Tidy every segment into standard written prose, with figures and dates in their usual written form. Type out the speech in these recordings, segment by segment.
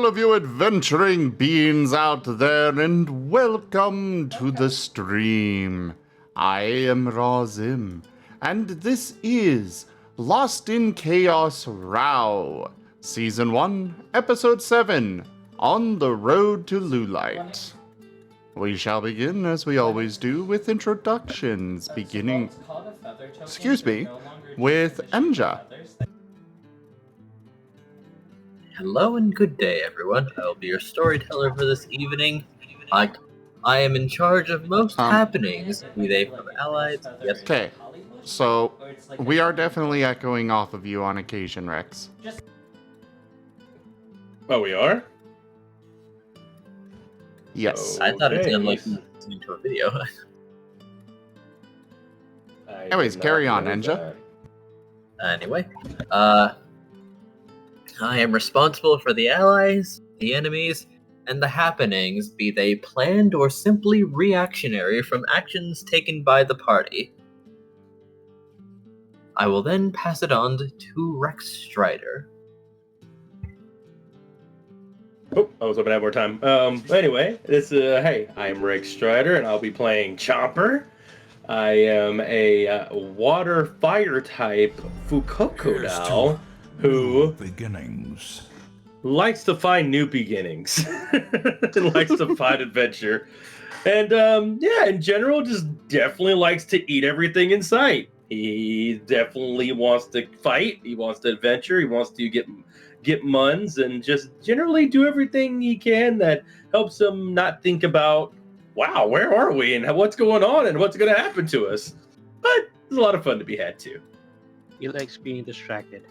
of you adventuring beings out there, and welcome to the stream. I am RAOW, and this is Lost in Chaos RAOW, Season 1, Episode 7, On the Road to Lulite. We shall begin, as we always do, with introductions, beginning, with Enja. Hello and good day, everyone. I'll be your storyteller for this evening. I am in charge of most happenings, be they from allies. Yes. Okay, so we are definitely echoing off of you on occasion, Rex. Oh, we are? Yes. I thought it sounded like listening to a video. Anyways, carry on, Enja. Anyway, I am responsible for the allies, the enemies, and the happenings, be they planned or simply reactionary from actions taken by the party. I will then pass it on to Rex Strider. Oh, I was hoping to have more time. Anyway, hey, I'm Rex Strider, and I'll be playing Chomper. I am a water-fire type Fukoku now, who likes to find new beginnings and likes to find adventure. And in general, just definitely likes to eat everything in sight. He definitely wants to fight. He wants to adventure. He wants to get muns and just generally do everything he can that helps him not think about, wow, where are we and what's going on and what's going to happen to us. But there's a lot of fun to be had too. He likes being distracted.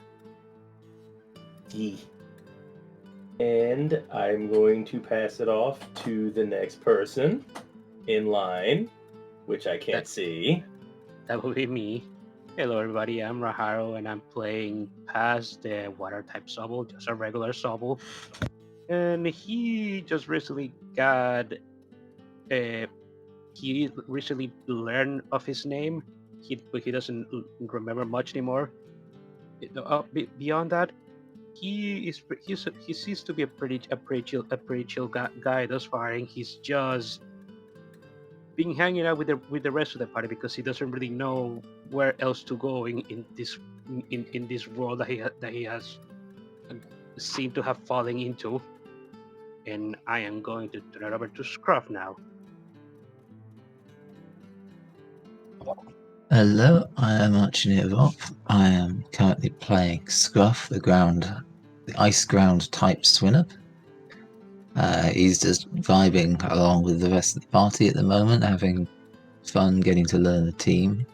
And I'm going to pass it off to the next person in line, which I can't see. That will be me. Hello everybody, I'm Raharu and I'm playing past the water type Sobble, just a regular Sobble. And he just recently got he recently learned of his name, but he doesn't remember much anymore. Beyond that, he seems to be a pretty chill guy thus far, and he's just been hanging out with the rest of the party because he doesn't really know where else to go in this world that he has seemed to have fallen into. And I am going to turn it over to Scruff now. Hello, I am ArchineerRob. I am currently playing Scruff, the ice ground type Swinnup. He's just vibing along with the rest of the party at the moment, having fun getting to learn the team.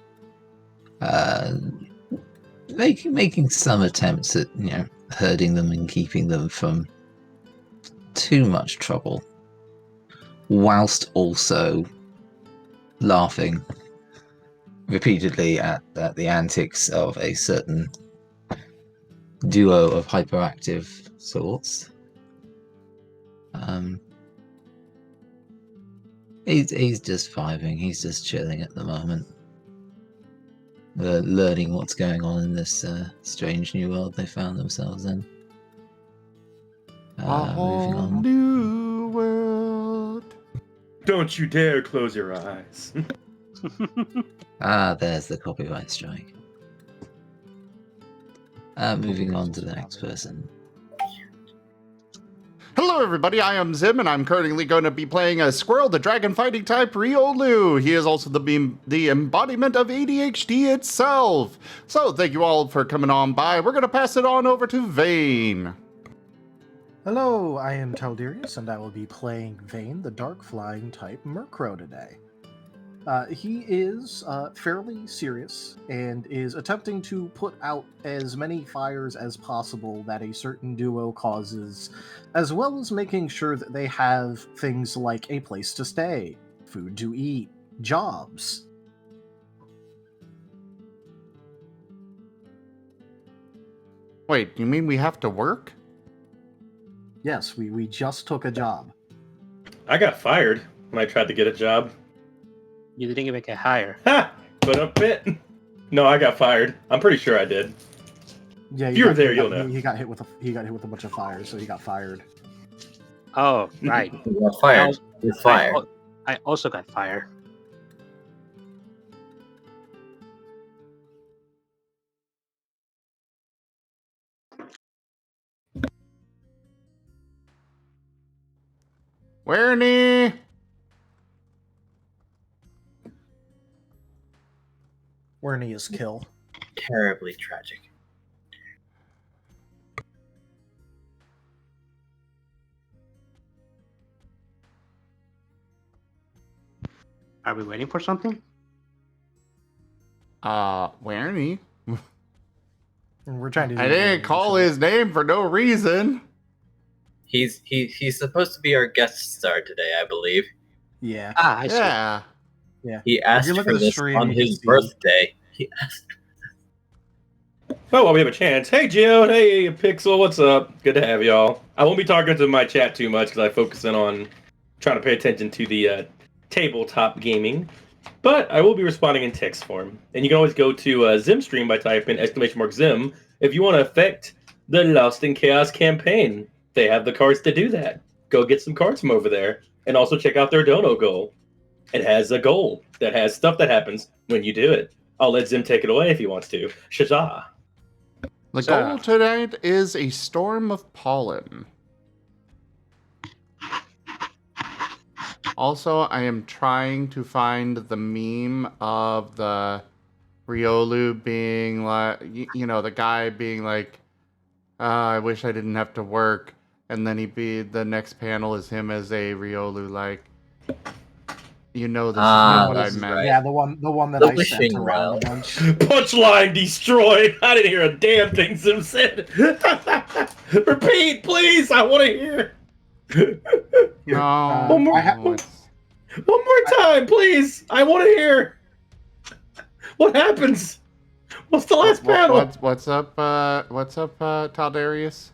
Making some attempts at, herding them and keeping them from too much trouble, whilst also laughing repeatedly at the antics of a certain duo of hyperactive sorts. He's just vibing, he's just chilling at the moment. Learning what's going on in this strange new world they found themselves in. Moving on. New world. Don't you dare close your eyes. There's the copyright strike. Moving on to the next person. Hello everybody, I am Zim, and I'm currently going to be playing a Squirrel, the dragon fighting type Riolu. He is also the embodiment of ADHD itself. So thank you all for coming on by. We're going to pass it on over to Vane. Hello, I am Taldirius, and I will be playing Vane, the dark flying type Murkrow today. He is fairly serious and is attempting to put out as many fires as possible that a certain duo causes, as well as making sure that they have things like a place to stay, food to eat, jobs. Wait, you mean we have to work? Yes, we just took a job. I got fired when I tried to get a job. You didn't even get hired. Ha! But a bit. No, I got fired. I'm pretty sure I did. Yeah, if you were there, you'll know. He got hit with a bunch of fire, so he got fired. Oh, right. You got fired with fire. I also got fire. Wernie! Wernia's kill. Terribly tragic. Are we waiting for something? Wernie? And we're trying to. I didn't call his name for no reason. He's supposed to be our guest star today, I believe. Yeah. Ah, I see. Yeah. Yeah. He asked look at for the this stream, on you can his see- birthday. He asked. Oh, well, we have a chance. Hey, Geode. Hey, Pixel. What's up? Good to have y'all. I won't be talking to my chat too much because I focus in on trying to pay attention to the tabletop gaming. But I will be responding in text form. And you can always go to Zimstream by typing !Zim if you want to affect the Lost in Chaos campaign. They have the cards to do that. Go get some cards from over there. And also check out their dono goal. It has a goal that has stuff that happens when you do it. I'll let Zim take it away if he wants to. Shazah. The So- goal tonight is a storm of pollen. Also, I am trying to find the meme of the Riolu being like, you know, the guy being like, I wish I didn't have to work. And then the next panel is him as a Riolu, like, you know, this is not what I this is meant. right. Yeah, the one that The I sent wishing around well. a bunch. Punchline destroyed. I didn't hear a damn thing Zim said. Repeat, please. I want to hear. Here, No, One more- I have. no, it's- One more time, please. I want to hear. What happens? What's the last panel? What's up, Taldarius?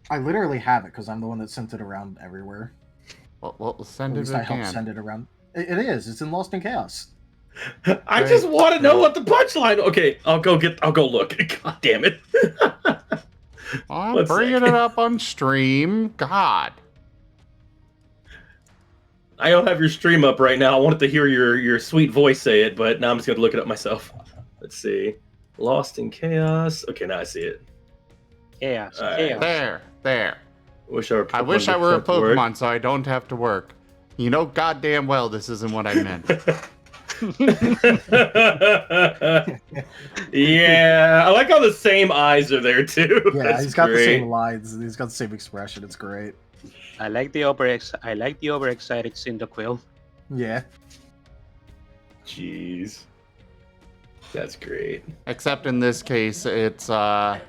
I literally have it because I'm the one that sent it around everywhere. Well, At send it least I helped again. send it around. It is. It's in Lost in Chaos. I just want to know what the punchline. Okay, I'll go look. God damn it. I'm One bringing second. it up on stream. God. I don't have your stream up right now. I wanted to hear your sweet voice say it, but now I'm just gonna look it up myself. Let's see. Lost in Chaos. Okay, now I see it. Chaos. All right. Chaos. There. I wish I were a Pokemon so I don't have to work. You know goddamn well this isn't what I meant. Yeah, I like how the same eyes are there too. Yeah, That's he's got the great. same lines. He's got the same expression. It's great. I like the overexcited Cyndaquil. Yeah. Jeez, that's great. Except in this case, it's the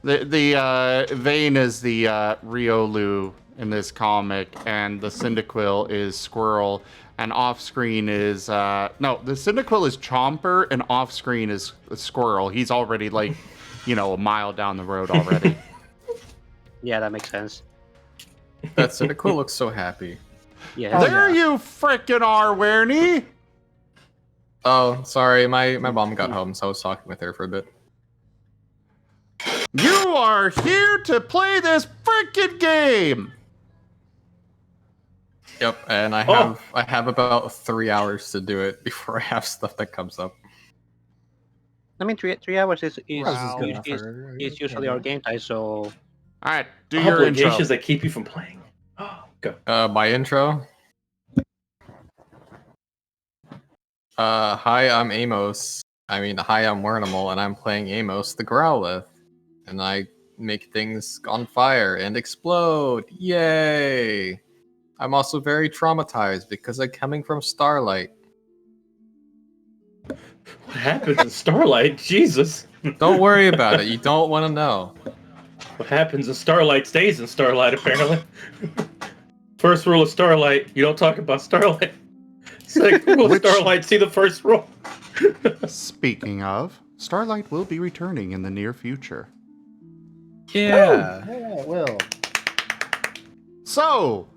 Vayne is the Riolu in this comic, and the Cyndaquil is Squirrel, and off screen is no, the Cyndaquil is Chomper, and off screen is Squirrel. He's already like, you know, a mile down the road already. Yeah, that makes sense. That Cyndaquil looks so happy. Yeah. Oh, There yeah. you frickin' are, Wernie! Oh, sorry, my mom got home, so I was talking with her for a bit. You are here to play this frickin' game! Yep, and I have about 3 hours to do it before I have stuff that comes up. I mean, 3 hours is Wow. Good enough for her. is usually Yeah. our game time, so Alright, do your intro. Obligations that keep you from playing. Go. My intro. Hi, I'm Amos. Hi, I'm Wernimal, and I'm playing Amos the Growlithe. And I make things on fire and explode. Yay! I'm also very traumatized because I'm coming from Starlight. What happens in Starlight? Jesus. Don't worry about it. You don't want to know. What happens in Starlight stays in Starlight, apparently. First rule of Starlight, you don't talk about Starlight. Second rule of Which- Starlight, see the first rule. Speaking of, Starlight will be returning in the near future. Yeah. Yeah, it will. So,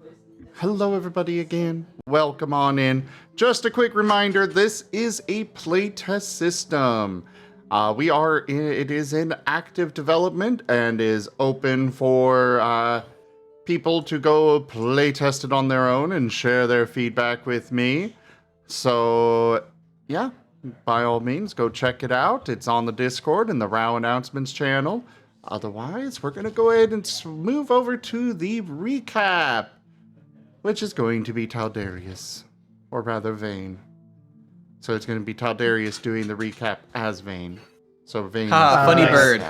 hello everybody again. Welcome on in. Just a quick reminder, this is a playtest system. It is in active development and is open for people to go play test it on their own and share their feedback with me. So, yeah, by all means, go check it out. It's on the Discord and the RAOW announcements channel. Otherwise, we're going to go ahead and move over to the recap, which is going to be Taldarius, or rather Vane. So it's going to be Taldarius doing the recap as Vane. So Vane. Funny Nice. bird.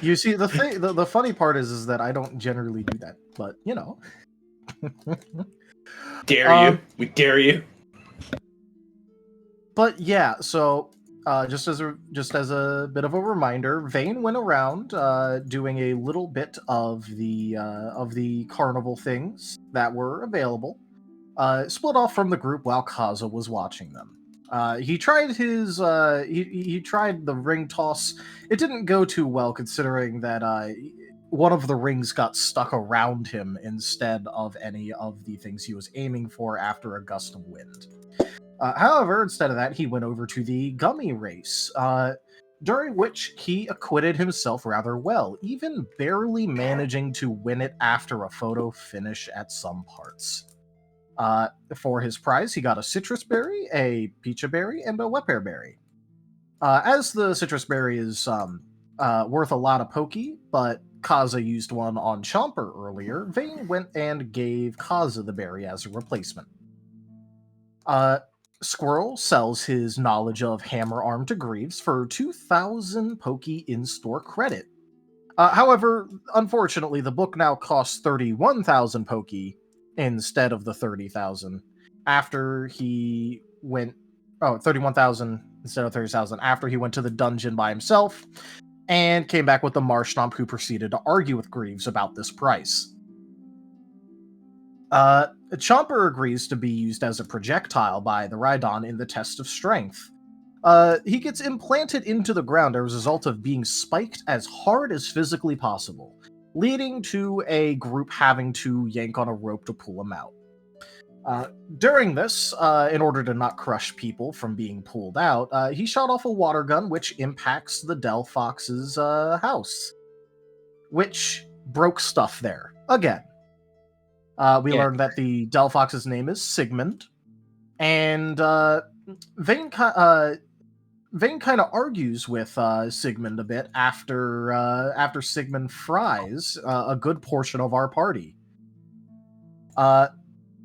You see, the funny part is that I don't generally do that, but you know. Dare you? We dare you. But yeah, so just as a bit of a reminder, Vane went around doing a little bit of the carnival things that were available. Split off from the group while Kaza was watching them. He tried his he tried the ring toss. It didn't go too well, considering that one of the rings got stuck around him instead of any of the things he was aiming for after a gust of wind. However, instead of that, he went over to the gummy race, during which he acquitted himself rather well, even barely managing to win it after a photo finish at some parts. For his prize, he got a citrus berry, a peach berry, and a wepear berry. As the citrus berry is worth a lot of pokey, but Kaza used one on Chomper earlier, Vane went and gave Kaza the berry as a replacement. Squirrel sells his knowledge of hammer arm to Greaves for 2,000 pokey in-store credit. However, unfortunately, the book now costs 31,000 pokey instead of the 30,000 after he went... 31,000 instead of 30,000 after he went to the dungeon by himself and came back with the Marshtomp, who proceeded to argue with Greaves about this price. Chomper agrees to be used as a projectile by the Rhydon in the test of strength. He gets implanted into the ground as a result of being spiked as hard as physically possible, leading to a group having to yank on a rope to pull him out. During this, in order to not crush people from being pulled out, he shot off a water gun which impacts the Delphox's house, which broke stuff there again. We learned that the Delphox's name is Sigmund, and Vane kind of argues with Sigmund a bit after Sigmund fries a good portion of our party.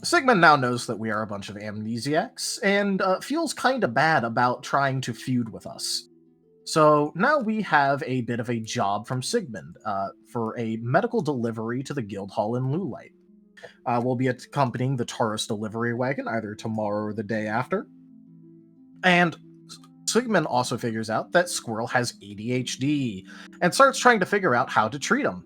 Sigmund now knows that we are a bunch of amnesiacs and feels kind of bad about trying to feud with us. So now we have a bit of a job from Sigmund for a medical delivery to the guild hall in Lulite. We'll be accompanying the Taurus delivery wagon either tomorrow or the day after. And Sigmund also figures out that Squirrel has ADHD and starts trying to figure out how to treat him,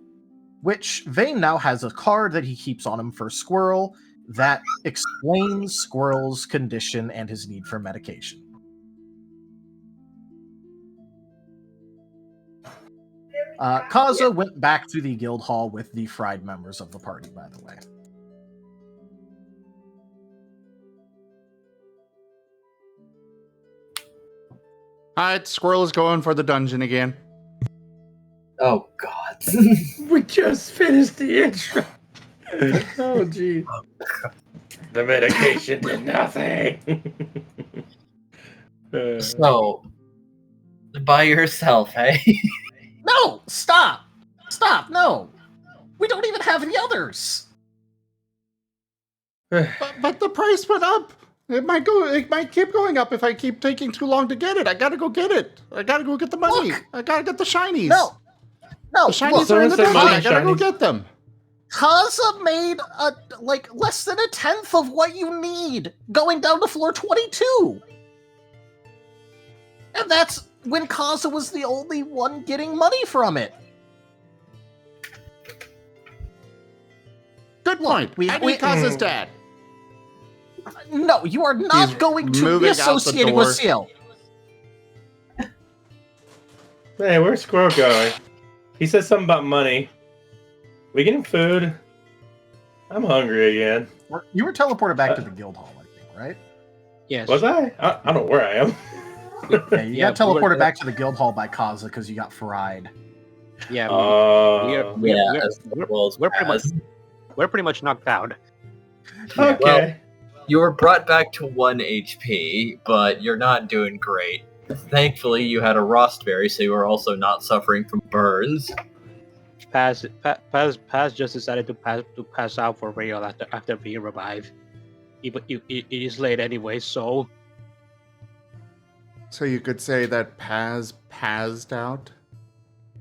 which Vane now has a card that he keeps on him for Squirrel that explains Squirrel's condition and his need for medication. Kaza went back to the guild hall with the fried members of the party, by the way. Alright, Squirrel is going for the dungeon again. Oh God. We just finished the intro. Oh geez. The medication did nothing. So, by yourself, hey? No! Stop! Stop! No! We don't even have any others! But the price went up. It might keep going up if I keep taking too long to get it. I gotta go get it. I gotta go get the money. Look! I gotta get the shinies. No! The shinies are in the dungeon. I gotta go get them. Kaza made less than a tenth of what you need going down to floor 22. And that's when Kaza was the only one getting money from it. Good point. I need Kaza's dad. No, you are not He's going to be moving out the associated with door. Seal. Hey, where's Squirrel going? He said something about money. We getting food? I'm hungry again. You were teleported back to the guild hall, I think, right? Yes. Was I? I don't know where I am. Yeah, you got teleported back to the guild hall by Kaza because you got fried. Yeah. We're as well as we're pretty much. we're pretty much knocked out. Okay. Well, you were brought back to 1 HP, but you're not doing great. Thankfully, you had a Rostberry, so you were also not suffering from burns. Paz just decided to pass out for real after being revived. It is late anyway, so So you could say that Paz passed out?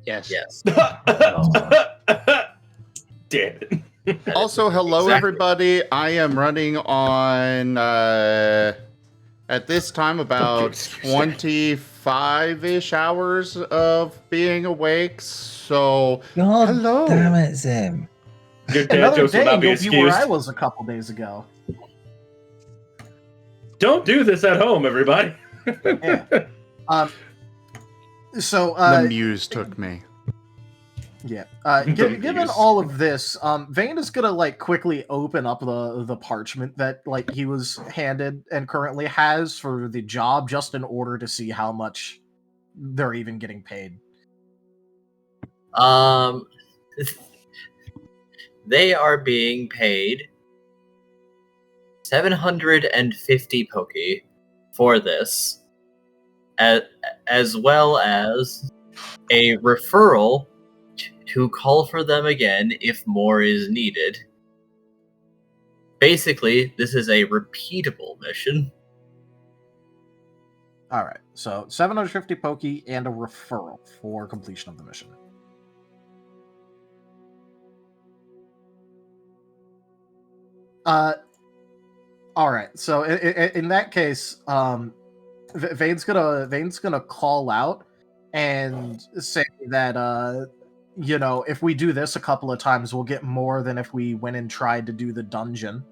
yes. Yes. Damn it. Also, hello Exactly. everybody. I am running on at this time about 25-ish hours of being awake. So God hello. damn it, Zim. Your dad Another jokes will day, not be you'll be where I excused. was a couple days ago. Don't do this at home, everybody. Yeah. So, The muse took me. yeah. The Given muse. all of this, Vane is gonna like quickly open up the parchment that like he was handed and currently has for the job, just in order to see how much they're even getting paid. They are being paid 750 Poki for this, as well as a referral to call for them again if more is needed. Basically, this is a repeatable mission. All right, so 750 Poki and a referral for completion of the mission. All right. So in that case, Vane's gonna call out and say that you know, if we do this a couple of times, we'll get more than if we went and tried to do the dungeon.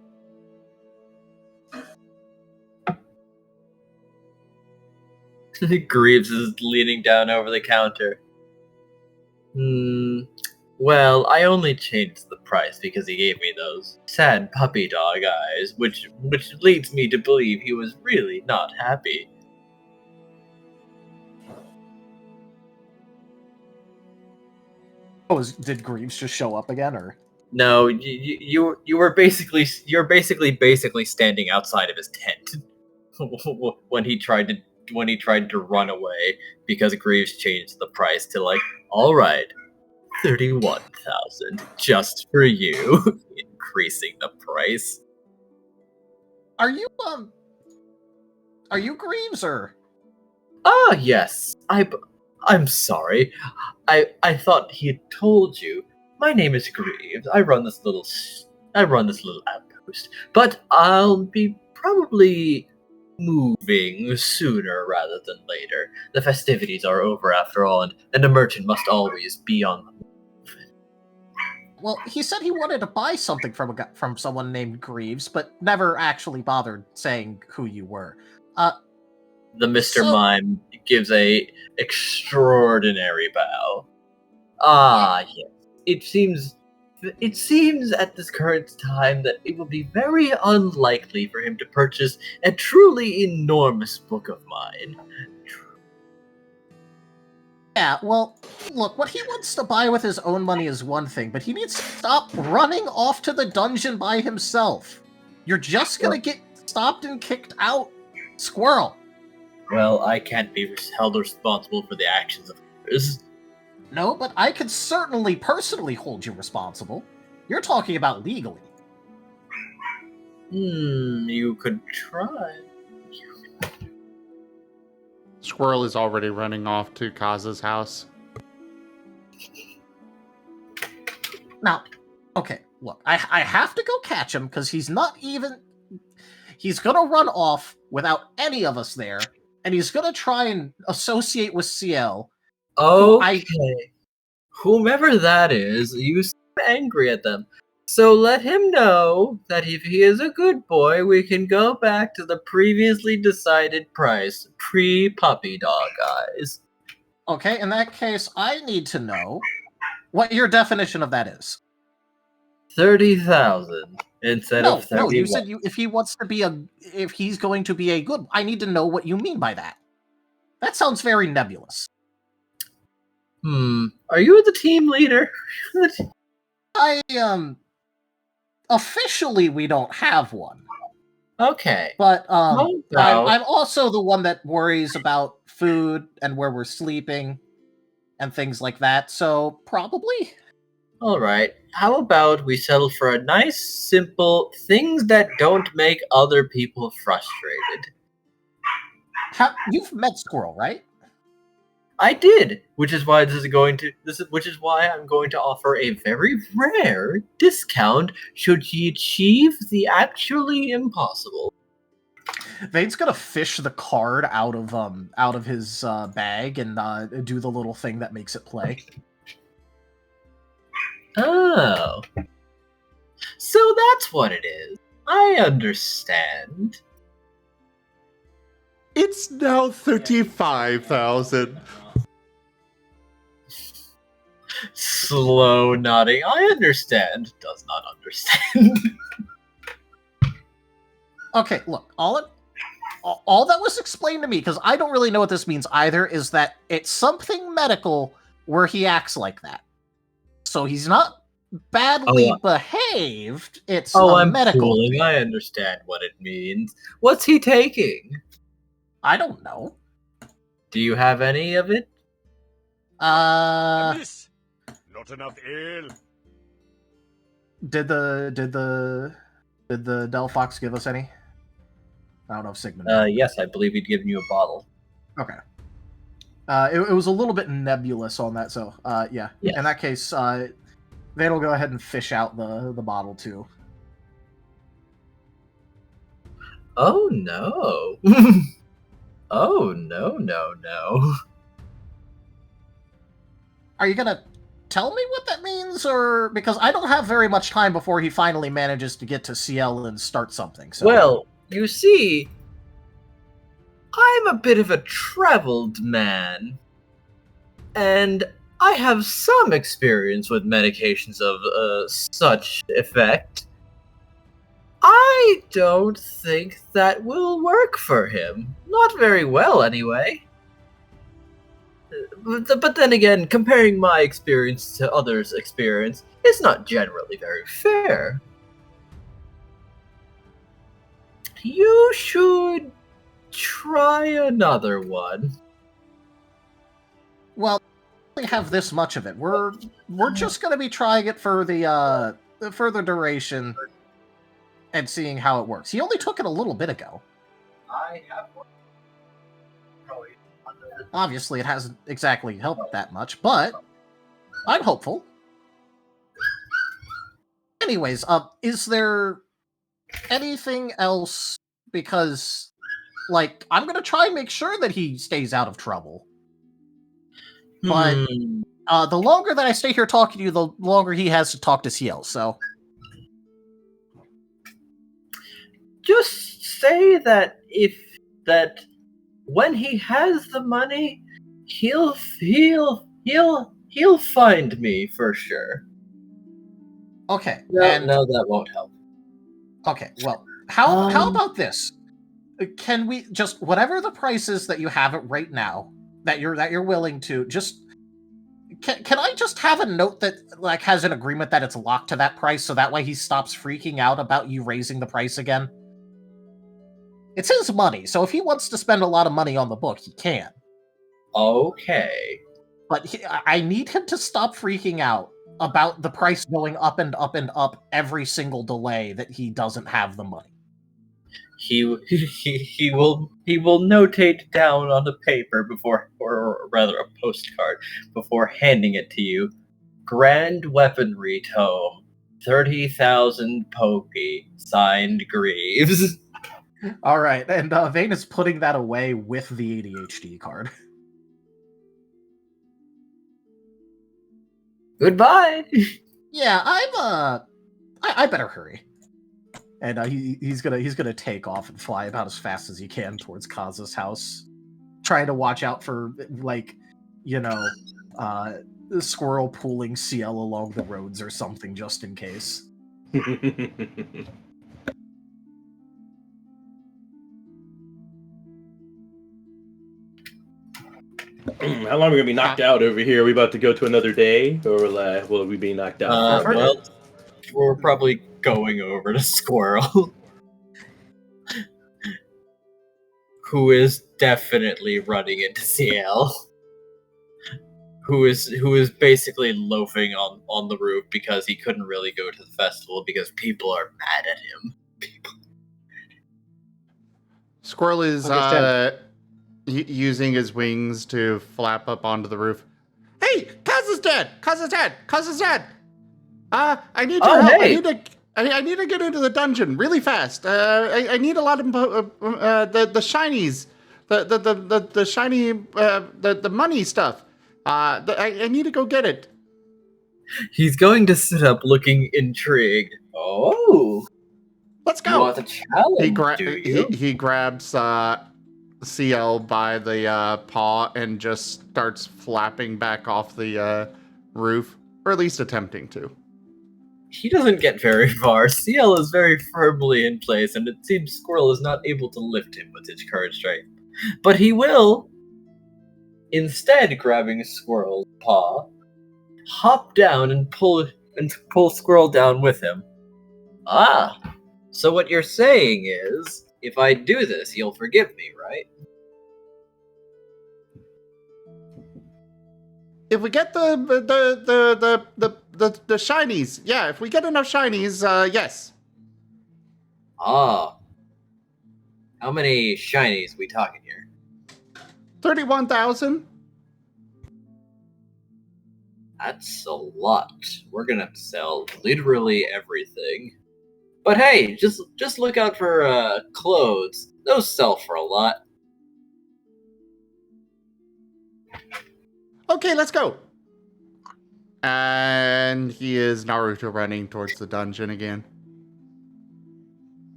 Greaves is leaning down over the counter. Well, I only changed the price because he gave me those sad puppy dog eyes, which leads me to believe he was really not happy. Oh, did Greaves just show up again, or? No, you're basically standing outside of his tent when he tried to run away because Greaves changed the price to like, all right, 31,000 just for you, increasing the price. Are you Greaves, or? Ah, yes. I'm sorry. I thought he had told you. My name is Greaves. I run this little outpost, but I'll be probably moving sooner rather than later. The festivities are over after all, and a merchant must always be on the move. Well, he said he wanted to buy something from someone named Greaves, but never actually bothered saying who you were. The Mr. So- Mime gives a extraordinary bow. Ah, yes. It seems at this current time that it will be very unlikely for him to purchase a truly enormous book of mine. Yeah, well, look, what he wants to buy with his own money is one thing, but he needs to stop running off to the dungeon by himself. You're just gonna get stopped and kicked out, Squirrel. Well, I can't be held responsible for the actions of others. No, but I could certainly personally hold you responsible. You're talking about legally. You could try. Squirrel is already running off to Kaza's house. Now, okay, look, I have to go catch him because he's not even... He's gonna run off without any of us there, and he's gonna try and associate with CL. Okay. Whomever that is, you seem angry at them. So let him know that if he is a good boy, we can go back to the previously decided price, pre-puppy dog eyes. Okay, in that case, I need to know what your definition of that is. 30,000 instead of 31. No, you said if he's going to be a good... I need to know what you mean by that. That sounds very nebulous. Are you the team leader? officially we don't have one. Okay. But How about- I'm also the one that worries about food and where we're sleeping and things like that. So probably. All right. How about we settle for a nice, simple things that don't make other people frustrated? You've met Squirrel, right? I did, which is why which is why I'm going to offer a very rare discount should he achieve the actually impossible. Vane's gonna fish the card out of his bag and do the little thing that makes it play. Oh. So that's what it is. I understand. It's now 35,000. Slow nodding. I understand. Does not understand. Okay, look, all that was explained to me, because I don't really know what this means either, is that it's something medical where he acts like that. So he's not badly behaved. It's I'm medical. fooling. I understand what it means. What's he taking? I don't know. Do you have any of it? Miss, not enough ale. Did the Delphox give us any? I don't know if Sigmund did. Yes, I believe he'd given you a bottle. Okay. It was a little bit nebulous on that, so yeah. Yes. In that case, Vane will go ahead and fish out the bottle too. Oh no. Oh no. Are you gonna tell me what that means, or because I don't have very much time before he finally manages to get to CL and start something? So. Well, you see, I'm a bit of a traveled man, and I have some experience with medications of such effect. I don't think that will work for him. Not very well, anyway. But then again, comparing my experience to others' experience is not generally very fair. You should try another one. Well, we have this much of it. We're just gonna be trying it for the further duration and seeing how it works. He only took it a little bit ago. I have one. Obviously, it hasn't exactly helped that much, but I'm hopeful. Anyways, is there anything else? Because, like, I'm gonna try and make sure that he stays out of trouble. But the longer that I stay here talking to you, the longer he has to talk to CL, so... Just say that when he has the money, he'll find me for sure. Okay. No, that won't help. Okay, well, how about this? Can we just, whatever the price is that you have it right now, that you're willing to, just can I just have a note that like has an agreement that it's locked to that price, so that way he stops freaking out about you raising the price again? It's his money, so if he wants to spend a lot of money on the book, he can. Okay. But I need him to stop freaking out about the price going up and up and up every single delay that he doesn't have the money. He will notate down on the paper before, or rather a postcard, before handing it to you. Grand Weaponry Tome, 30,000 Pokey, signed Greaves. All right, and Vane is putting that away with the ADHD card. Goodbye. Yeah, I better hurry. And he's gonna take off and fly about as fast as he can towards Kaza's house, trying to watch out for like, the Squirrel pulling CL along the roads or something, just in case. How long are we gonna be knocked out over here? Are we about to go to another day, or will we be knocked out? we're probably going over to Squirrel, who is definitely running into CL. Who is basically loafing on the roof because he couldn't really go to the festival because people are mad at him. Squirrel is Understand. using his wings to flap up onto the roof. Hey, Cuz is dead! Cuz is dead! Cuz is dead! I need your help. Hey. I need to get into the dungeon really fast. I need a lot of the shinies, the shiny the money stuff. I need to go get it. He's going to sit up looking intrigued. Oh, Let's you go. want a challenge, do you? He grabs CL by the paw and just starts flapping back off the roof, or at least attempting to. He doesn't get very far. CL is very firmly in place, and it seems Squirrel is not able to lift him with his current strength. But he will, instead grabbing Squirrel's paw, hop down and pull Squirrel down with him. Ah, so what you're saying is, if I do this, you'll forgive me, right? If we get the shinies, yeah. If we get enough shinies, yes. Ah. How many shinies we talking here? 31,000. That's a lot. We're gonna sell literally everything. But hey, just look out for clothes. Those sell for a lot. Okay, let's go. And he is Naruto running towards the dungeon again.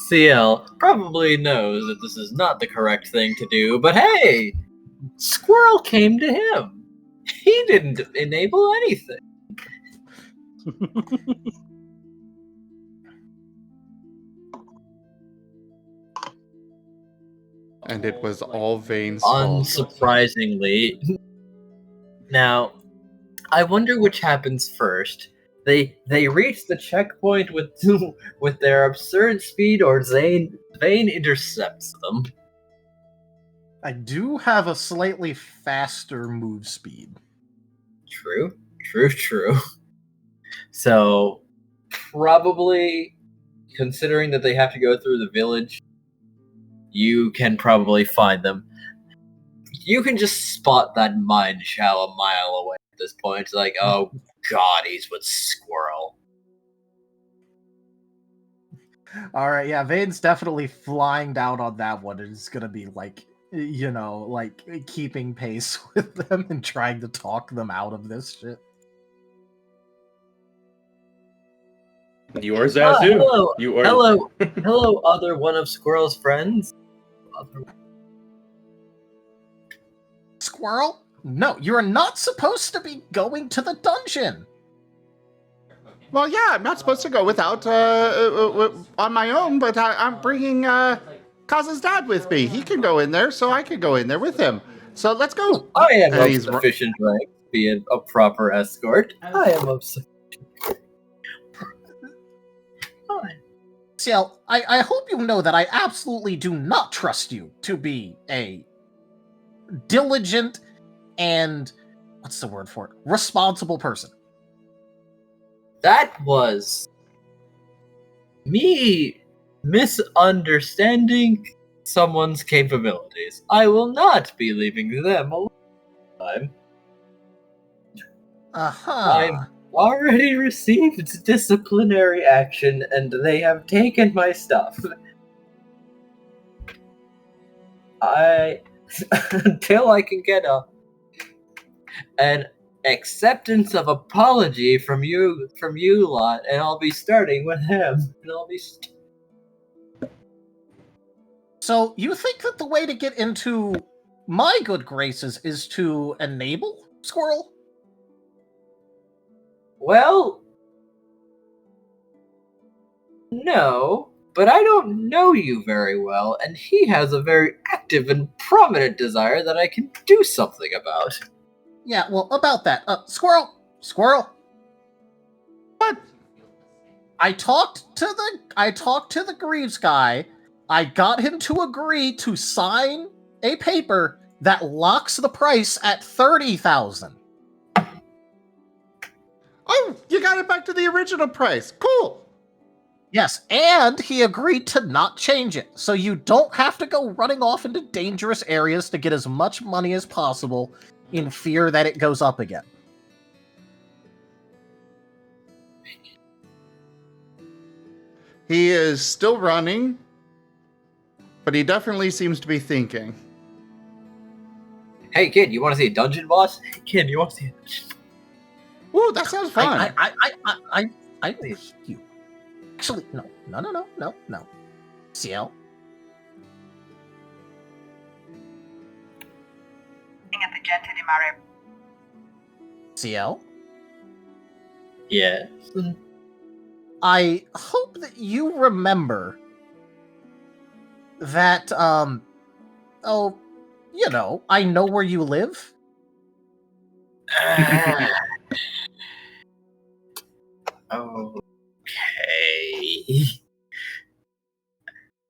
CL probably knows that this is not the correct thing to do, but hey, Squirrel came to him. He didn't enable anything. And it was all Vane's fault. Unsurprisingly. Now, I wonder which happens first. They reach the checkpoint with their absurd speed, or Vane intercepts them. I do have a slightly faster move speed. True. So, probably, considering that they have to go through the village, you can probably find them. You can just spot that mine shell a mile away at this point. It's like, oh god, he's with Squirrel. Alright, yeah, Vane's definitely flying down on that one. It's gonna be like, you know, like keeping pace with them and trying to talk them out of this shit. You are Zazu. Hello, You are. hello, other one of Squirrel's friends. Squirrel? No, you're not supposed to be going to the dungeon. Well, yeah, I'm not supposed to go without on my own, but I'm bringing Kaz's dad with me. He can go in there, so I can go in there with him. So let's go. I am And of he's sufficient rank to be a proper escort. I am of sufficient. CL, I hope you know that I absolutely do not trust you to be a diligent and, what's the word for it, responsible person. That was me misunderstanding someone's capabilities. I will not be leaving them alone. I've already received disciplinary action, and they have taken my stuff. Until I can get an acceptance of apology from you lot, and I'll be starting with him. And I'll be. So you think that the way to get into my good graces is to enable Squirrel? Well, no, but I don't know you very well, and he has a very active and prominent desire that I can do something about. Yeah, well, about that. Squirrel, I talked to the Greaves guy. I got him to agree to sign a paper that locks the price at 30,000. Oh, you got it back to the original price. Cool. Yes, and he agreed to not change it, so you don't have to go running off into dangerous areas to get as much money as possible in fear that it goes up again. He is still running, but he definitely seems to be thinking. Hey, kid, you want to see a dungeon boss? Kid, you want to see? Ooh, that sounds fun. I you. Actually, no. CL. CL. Yes. I hope that you remember that, I know where you live. Okay.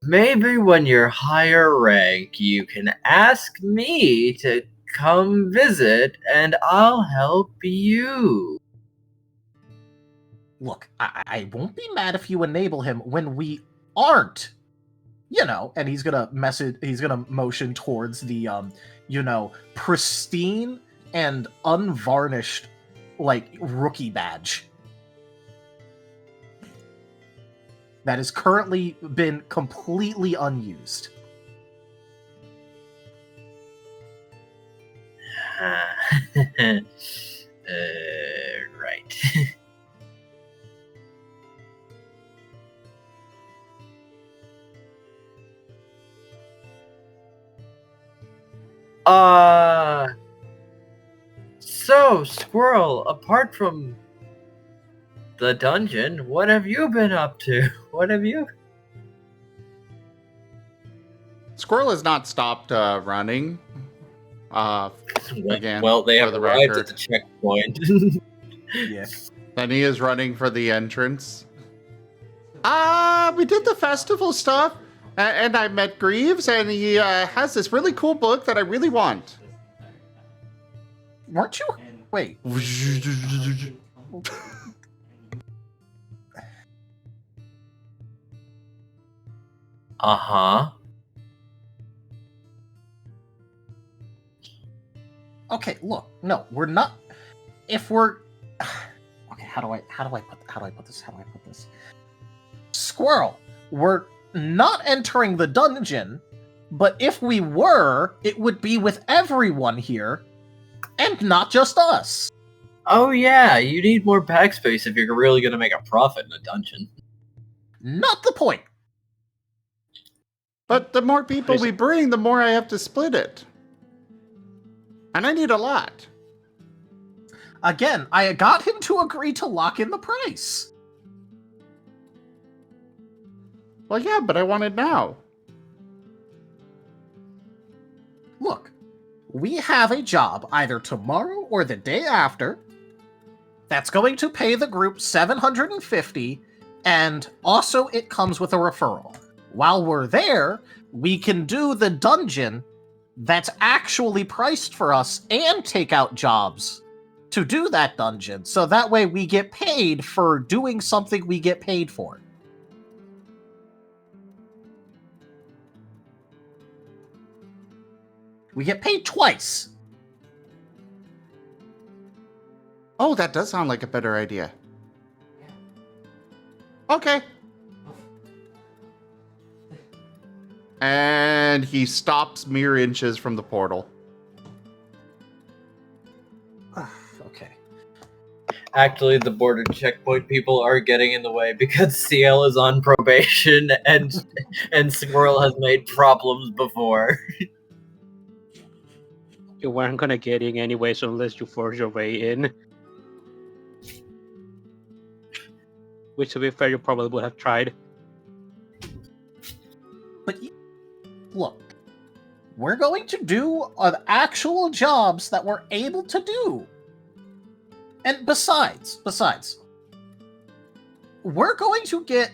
Maybe when you're higher rank, you can ask me to come visit, and I'll help you. Look, I won't be mad if you enable him when we aren't. And he's gonna motion towards the, pristine and unvarnished, rookie badge. That has currently been completely unused. Right. So, Squirrel, apart from the dungeon, what have you been up to? What have you... Squirrel has not stopped running. Again, well, they have for the arrived record. at the checkpoint. Yeah. Then he is running for the entrance. We did the festival stuff, and I met Greaves, and he has this really cool book that I really want. Weren't you? Wait. Uh-huh. Okay, look, no, we're not. If we're okay, how do I put this? Squirrel, we're not entering the dungeon, but if we were, it would be with everyone here, and not just us. Oh yeah, you need more backspace if you're really gonna make a profit in a dungeon. Not the point. But the more people we bring, the more I have to split it. And I need a lot. Again, I got him to agree to lock in the price. Well, yeah, but I want it now. Look, we have a job either tomorrow or the day after that's going to pay the group $750, and also it comes with a referral. While we're there, we can do the dungeon that's actually priced for us and take out jobs to do that dungeon, so that way we get paid for doing something we get paid for. We get paid twice. Oh, that does sound like a better idea. Okay. And he stops mere inches from the portal. Okay. Actually, the border checkpoint people are getting in the way because CL is on probation and Squirrel has made problems before. You weren't gonna get in anyways unless you force your way in. Which, to be fair, you probably would have tried. But look, we're going to do actual jobs that we're able to do. And besides, we're going to get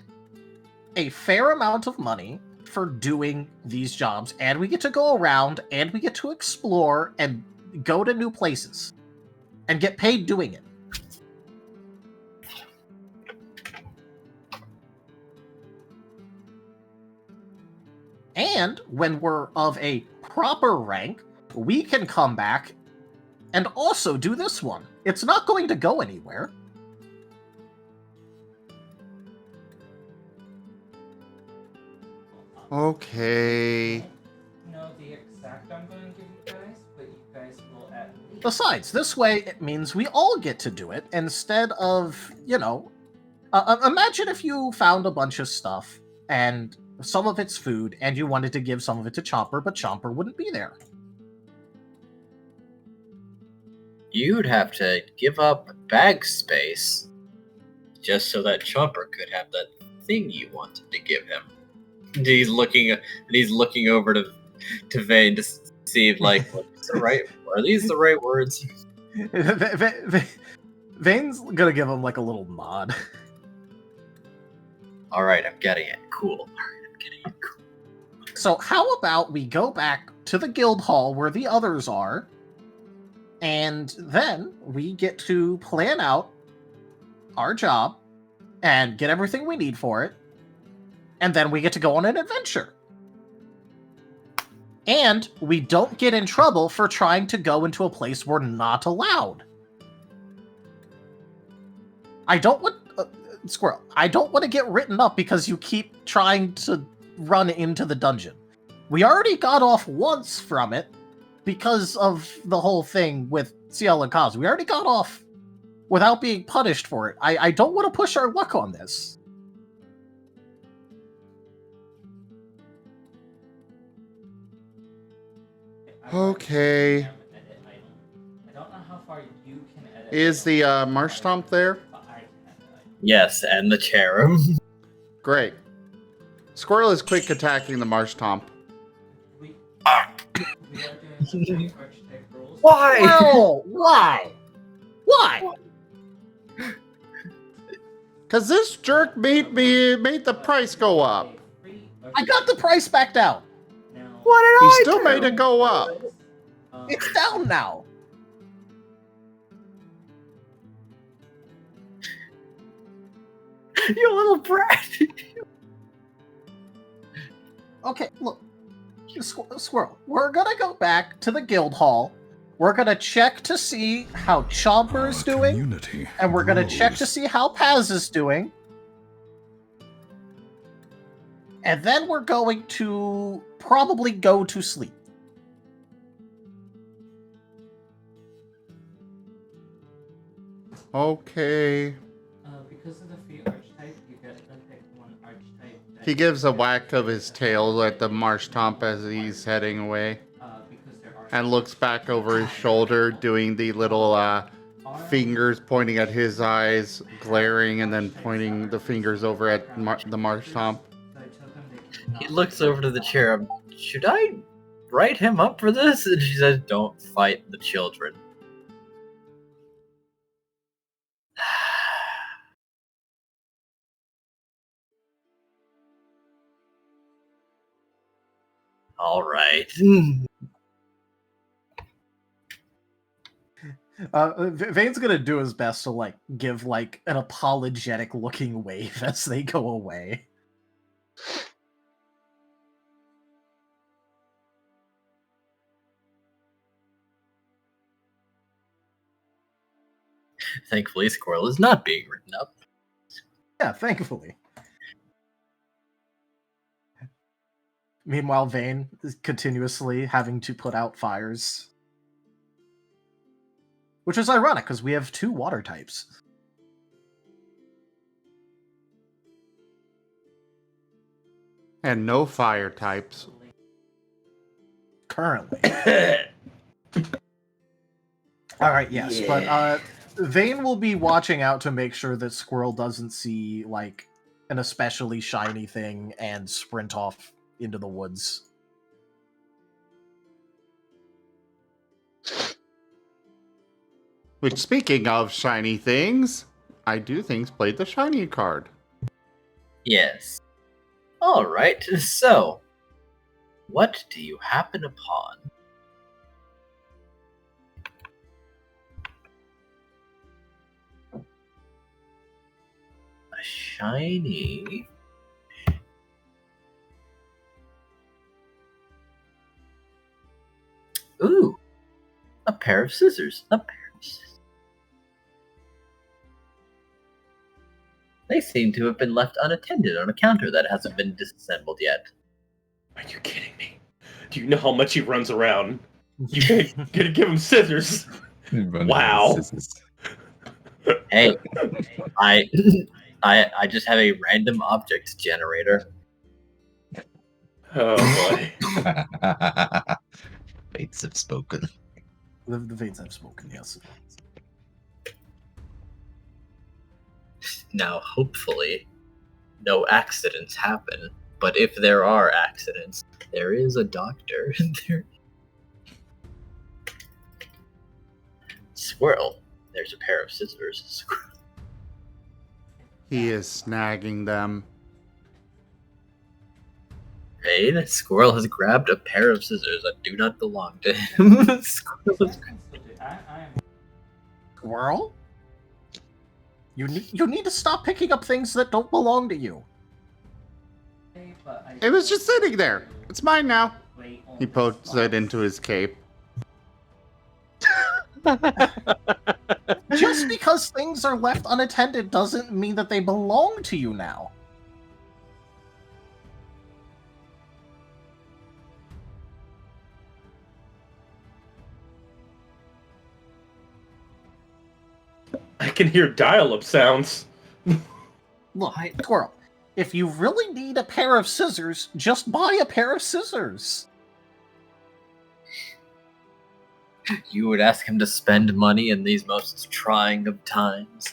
a fair amount of money for doing these jobs, and we get to go around, and we get to explore and go to new places, and get paid doing it. And when we're of a proper rank, we can come back and also do this one. It's not going to go anywhere. Okay. Know the exact I'm going to give you guys, but you guys will at least. Besides, this way it means we all get to do it instead of, imagine if you found a bunch of stuff and some of it's food and you wanted to give some of it to Chomper, but Chomper wouldn't be there. You'd have to give up bag space just so that Chomper could have that thing you wanted to give him. And he's looking over to Vane to see if, like, are these the right words? Vane's gonna give him like a little nod. All right, I'm getting it. Cool. So how about we go back to the guild hall where the others are, and then we get to plan out our job and get everything we need for it, and then we get to go on an adventure. And we don't get in trouble for trying to go into a place we're not allowed. I don't want... Squirrel, I don't want to get written up because you keep trying to run into the dungeon. We already got off once from it because of the whole thing with CL and Kaz. We already got off without being punished for it. I don't want to push our luck on this. Okay. I don't know how far you can edit. Is the marsh stomp there? But I can edit. Yes, and the cherub. Great. Squirrel is quick attacking the marsh stomp. We are doing archetype rules. Why? No! Why? Why? Cause this jerk made the price go up. I got the price back down. What did He I still do? made it go up. It's down now. You little brat. Okay, look. Squirrel, we're gonna go back to the guild hall. We're gonna check to see how Chomper is doing. And we're gonna check to see how Paz is doing. And then we're going to probably go to sleep. Okay. Because of the free archetype, you get to pick one archetype. He gives a whack of his tail at the marsh stomp as he's heading away. Because there are And looks back over his shoulder, doing the little fingers pointing at his eyes, glaring, and then pointing the fingers over at the marsh stomp. He looks over to the cherub. Should I write him up for this? And she says, don't fight the children. All right. Vane's gonna do his best to give an apologetic looking wave as they go away. Thankfully, Squirrel is not being written up. Yeah, thankfully. Meanwhile, Vane is continuously having to put out fires. Which is ironic, because we have 2 water types. And no fire types. Currently. Alright, yes, but Vane will be watching out to make sure that Squirrel doesn't see, an especially shiny thing and sprint off into the woods. Which, speaking of shiny things, I do think played the shiny card. Yes. All right. So, what do you happen upon? A shiny. Ooh, a pair of scissors. A pair of scissors. They seem to have been left unattended on a counter that hasn't been disassembled yet. Are you kidding me? Do you know how much he runs around? You gotta give him scissors. Wow. Hey, I just have a random object generator. Oh boy. Fates have spoken. The fates have spoken, yes. Now, hopefully, no accidents happen. But if there are accidents, there is a doctor. Squirrel, there's a pair of scissors. He is snagging them. Raid, Squirrel has grabbed a pair of scissors that do not belong to him. Squirrel is... Squirrel? You need to stop picking up things that don't belong to you. It was just sitting there. It's mine now. He pokes it into his cape. Just because things are left unattended doesn't mean that they belong to you now. I can hear dial-up sounds. Look, Squirrel, if you really need a pair of scissors, just buy a pair of scissors. You would ask him to spend money in these most trying of times.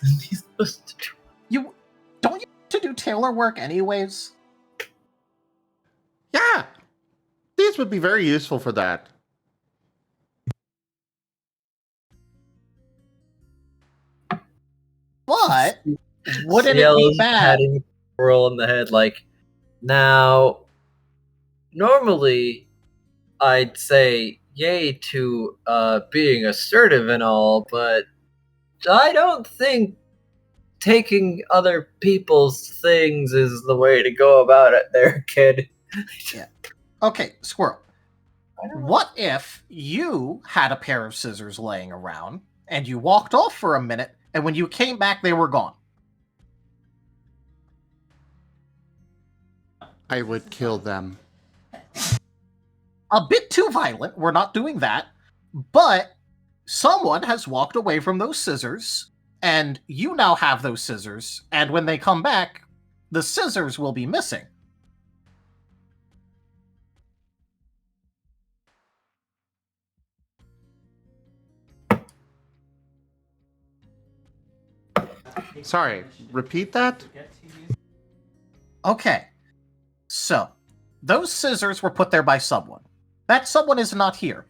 You don't you have to do tailor work anyways? Yeah. These would be very useful for that. But wouldn't it Ciel be is bad? patting Squirrel on the head like, now, normally, I'd say yay to being assertive and all, but I don't think taking other people's things is the way to go about it there, kid. Yeah. Okay, Squirrel. What if you had a pair of scissors laying around, and you walked off for a minute, and when you came back, they were gone? I would kill them. A bit too violent, we're not doing that, but someone has walked away from those scissors, and you now have those scissors, and when they come back, the scissors will be missing. Sorry, repeat that? Okay, so those scissors were put there by someone. That someone is not here.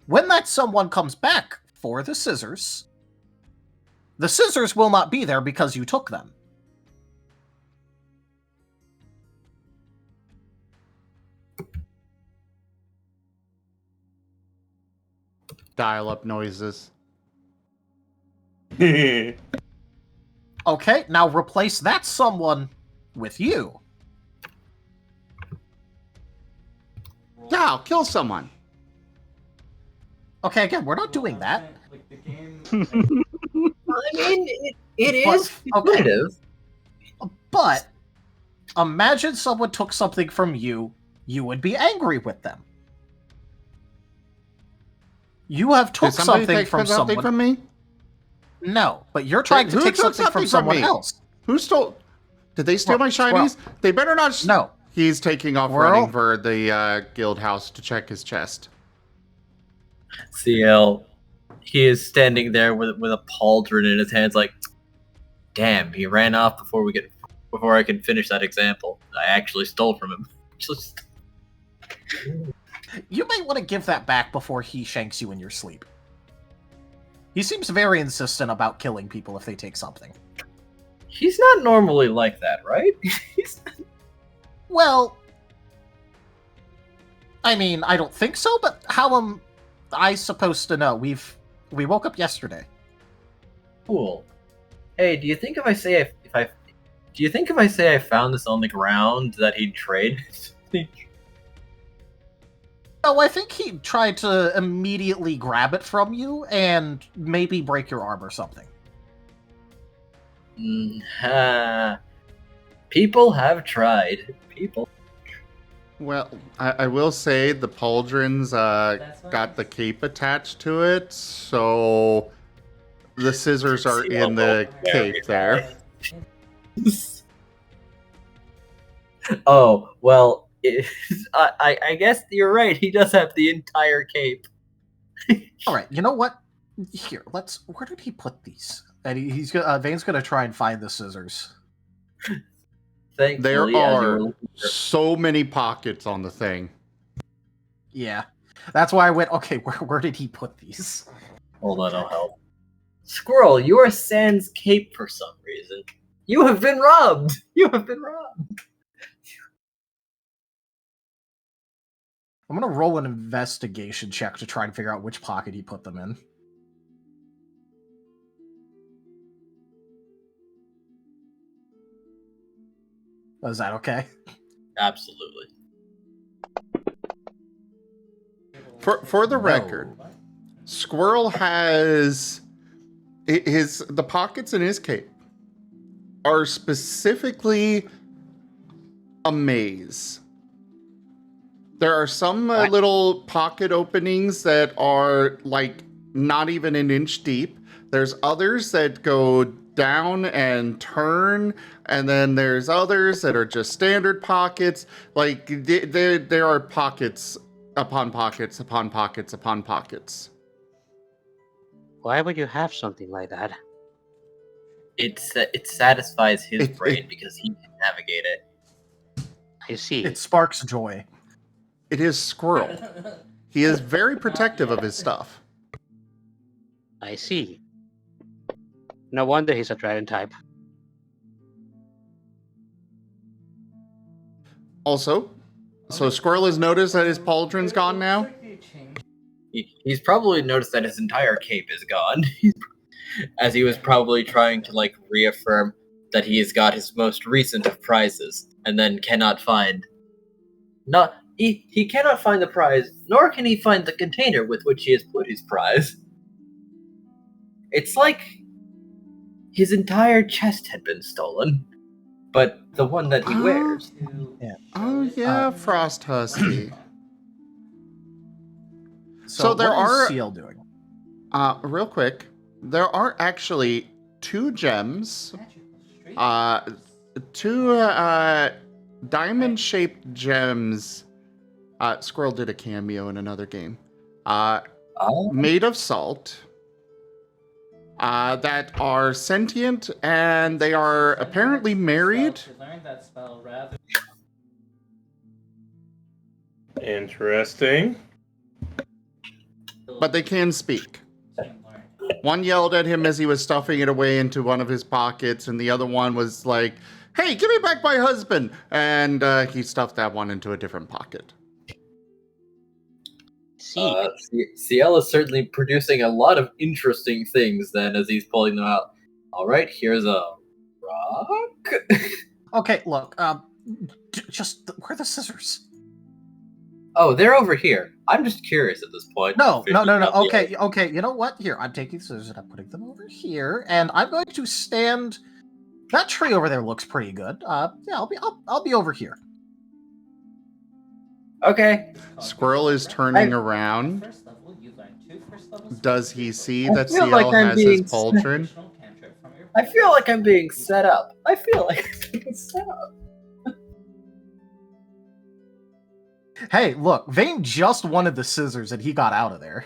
When that someone comes back for the scissors will not be there because you took them. Dial-up noises. Okay, now replace that someone with you. Yeah, I'll kill someone. Okay, again, we're not doing that. Like the game. I mean, it But- is competitive. But imagine someone took something from you, you would be angry with them. You have took Did somebody something take from something someone. from me? No, but you're trying to Who take took something from something from someone me? else. Who stole? Did they steal my Squirrel. shinies? They better not. No. He's taking off Squirrel. running for the guild house to check his chest. CL, he is standing there with a pauldron in his hands, like, damn, he ran off before I can finish that example. I actually stole from him. Just... You may want to give that back before he shanks you in your sleep. He seems very insistent about killing people if they take something. He's not normally like that, right? Well, I mean, I don't think so, but how am I supposed to know? We woke up yesterday. Cool. Hey, do you think if I say I found this on the ground that he'd trade? No, I think he tried to immediately grab it from you and maybe break your arm or something. People have tried. People. Well, I will say the pauldrons got the cape attached to it, so the scissors are in the cape there. Oh, well, I guess you're right. He does have the entire cape. All right, you know what? Here, where did he put these? And Vane's gonna try and find the scissors. Thankfully, There as you were are looking for- so many pockets on the thing. Yeah, that's why I went. Okay, where did he put these? Hold on, I'll help. Squirrel, you are sans cape for some reason. You have been robbed. You have been robbed. I'm gonna roll an investigation check to try and figure out which pocket he put them in. Is that okay? Absolutely. For the record, Squirrel has the pockets in his cape are specifically a maze. There are some little pocket openings that are like not even an inch deep. There's others that go down and turn, and then there's others that are just standard pockets. Like there are pockets upon pockets upon pockets upon pockets. Why would you have something like that? It satisfies his brain because he can navigate it. I see. It sparks joy. It is Squirrel. He is very protective of his stuff. I see. No wonder he's a dragon type. Also, so Squirrel has noticed that his pauldron's gone now. He's probably noticed that his entire cape is gone, as he was probably trying to like reaffirm that he has got his most recent of prizes, and then cannot find. He cannot find the prize, nor can he find the container with which he has put his prize. It's like his entire chest had been stolen, but the one that he wears. Oh yeah, Frost Husky. So there what is are CL doing? Real quick, there are actually 2 gems, two diamond-shaped gems. Squirrel did a cameo in another game. Made of salt. That are sentient, and they are apparently married. Interesting. But they can speak. One yelled at him as he was stuffing it away into one of his pockets, and the other one was like, "Hey, give me back my husband!" And he stuffed that one into a different pocket. CL is certainly producing a lot of interesting things then as he's pulling them out. Alright, here's a rock. Okay, look, just where are the scissors? Oh, they're over here. I'm just curious at this point. No. Okay, you know what? Here, I'm taking the scissors and I'm putting them over here, and I'm going to stand. That tree over there looks pretty good. Yeah, I'll be over here. Okay. Squirrel is turning around. Does he see that feel CL like I'm has his being pauldron? I feel like I'm being set up. Hey, look, Vane just wanted the scissors and he got out of there.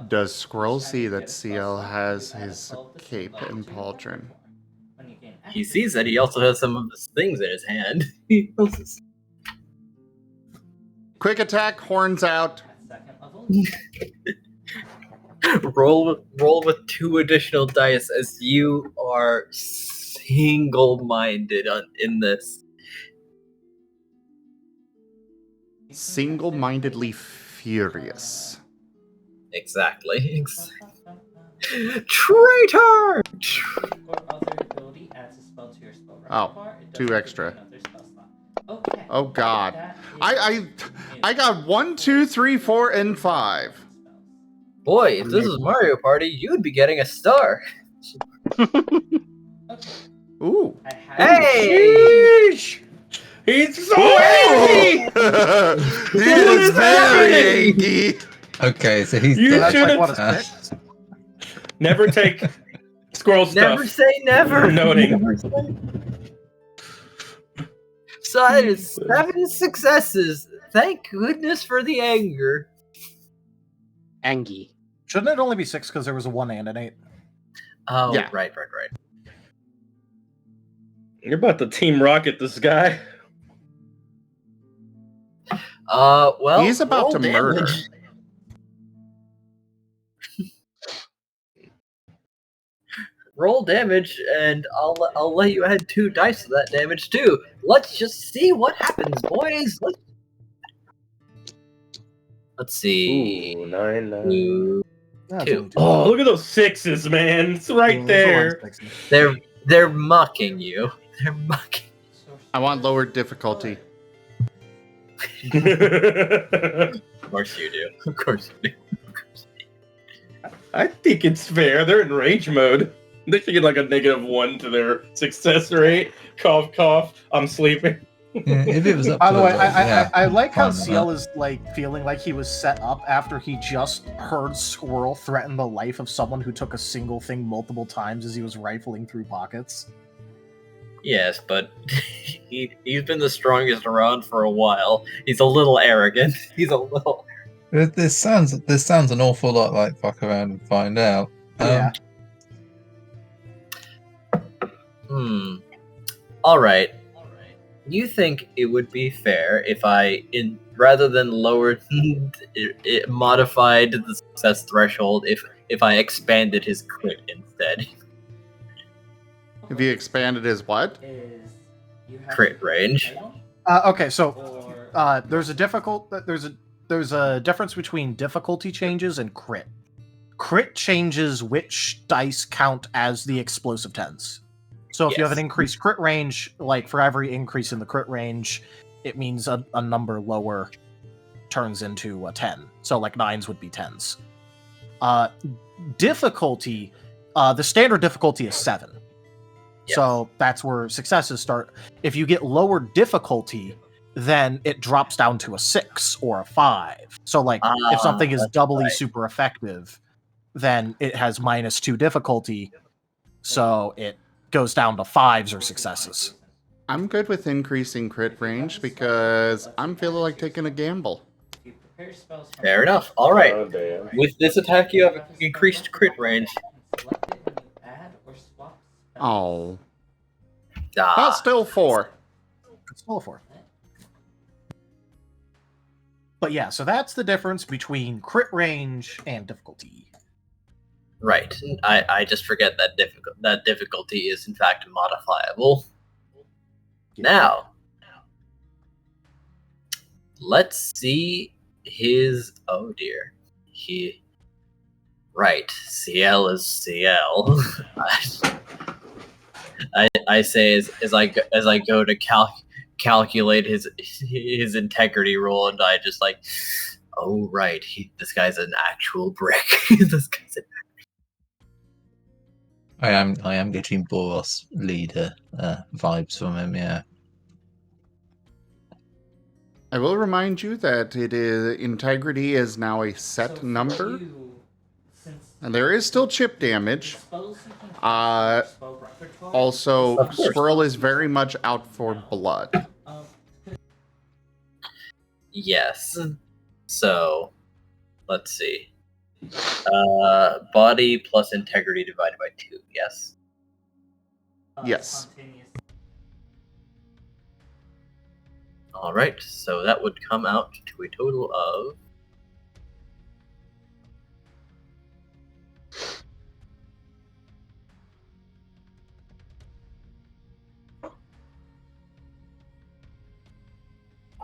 Does Squirrel see that CL has his cape and pauldron? He sees that he also has some of his things in his hand. Quick attack, horns out. roll with 2 additional dice as you are single-minded in this. Single-mindedly furious. Exactly. Traitor! Or other ability adds a spell to your spell Oh, repertoire. It 2 doesn't extra. trigger another spell slot. Okay. Oh God. That is I got 1, 2, 3, 4, and 5. Boy, if this was Mario Party, you'd be getting a star. Okay. Ooh. I have Hey! Sheesh! He's so angry! He is very angry. Okay, so he's You done. That's like what should've- a six. Never take squirrel stuff. Never say never. Noting. Never say. So that is 7 successes. Thank goodness for the anger. Angie. Shouldn't it only be 6 because there was a 1 and an 8? Oh, Yeah. right. You're about to Team Rocket this guy. Well, He's about roll to murder. damage. Roll damage, and I'll let you add 2 dice to that damage too. Let's just see what happens, boys. Let's see. Ooh, 9, 9. 2. That's Two. only two. Oh, look at those 6s, man. It's right Yeah, there's a lot of there. sixes. They're mocking you. They're mocking. I want lower difficulty. Of course you do. Of course you do. I think it's fair. They're in rage mode. They should get like a -1 to their success rate. Cough, cough. I'm sleeping. Yeah, if it was up By to the way, the- I yeah, like how fine with Ciel that. is like feeling like he was set up after he just heard Squirrel threaten the life of someone who took a single thing multiple times as he was rifling through pockets. Yes, but he's been the strongest around for a while. He's a little arrogant. He's a little. This sounds an awful lot like fuck around and find out. Yeah. All right. You think it would be fair if I, rather than lowered, it modified the success threshold if I expanded his crit instead? If he expanded his what? is you have Crit to range. item Okay, so or there's a difference between difficulty changes and crit. Crit changes which dice count as the explosive tens. So if you have an Yes. increased crit range, like for every increase in the crit range, it means a number lower turns into a 10. So like 9s would be 10s. Difficulty, the standard difficulty is 7. Yes. So that's where successes start. If you get lower difficulty, then it drops down to a 6 or a 5. So like if something is that's doubly right. super effective, then it has -2 difficulty. So it goes down to 5s or successes. I'm good with increasing crit range because I'm feeling like taking a gamble. you prepare spells from Fair enough. All right. Oh, damn. With this attack, you have increased crit range. Select it when you add or swap spells. Oh. Ah, But still 4. It's still a 4. But yeah, so that's the difference between crit range and difficulty. right. I just forget that difficulty is in fact modifiable. Now, let's see his. Oh dear, right. CL is CL. I say as I go to calculate his integrity roll, and I just like, oh right, this guy's an actual brick. This guy's an I am getting Boros leader vibes from him. Yeah. I will remind you that integrity is now a So set for number, you, since and there is still chip damage. spells you can Uh, cast spell repertoire, Also, Of course. Squirrel is very much out for blood. um, Yes. So, let's see. Body plus integrity divided by 2. Yes. Yes. spontaneous. All right. So that would come out to a total of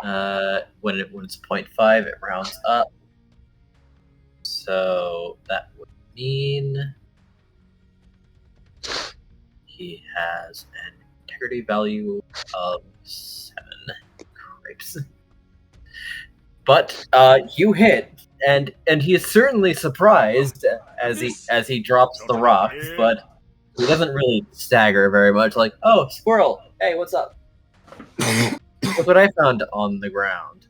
When it's 0.5, it rounds up. So that would mean he has an integrity value of 7. Cripes. But you hit, and he is certainly surprised as he drops the rocks, but he doesn't really stagger very much. Like, oh, Squirrel, hey, what's up? Look what I found on the ground.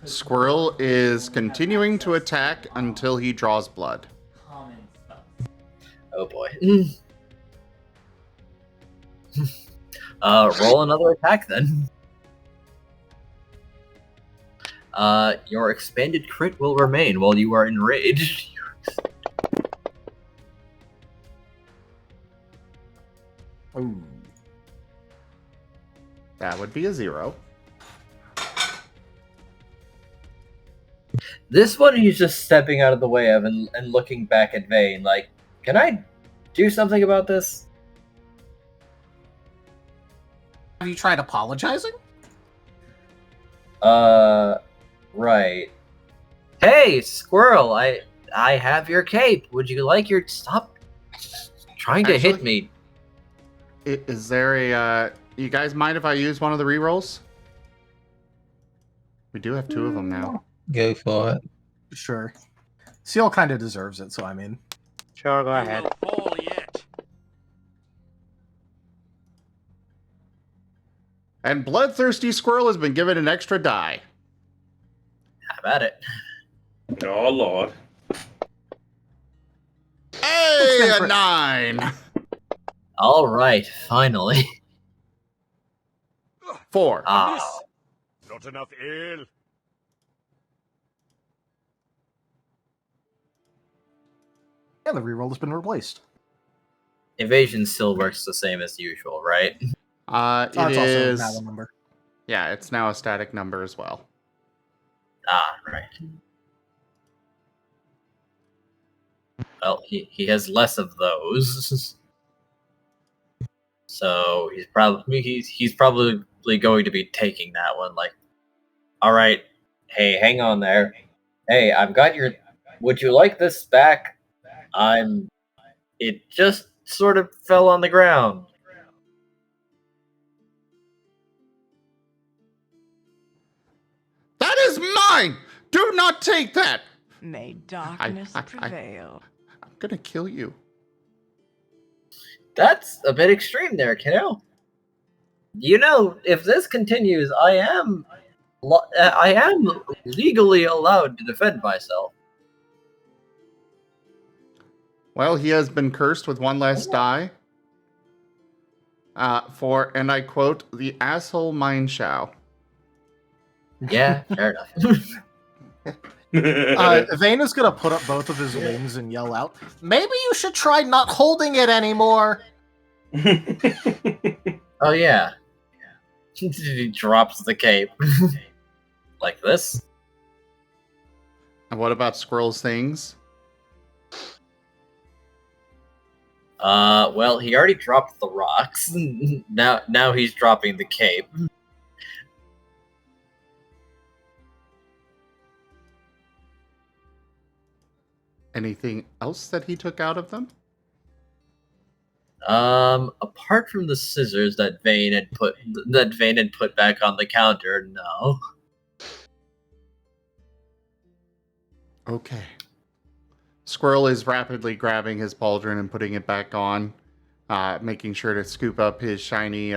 Squirrel is continuing to attack until he draws blood. Common stuff. Oh boy. Roll another attack then. Your expanded crit will remain while you are enraged. Ooh. That would be a 0. This one he's just stepping out of the way of and looking back at Vane like, can I do something about this? Have you tried apologizing? Right. Hey, Squirrel, I have your cape. Would you like your... Stop trying to hit me. Is there a... you guys mind if I use one of the rerolls? We do have 2 of them now. Go for it. Sure. Seal kind of deserves it, so I mean. Sure, go ahead. Fall yet. And Bloodthirsty Squirrel has been given an extra die. How about it? Oh, Lord. Hey, a 9! All right, finally. 4. Ah, Not enough ale. Yeah, the reroll has been replaced. evasion still works the same as usual, right? It It's also a is... valid number. Yeah, it's now a static number as well. Ah, right. Well, he has less of those, so he's probably going to be taking that one. Like, all right, hey, hang on there. Hey, I've got your. Would you like this back? It just sort of fell on the ground. That is mine! Do not take that! May darkness I- prevail. I'm gonna kill you. That's a bit extreme there, kiddo. You know, if this continues, I am legally allowed to defend myself. Well, he has been cursed with one less die. For, and I quote, the asshole mineshaw. Yeah, fair enough. Vane is gonna put up both of his wings and yell out, "Maybe you should try not holding it anymore." Oh yeah. He drops the cape. Like this. And what about Squirrel's things? Well, he already dropped the rocks. Now he's dropping the cape. Anything else that he took out of them? Apart from the scissors that Vane had put back on the counter, no. Okay. Squirrel is rapidly grabbing his pauldron and putting it back on, making sure to scoop up his shiny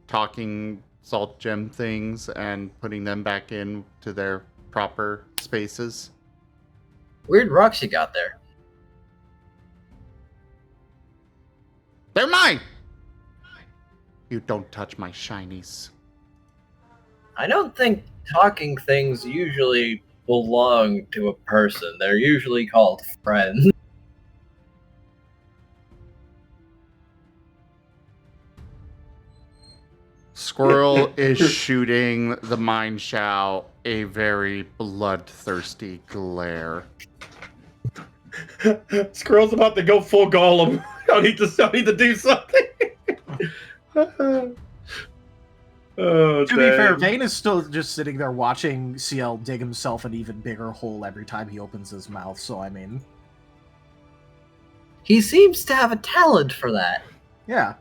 talking salt gem things and putting them back into their proper spaces. Weird rocks you got there. They're mine! You don't touch my shinies. I don't think talking things usually belong to a person. They're usually called friends. Squirrel is shooting the mineshaw a very bloodthirsty glare. Squirrel's about to go full golem. I need to do something. Oh, To be fair, dang. Vane is still just sitting there watching CL dig himself an even bigger hole every time he opens his mouth, so I mean... He seems to have a talent for that. Yeah.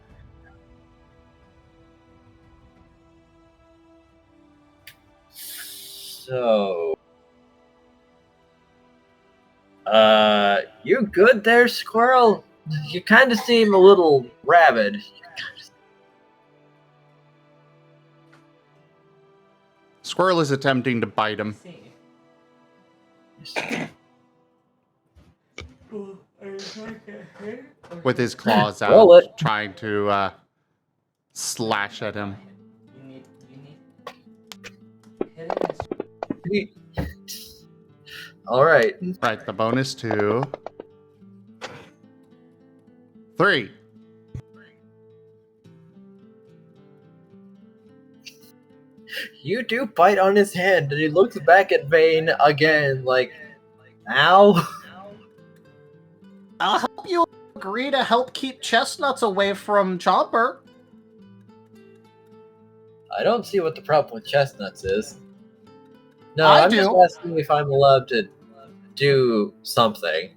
So... you good there, Squirrel? You kind of seem a little rabid. Squirrel is attempting to bite him with his claws Roll out, it. trying to slash at him. You need hit it. Alright. Right, the bonus 2. 3. You do bite on his hand, and he looks back at Vane again, like, ow. I'll help you agree to help keep chestnuts away from Chomper. I don't see what the problem with chestnuts is. No, I I'm just do. asking if I'm allowed to do something.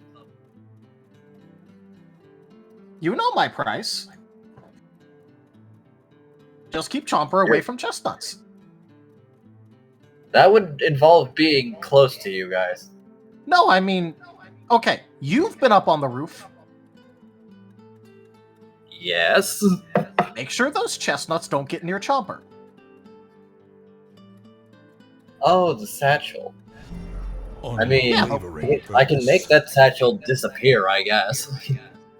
You know my price. Just keep Chomper away from chestnuts. That would involve being close to you guys. No, I mean, okay, you've been up on the roof. Yes. Make sure those chestnuts don't get near Chomper. Oh, the satchel. I mean, Unwavering I can purpose. make that satchel disappear, I guess.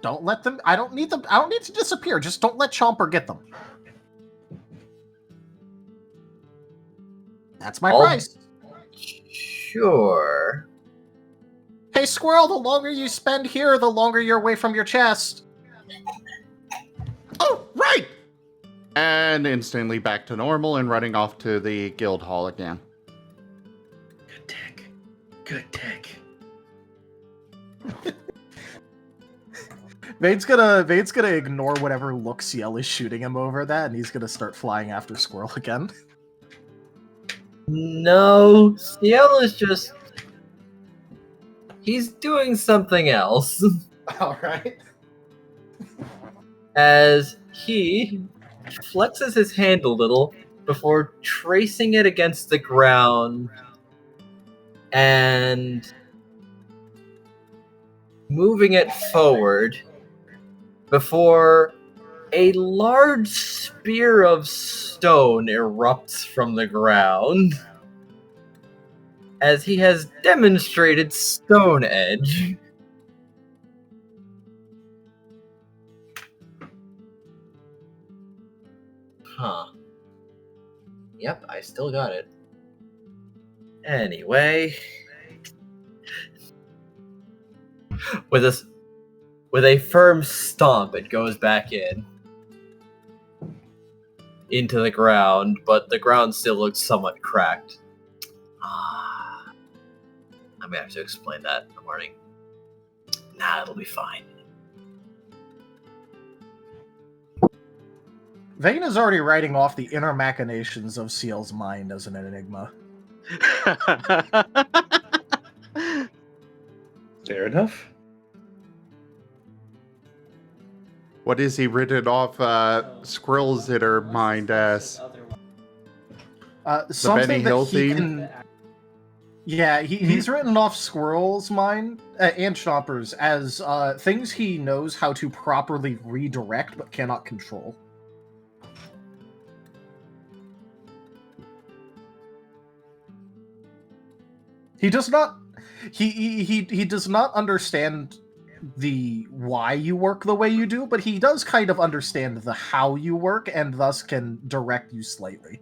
Don't let them. I don't need them. I don't need to disappear. Just don't let Chomper get them. That's my price. Sure. Hey, Squirrel, the longer you spend here, the longer you're away from your chest. Oh, right! And instantly back to normal and running off to the guild hall again. Good tech. Good tech. Vane's gonna ignore whatever look CL is shooting him over that, and he's gonna start flying after Squirrel again. No, CL is just... He's doing something else. Alright. As he flexes his hand a little before tracing it against the ground and moving it forward before a large spear of stone erupts from the ground as he has demonstrated Stone Edge. Huh. Yep, I still got it. Anyway, with a firm stomp, it goes back into the ground, but the ground still looks somewhat cracked. I'm gonna have to explain that in the morning. Nah, it'll be fine. Vane is already writing off the inner machinations of CL's mind as an enigma. Fair enough. What is he written off Squirrel's inner mind as? Something Benny that Hill he theme? can... Yeah, he's written off Squirrel's mind and Chomper's as things he knows how to properly redirect but cannot control. He does not. He does not understand the why you work the way you do, but he does kind of understand the how you work and thus can direct you slightly.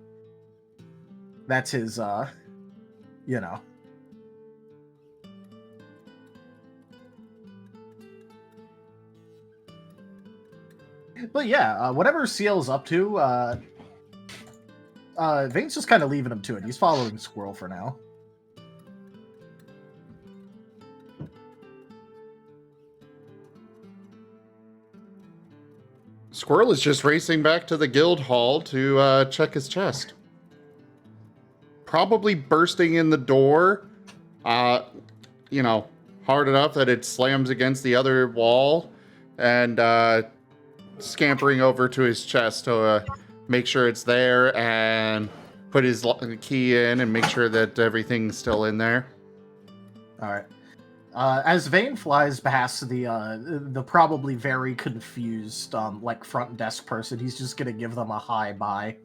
That's his, you know. But yeah, whatever Seal's up to, Vane's just kind of leaving him to it. He's following Squirrel for now. Squirrel is just racing back to the guild hall to check his chest. Probably bursting in the door, you know, hard enough that it slams against the other wall, and scampering over to his chest to make sure it's there and put his key in and make sure that everything's still in there. All right. As Vane flies past the probably very confused like front desk person, he's just gonna give them a hi bye.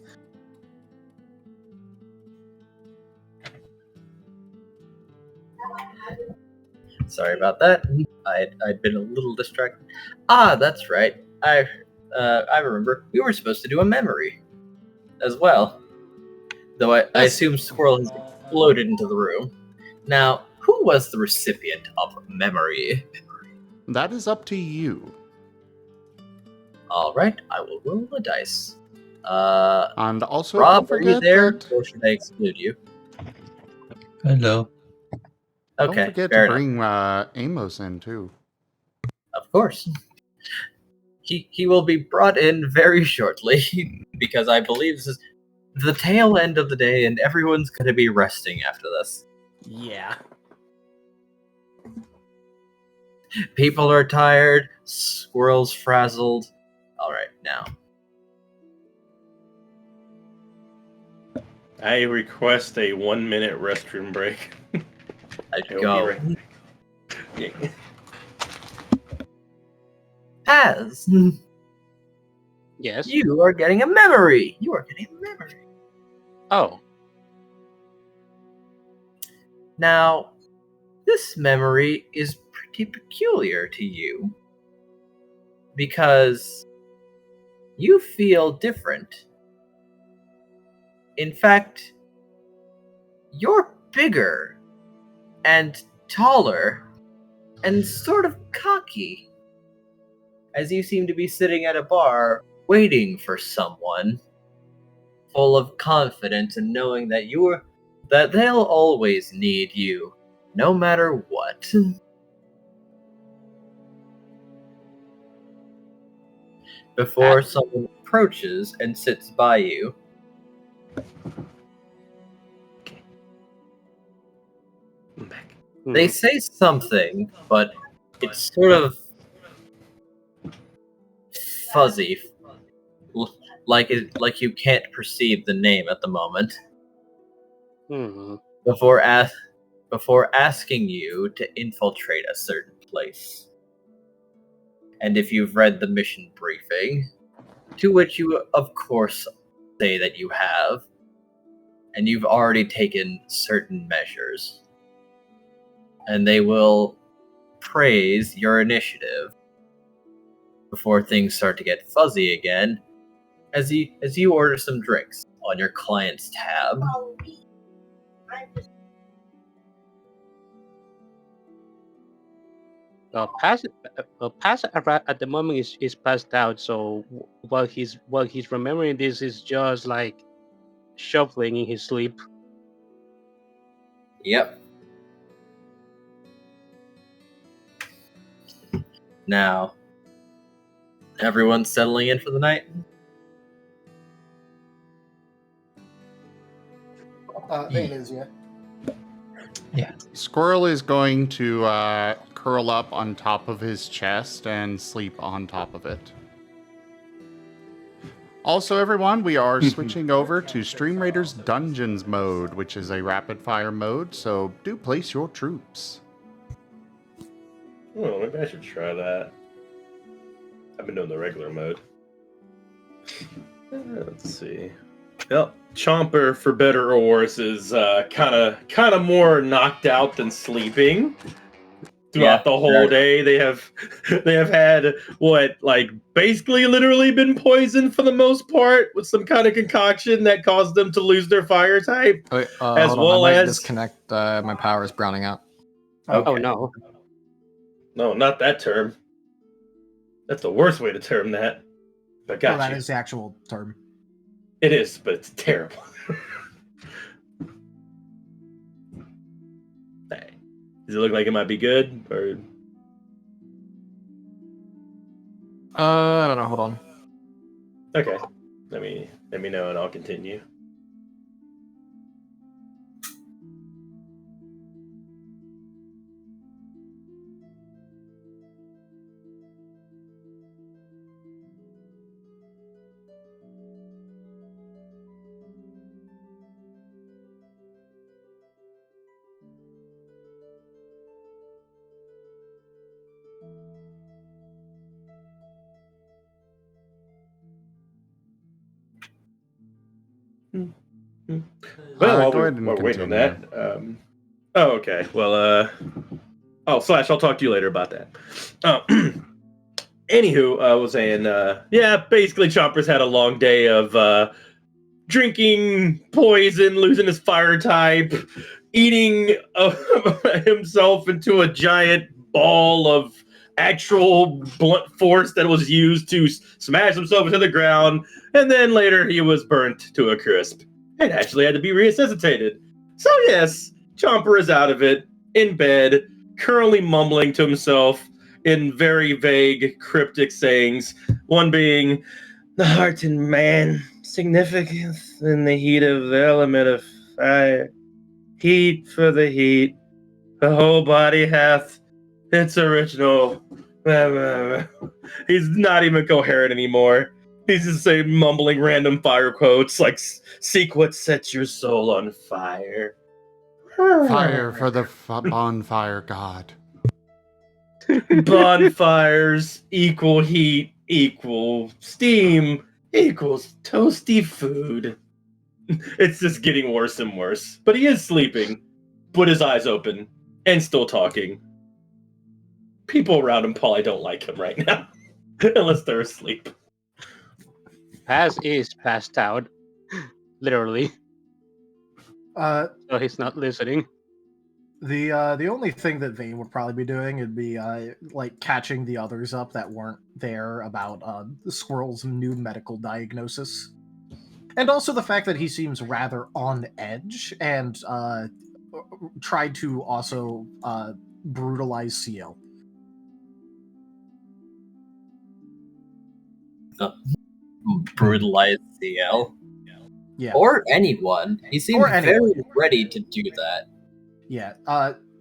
Sorry about that. I'd been a little distracted. Ah, that's right. I remember. We were supposed to do a memory as well. Though I assume Squirrel has exploded into the room. Now, who was the recipient of memory? That is up to you. Alright, I will roll the dice. And also, Rob, don't are you forget there? that- Or should I exclude you? Hello. Okay, Don't forget fair to enough. bring Amos in too. Of course. He will be brought in very shortly, because I believe this is the tail end of the day and everyone's going to be resting after this. Yeah. People are tired, Squirrel's frazzled. Alright, now. I request a 1-minute restroom break. I'd It'll go. be right- Yeah. Paz, Yes. you are getting a memory. You are getting a memory. Oh. Now, this memory is pretty peculiar to you because you feel different. In fact, you're bigger and taller and sort of cocky as you seem to be sitting at a bar waiting for someone, full of confidence and knowing that that they'll always need you, no matter what. Before someone approaches and sits by you, I'm back. they say something, but it's sort of fuzzy, like you can't perceive the name at the moment. Hmm. Before asking you to infiltrate a certain place. And if you've read the mission briefing, to which you of course say that you have, and you've already taken certain measures, and they will praise your initiative before things start to get fuzzy again, as you order some drinks on your client's tab. Pass at the moment is passed out. So while he's remembering this, is just like shuffling in his sleep. Yep. Now, everyone's settling in for the night? Vane is, yeah. Squirrel is going to curl up on top of his chest and sleep on top of it. Also, everyone, we are switching over to Stream Raiders Dungeons mode, which is a rapid-fire mode, so do place your troops. Oh, maybe I should try that. I've been doing the regular mode. Let's see. Yep, Chomper, for better or worse, is kind of more knocked out than sleeping. Throughout the whole day, they have had basically literally been poisoned for the most part with some kind of concoction that caused them to lose their fire type. Wait, as hold on, well I might as disconnect. My power is browning out. Okay. Oh no. No, not that term. That's the worst way to term that. I got Well, that you. is the actual term. It is, but it's terrible. Hey, does it look like it might be good, or? I don't know. Hold on. Okay. Let me know and I'll continue. Well, while Go ahead and we're waiting on continue. that. Oh, okay. Well, Slash, I'll talk to you later about that. Anywho, I was saying, yeah, basically Chomper's had a long day of drinking poison, losing his fire type, eating himself into a giant ball of actual blunt force that was used to smash himself into the ground, and then later he was burnt to a crisp and actually had to be resuscitated. So yes, Chomper is out of it, in bed, currently mumbling to himself in very vague, cryptic sayings, one being, "The heart in man, significance in the heat of the element of fire. Heat for the heat, the whole body hath its original." He's not even coherent anymore. He's just saying mumbling random fire quotes like, "Seek what sets your soul on fire." Fire for the bonfire god. Bonfires equal heat equal steam equals toasty food. It's just getting worse and worse. But he is sleeping, but his eyes open, and still talking. People around him probably don't like him right now, unless they're asleep. Paz is passed out, literally. Uh, So he's not listening. the only thing that Vane would probably be doing would be like catching the others up that weren't there about the Squirrel's new medical diagnosis, and also the fact that he seems rather on edge and tried to also brutalize CL. Brutalize CL. Yeah. Or anyone. He seems Or anyone. very ready to do that. Yeah.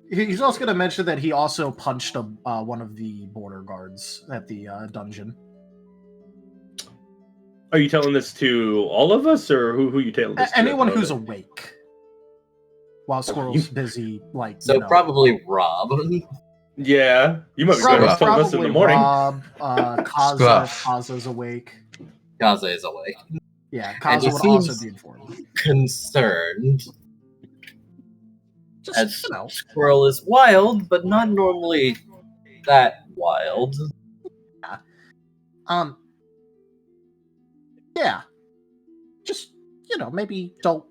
He's also going to mention that he also punched one of the border guards at the dungeon. Are you telling this to all of us, or who you telling this to? Anyone who's awake. While Squirrel's busy, like, So probably Rob. Yeah, you might be better off telling us in the morning. Rob, Kaza. Kaza's awake. Kaza is awake. Yeah, And he Kaza would also seems be informed. concerned. Just, As Squirrel is wild, but not normally that wild. Yeah. Yeah. Just, maybe don't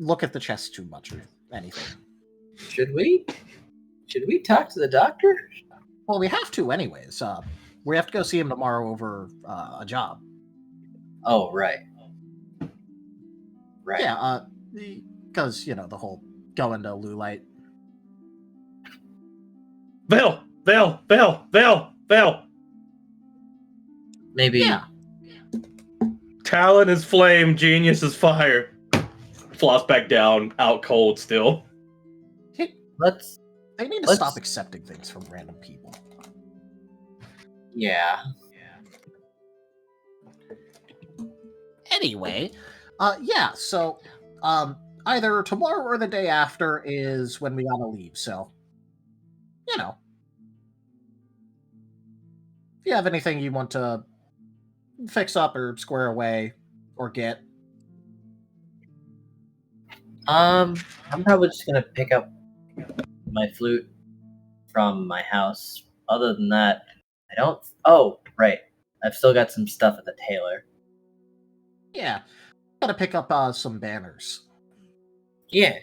look at the chest too much or anything. Should we talk to the doctor? Well, we have to anyways. We have to go see him tomorrow over a job. Oh, right. Right. Yeah, because, the whole going to Lulite. Val! Maybe. Yeah. Talent is flame, genius is fire. Floss back down, out cold still. They need to stop accepting things from random people. Yeah. Anyway, so either tomorrow or the day after is when we gotta leave, so if you have anything you want to fix up or square away or get. I'm probably just gonna pick up my flute from my house. Other than that, I don't. Oh, right. I've still got some stuff at the tailor. Yeah, gotta pick up some banners. Yeah.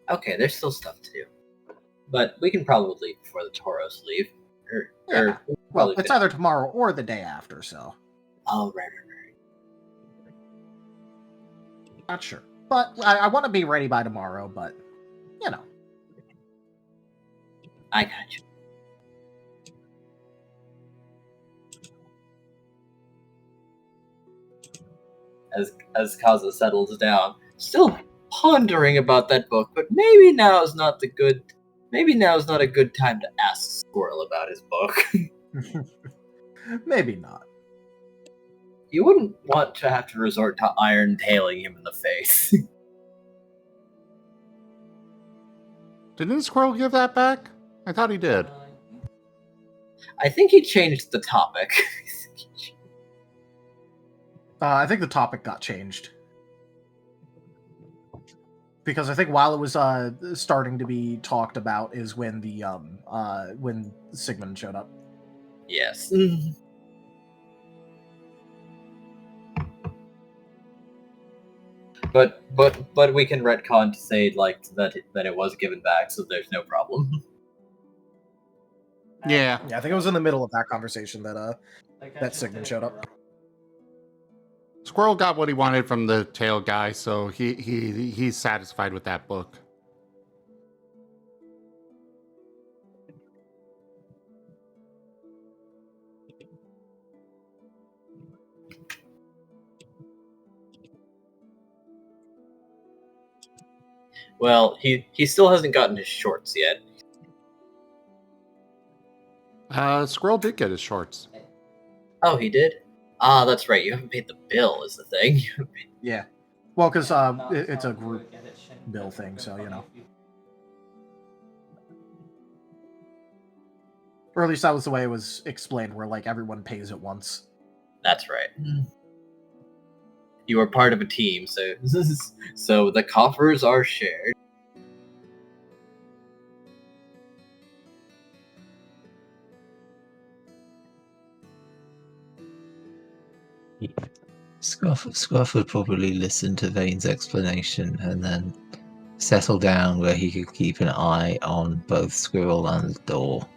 Okay, there's still stuff to do, but we can probably leave before the Toros leave. Well, it's either tomorrow or the day after, so. Oh, right. Not sure. But I want to be ready by tomorrow, but, I got you. as Kaza settles down, still pondering about that book. But maybe now is not a good time to ask Squirrel about his book. Maybe not. You wouldn't want to have to resort to iron tailing him in the face. Didn't Squirrel give that back? I thought he did. I think he changed the topic. I think the topic got changed. Because I think while it was starting to be talked about is when the when Sigmund showed up. Yes. But we can retcon to say like that it was given back, so there's no problem. Yeah. Yeah, I think it was in the middle of that conversation that that Sigmund showed up. Squirrel got what he wanted from the tail guy, so he's satisfied with that book. Well, he still hasn't gotten his shorts yet. Squirrel did get his shorts. Oh, he did? Ah, that's right. You haven't paid the bill, is the thing. Yeah. Well, because it's a group bill thing, so you know. Or at least that was the way it was explained, where like everyone pays at once. That's right. You are part of a team, so the coffers are shared. Scruff would probably listen to Vane's explanation and then settle down where he could keep an eye on both Squirrel and the door.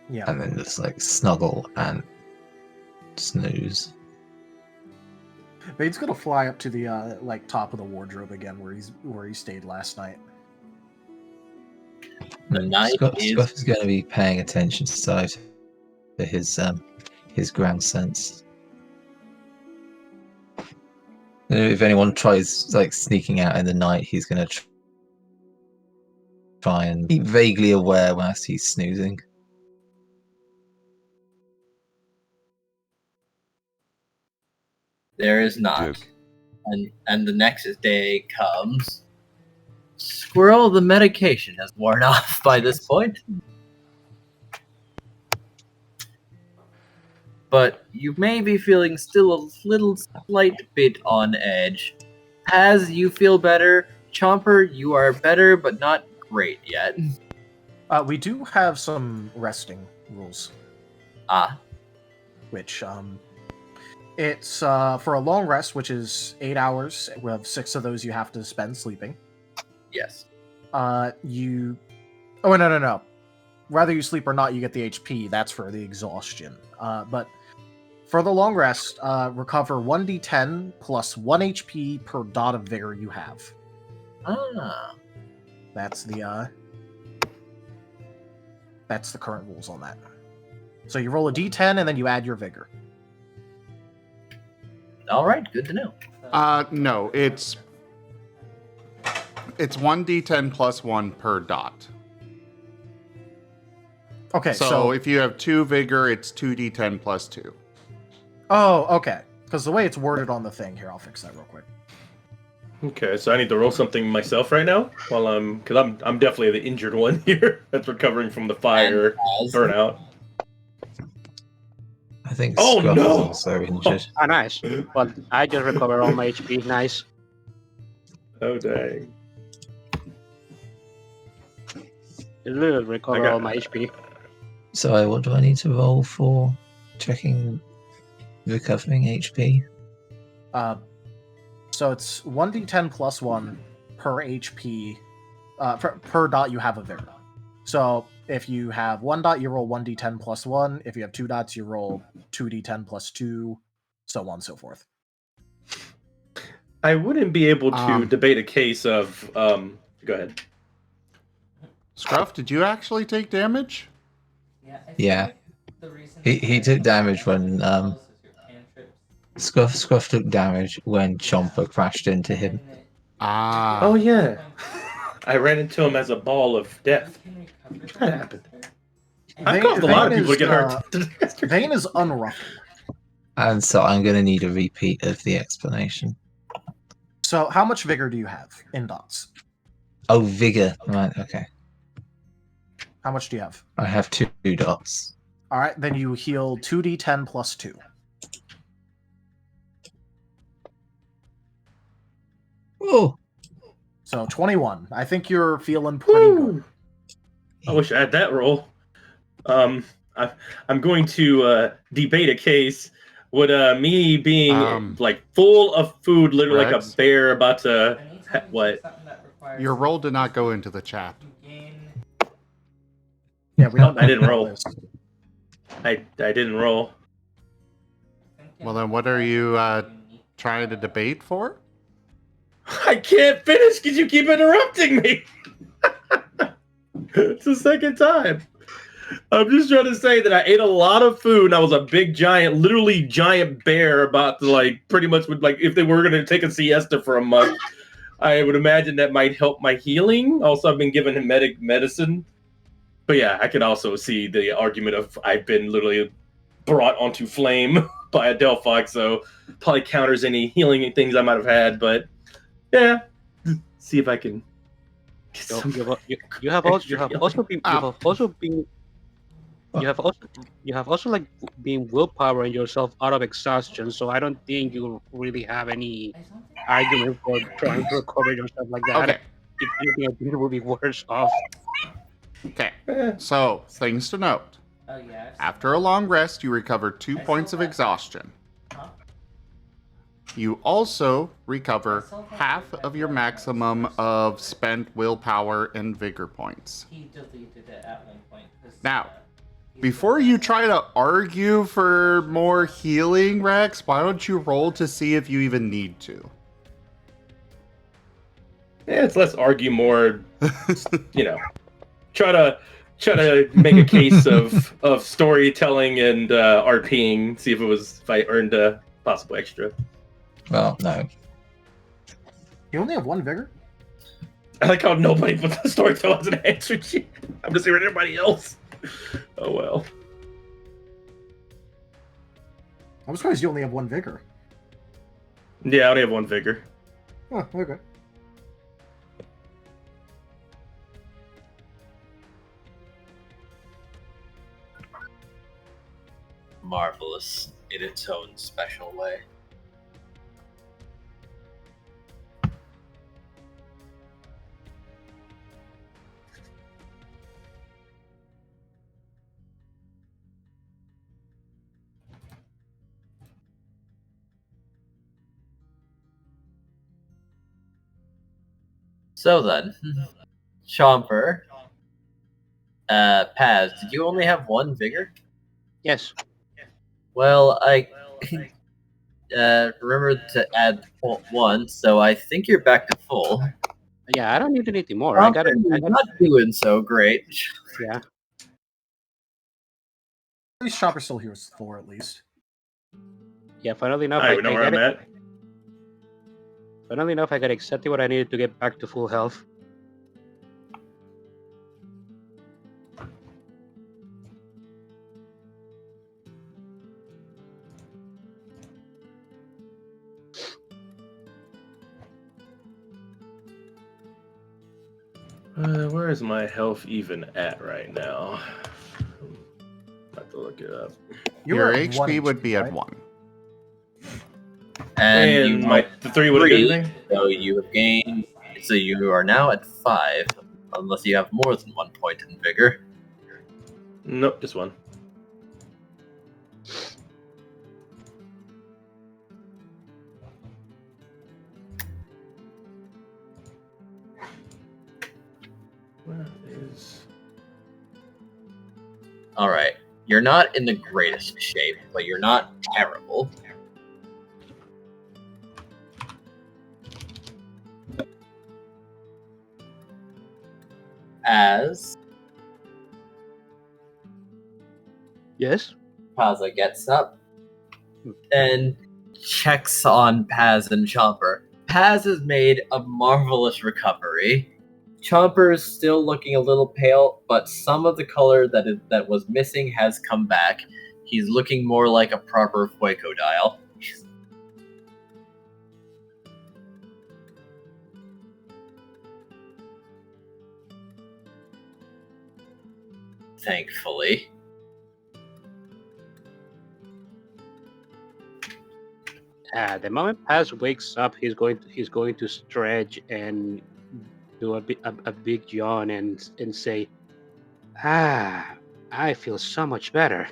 Yeah. And then just like snuggle and snooze. Vane's gonna fly up to the like top of the wardrobe again, where he stayed last night. The night Scruff is going to be paying attention to his ground sense. If anyone tries like sneaking out in the night, he's going to try and be vaguely aware whilst he's snoozing. There is not. And the next day comes. Squirrel, the medication has worn off by this point. But you may be feeling still a little slight bit on edge. As you feel better, Chomper, you are better, but not great yet. We do have some resting rules. Which, it's for a long rest, which is 8 hours. We have 6 of those you have to spend sleeping. Yes. Oh, no. Whether you sleep or not, you get the HP. That's for the exhaustion. But for the long rest, recover 1d10 plus 1 HP per dot of vigor you have. That's the current rules on that. So you roll a d10 and then you add your vigor. All right, good to know. No, it's 1d10 plus 1 per dot. Okay, so if you have 2 vigor, it's 2d10 plus 2. Oh, okay. Because the way it's worded on the thing here, I'll fix that real quick. Okay, so I need to roll something myself right now, because I'm definitely the injured one here that's recovering from the fire burnout. I think Oh, Scruff no! is also injured. Ah, nice. But I just recover all my HP. Nice. Oh dang! Recover all my HP. So what do I need to roll for checking recovering HP? So it's 1d10 plus 1 per HP, per dot you have of vigor. So if you have 1 dot, you roll 1d10 plus 1. If you have 2 dots, you roll 2d10 plus 2, so on and so forth. I wouldn't be able to debate a case of... Go ahead. Scruff, did you actually take damage? Yeah. He took damage when Scruff took damage when Chomper crashed into him. Ah. Oh yeah, I ran into him as a ball of death. That happened. I've caused a lot of people to get hurt. Vane is unruffled. And so I'm going to need a repeat of the explanation. So, how much vigor do you have in dots? Oh, vigor. Right, okay. How much do you have? I have 2 dots. All right, then you heal 2d10 plus 2. Oh. So 21. I think you're feeling pretty good. I wish I had that roll. I'm going to debate a case. Would me being like full of food, literally like a Rex? bear about to what? Your roll did not go into the chat. Yeah, we don't. I didn't roll. I didn't roll. Well, then what are you trying to debate for? I can't finish because you keep interrupting me. It's the second time. I'm just trying to say that I ate a lot of food and I was a big giant, literally giant bear about to like pretty much would like if they were going to take a siesta for a month. I would imagine that might help my healing. Also, I've been given him medicine. But yeah, I could also see the argument of I've been literally brought onto flame by a Delphox, so probably counters any healing things I might have had. But yeah, see if I can. You have also like being willpower in yourself out of exhaustion. So I don't think you really have any argument for trying to recover yourself like that. Okay. If you think it will be worse off. Okay. So, things to note. After a long rest, you recover 2 points of exhaustion. You also recover half of your maximum of spent willpower and vigor points. He deleted it at one point. Now, before you try to argue for more healing, Rex, why don't you roll to see if you even need to? Yeah, it's less argue, more, try to make a case of storytelling and RPing, see if I earned a possible extra. Well, no. You only have 1 vigor? I like how nobody but the storyteller has an answer sheet. I'm just hearing everybody else. Oh well. I'm surprised you only have 1 vigor. Yeah, I only have 1 vigor. Oh, okay. Marvelous in its own special way. So then, Chomper, Paz, did you only have 1 vigor? Yes. Well, I remembered to add 1, so I think you're back to full. Yeah, I don't need anything more. Chomper, I got it. not doing so great. Yeah. At least Chopper still heals 4 at least. Yeah, funnily enough, I don't even know where I'm at. Funnily enough, I got exactly what I needed to get back to full health. Where is my health even at right now? I have to look it up. Your HP would be at 1. And the 3 would have been. So you have gained. So you are now at 5, unless you have more than 1 point in vigor. Nope, just 1. Where is? All right, you're not in the greatest shape, but you're not terrible. As Yes. Paza gets up and checks on Paz and Chomper. Paz has made a marvelous recovery. Chomper is still looking a little pale, but some of the color that was missing has come back. He's looking more like a proper Fuecodile. Thankfully. The moment Paz wakes up, he's going to stretch and do a big yawn and say, I feel so much better.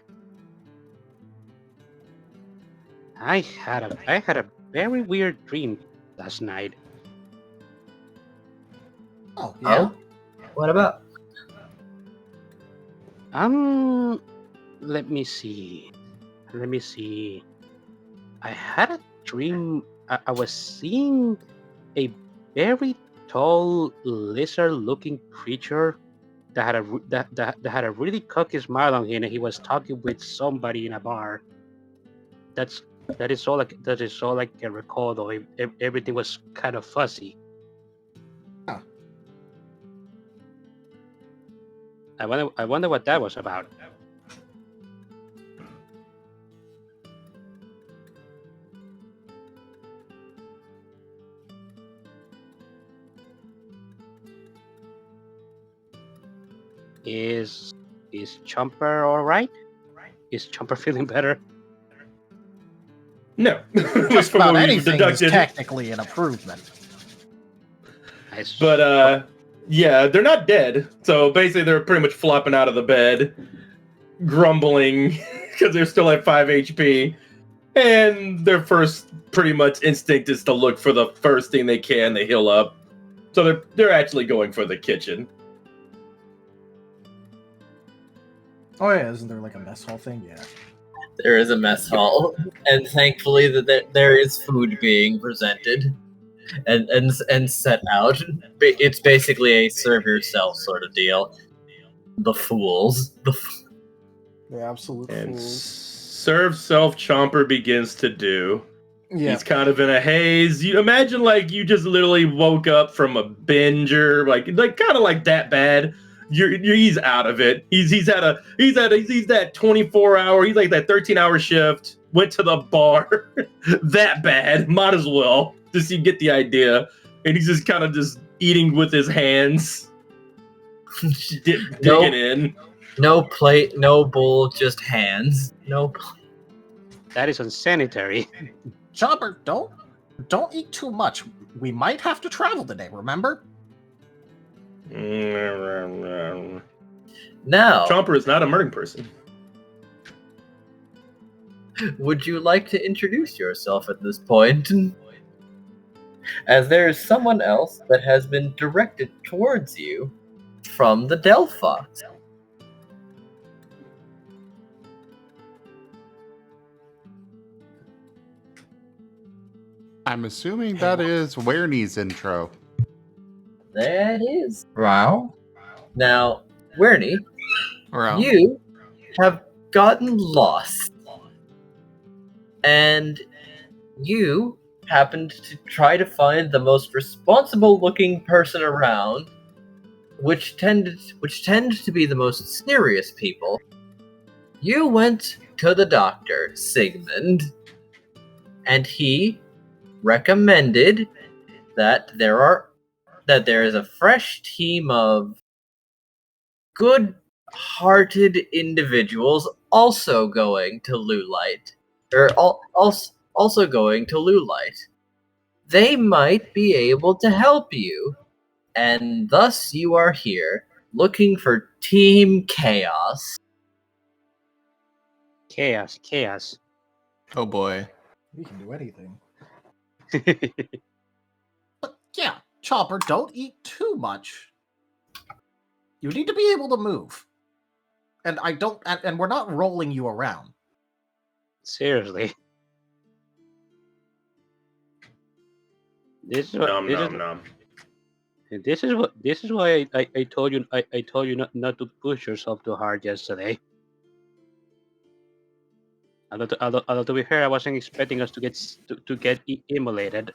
I had a very weird dream last night. Oh, yeah? Oh? What about? Let me see. I had a dream. I was seeing a very tall lizard-looking creature that had a really cocky smile on him, and he was talking with somebody in a bar. That is all I can recall, though. Everything was kind of fuzzy. Huh. I wonder what that was about. Is Chomper all right? Is Chomper feeling better? No. Just From about what we've anything is deducted. technically an improvement. But yeah, they're not dead. So basically, they're pretty much flopping out of the bed, grumbling because they're still at 5 HP, and their first pretty much instinct is to look for the first thing they can to heal up. So they're actually going for the kitchen. Oh yeah, isn't there like a mess hall thing? Yeah. There is a mess hall, and thankfully that there is food being presented and set out. It's basically a serve yourself sort of deal. The fools. The absolute And fools. serve self Chomper begins to do. Yeah. He's kind of in a haze. You imagine like you just literally woke up from a binger, like kind of like that bad. He's out of it. He's that 24-hour. He's like that 13-hour shift. Went to the bar. That bad. Might as well. Just you get the idea. And he's just kind of just eating with his hands, digging in. No plate, no bowl, just hands. No. That is unsanitary. Chomper, don't eat too much. We might have to travel today, remember? Now, Chomper is not a murdering person. would you like to introduce yourself at this point? As there is someone else that has been directed towards you from the Delphi. I'm assuming that is Wernie's intro. That is. RAOW? Now, Wernie, RAOW. you have gotten lost. And you happened to try to find the most responsible looking person around, which tended to be the most serious people. You went to the doctor, Sigmund, and he recommended that there is a fresh team of good-hearted individuals also going to Lulite. Also going to Lulite. They might be able to help you, and thus you are here looking for Team Chaos. Chaos. Oh boy. We can do anything. But yeah, Chomper, don't eat too much. You need to be able to move. And we're not rolling you around. Seriously. This is why I told you not to push yourself too hard yesterday. Although to be fair, I wasn't expecting us to get immolated.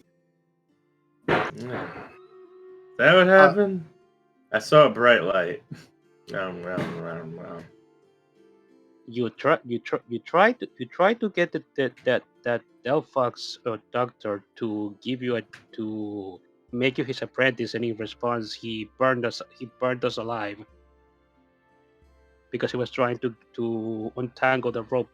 Yeah. Is that what happened? I saw a bright light. You try to get that Delphox doctor to give you to make you his apprentice, and in response he burned us alive because he was trying to untangle the rope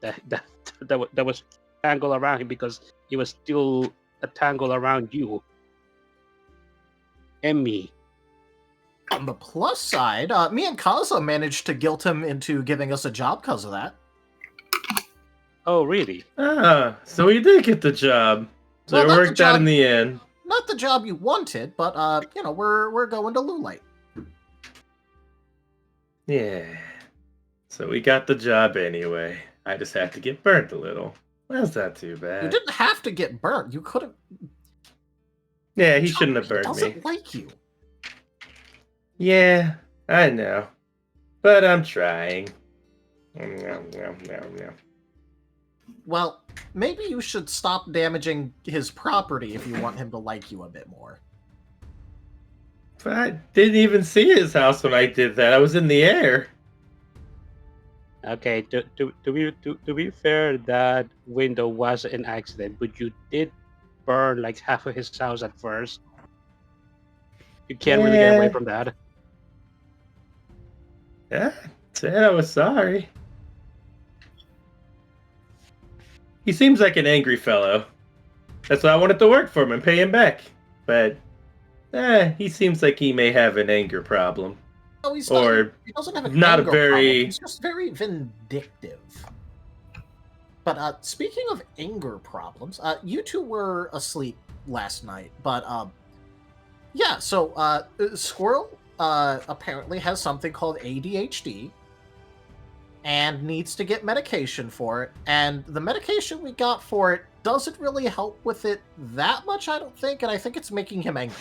that was tangled around him, because he was still a tangle around you and me. On the plus side, me and Kaza managed to guilt him into giving us a job because of that. Oh, really? Ah, so he did get the job. So Well, it not the worked out in job- the end. Not the job you wanted, but we're going to Lulite. Yeah. So we got the job anyway. I just had to get burnt a little. That's not too You bad. didn't have to get burnt. You could have. Yeah, he shouldn't have burned doesn't me. like you. Yeah, I know. But I'm trying. Well, maybe you should stop damaging his property if you want him to like you a bit more. But I didn't even see his house when I did that. I was in the air. Okay, to be fair, that window was an accident, but you did burn like half of his house at first. You can't really get away Yeah. from that. Yeah, said I was sorry. He seems like an angry fellow. That's why I wanted to work for him and pay him back. But, he seems like he may have an anger problem. No, he's Or he doesn't have an not a anger very- problem. He's just very vindictive. But speaking of anger problems, you two were asleep last night. But yeah, so Squirrel apparently has something called ADHD and needs to get medication for it. And the medication we got for it doesn't really help with it that much, I don't think. And I think it's making him angry.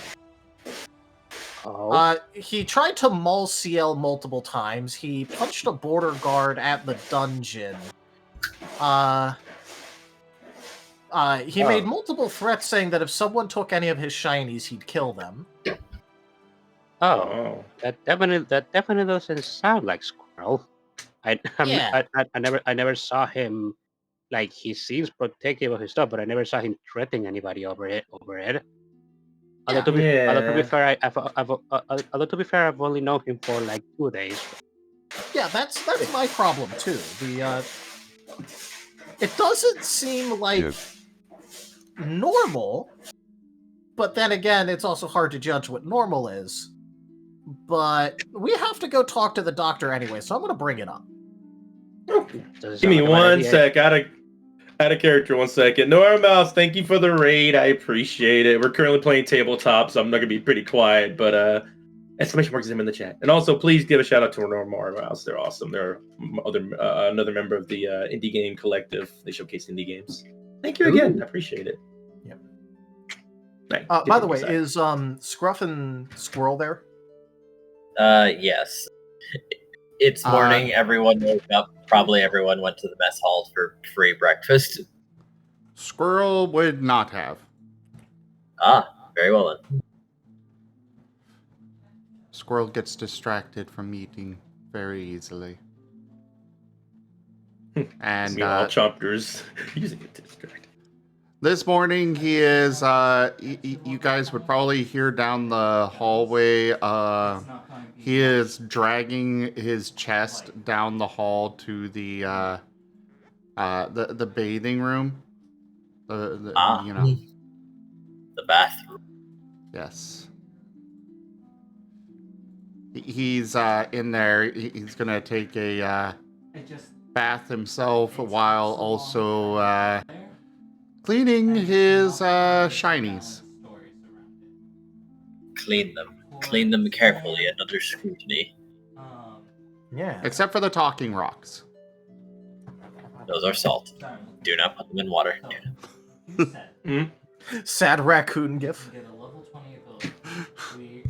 Oh. He tried to maul CL multiple times. He punched a border guard at the dungeon. He made multiple threats saying that if someone took any of his shinies, he'd kill them. Oh, that definitely doesn't sound like Squirrel. I never saw him, like, he seems protective of his stuff, but I never saw him threatening anybody over it. Although to be fair, although to be fair, I've only known him for like 2 days. Yeah, that's my problem too. It doesn't seem like normal, but then again, it's also hard to judge what normal is. But we have to go talk to the doctor anyway, so I'm going to bring it up. Give me one sec. Out of character, 1 second. Nora Mouse, thank you for the raid. I appreciate it. We're currently playing tabletop, so I'm not gonna be pretty quiet. But exclamation mark is in the chat. And also, please give a shout out to Nora Mouse. They're awesome. They're another member of the indie game collective. They showcase indie games. Thank you again. I appreciate it. Yep. Right, By the way, is Scruff and Squirrel there? Yes. It's morning. Everyone woke up. Probably everyone went to the mess hall for free breakfast. Squirrel would not have. Very well then. Squirrel gets distracted from eating very easily. And all chompers using it to distract. This morning he is you guys would probably hear down the hallway he is dragging his chest down the hall to the bathing room. The bathroom. Yes. He's in there. He's gonna take a bath himself while also cleaning his shinies. Clean them. Clean them carefully and under scrutiny. Yeah. Except for the talking rocks. Those are salt. Do not put them in water. Sad raccoon gif. Get a level 20 ability.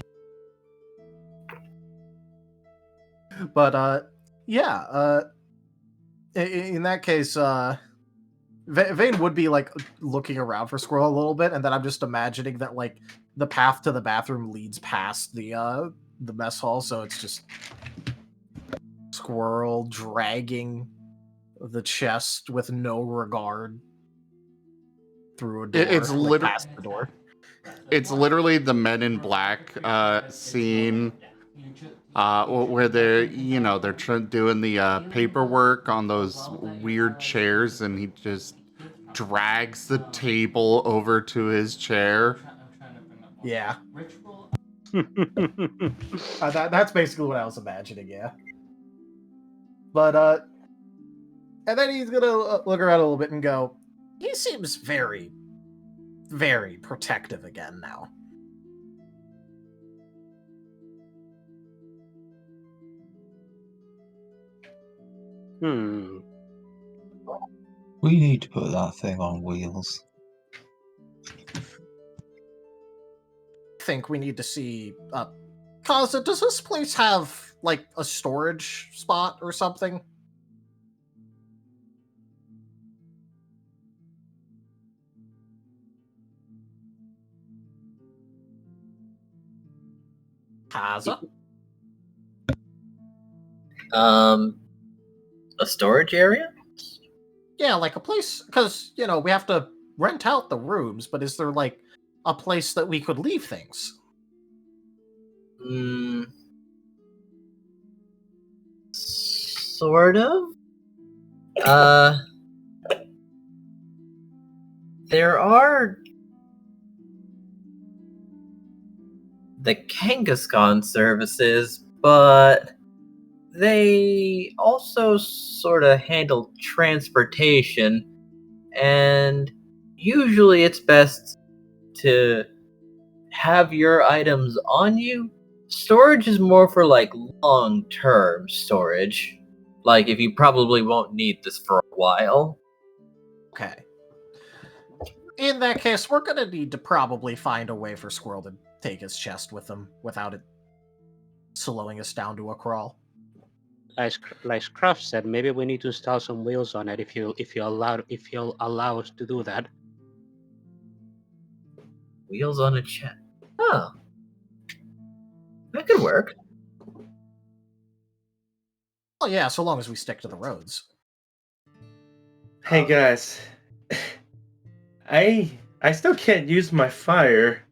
But In that case, Vane would be like looking around for Squirrel a little bit, and then I'm just imagining that like the path to the bathroom leads past the mess hall, so it's just Squirrel dragging the chest with no regard through a door, It's like, past the door. It's literally the Men in Black scene where they're doing the paperwork on those weird chairs, and he just drags the table over to his chair. Yeah. That's basically what I was imagining, yeah. But, and then he's gonna look around a little bit and go, he seems very, very protective again now. We need to put that thing on wheels. I think we need to see, Kaza, does this place have, like, a storage spot or something? Kaza? A storage area? Yeah, like a place, because, we have to rent out the rooms, but is there, like, a place that we could leave things? Sort of. There are the Kangaskhan services, but they also sort of handle transportation, and usually it's best to have your items on you. Storage is more for like long-term storage, like if you probably won't need this for a while. Okay. In that case, we're gonna need to probably find a way for Squirrel to take his chest with him without it slowing us down to a crawl. Like Scruff said, maybe we need to install some wheels on it if you'll allow us to do that. Wheels on a chest. Oh. That could work. Well, yeah, so long as we stick to the roads. Hey guys, I still can't use my fire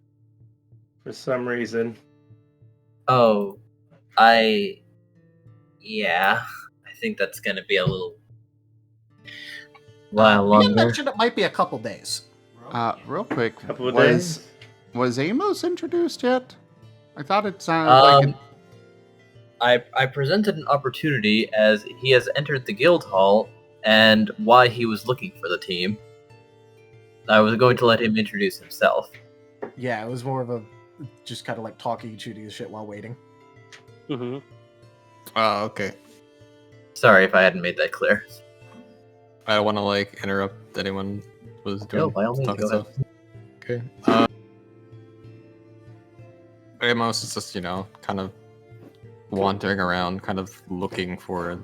for some reason. Oh, yeah, I think that's gonna be a little while You longer. mentioned it might be a couple days. Real quick, Couple of days. was Amos introduced yet? I thought it sounded like I presented an opportunity as he has entered the guild hall and why he was looking for the team. I was going to let him introduce himself. Yeah, it was more of a just kind of like talking and shooting the shit while waiting. Mm-hmm. Oh, okay. Sorry if I hadn't made that clear. I don't want to like interrupt anyone was doing No, by all means, talking go ahead. stuff. Okay. Amos is just, kind of wandering around, kind of looking for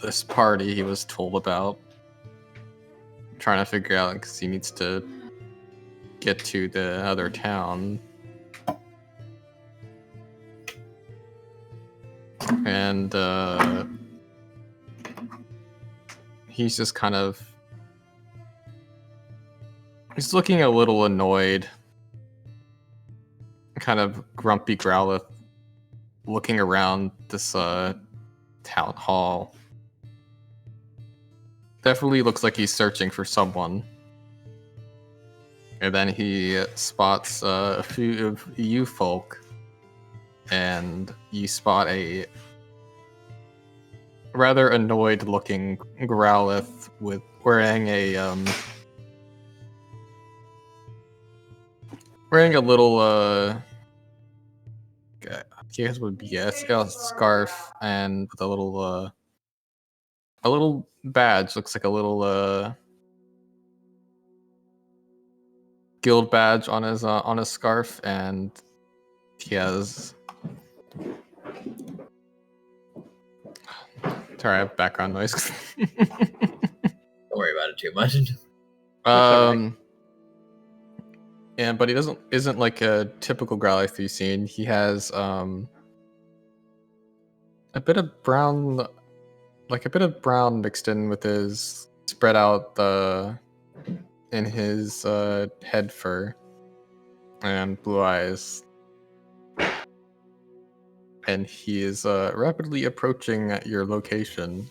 this party he was told about. Trying to figure out, because he needs to get to the other town. And he's just kind of... He's looking a little annoyed. Kind of grumpy Growlithe, looking around this town hall. Definitely looks like he's searching for someone. And then he spots a few of you folk, and you spot a rather annoyed looking Growlithe with wearing a little I guess would be a scarf and with a little badge. Looks like a little guild badge on his scarf, and he has Sorry, I have background noise. Don't worry about it too much. Yeah, but he isn't like a typical Growlithe you've seen. He has a bit of brown, mixed in with his spread out in his head fur and blue eyes. And he is rapidly approaching your location.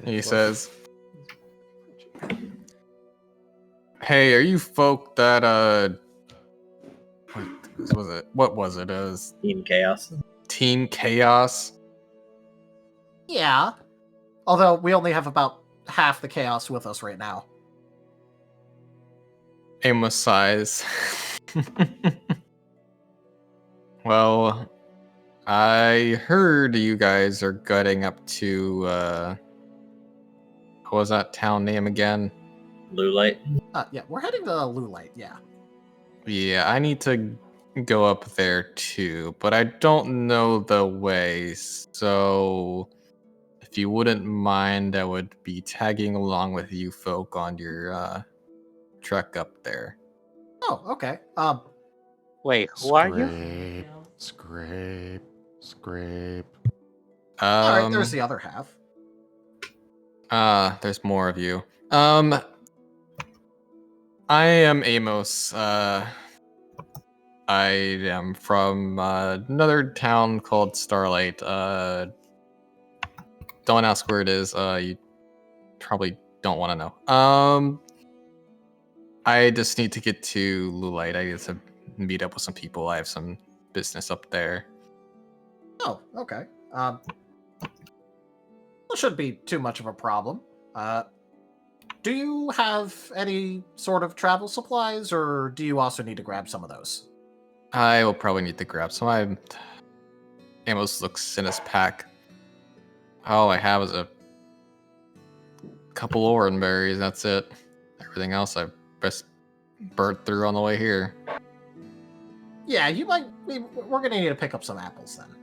He says, "Hey, are you folk that what was it? It was Team Chaos. Team Chaos?" Yeah. Although we only have about half the chaos with us right now. Amos sighs. Well, I heard you guys are gutting up to what was that town name again? Lulite. Yeah, we're heading to Lulite, yeah. Yeah, I need to go up there too, but I don't know the way, so if you wouldn't mind, I would be tagging along with you folk on your trek up there. Oh, okay. Wait, who are you? Scrape. Alright, there's the other half. There's more of you. I am Amos. I am from another town called Starlight. Don't ask where it is. You probably don't want to know. I just need to get to Lulite. I need to meet up with some people. I have some business up there. Oh, okay. That shouldn't be too much of a problem. Do you have any sort of travel supplies, or do you also need to grab some of those? I will probably need to grab some. Amos looks in his pack. All I have is a couple orange berries. That's it. Everything else I best burnt through on the way here. Yeah, we're gonna need to pick up some apples then.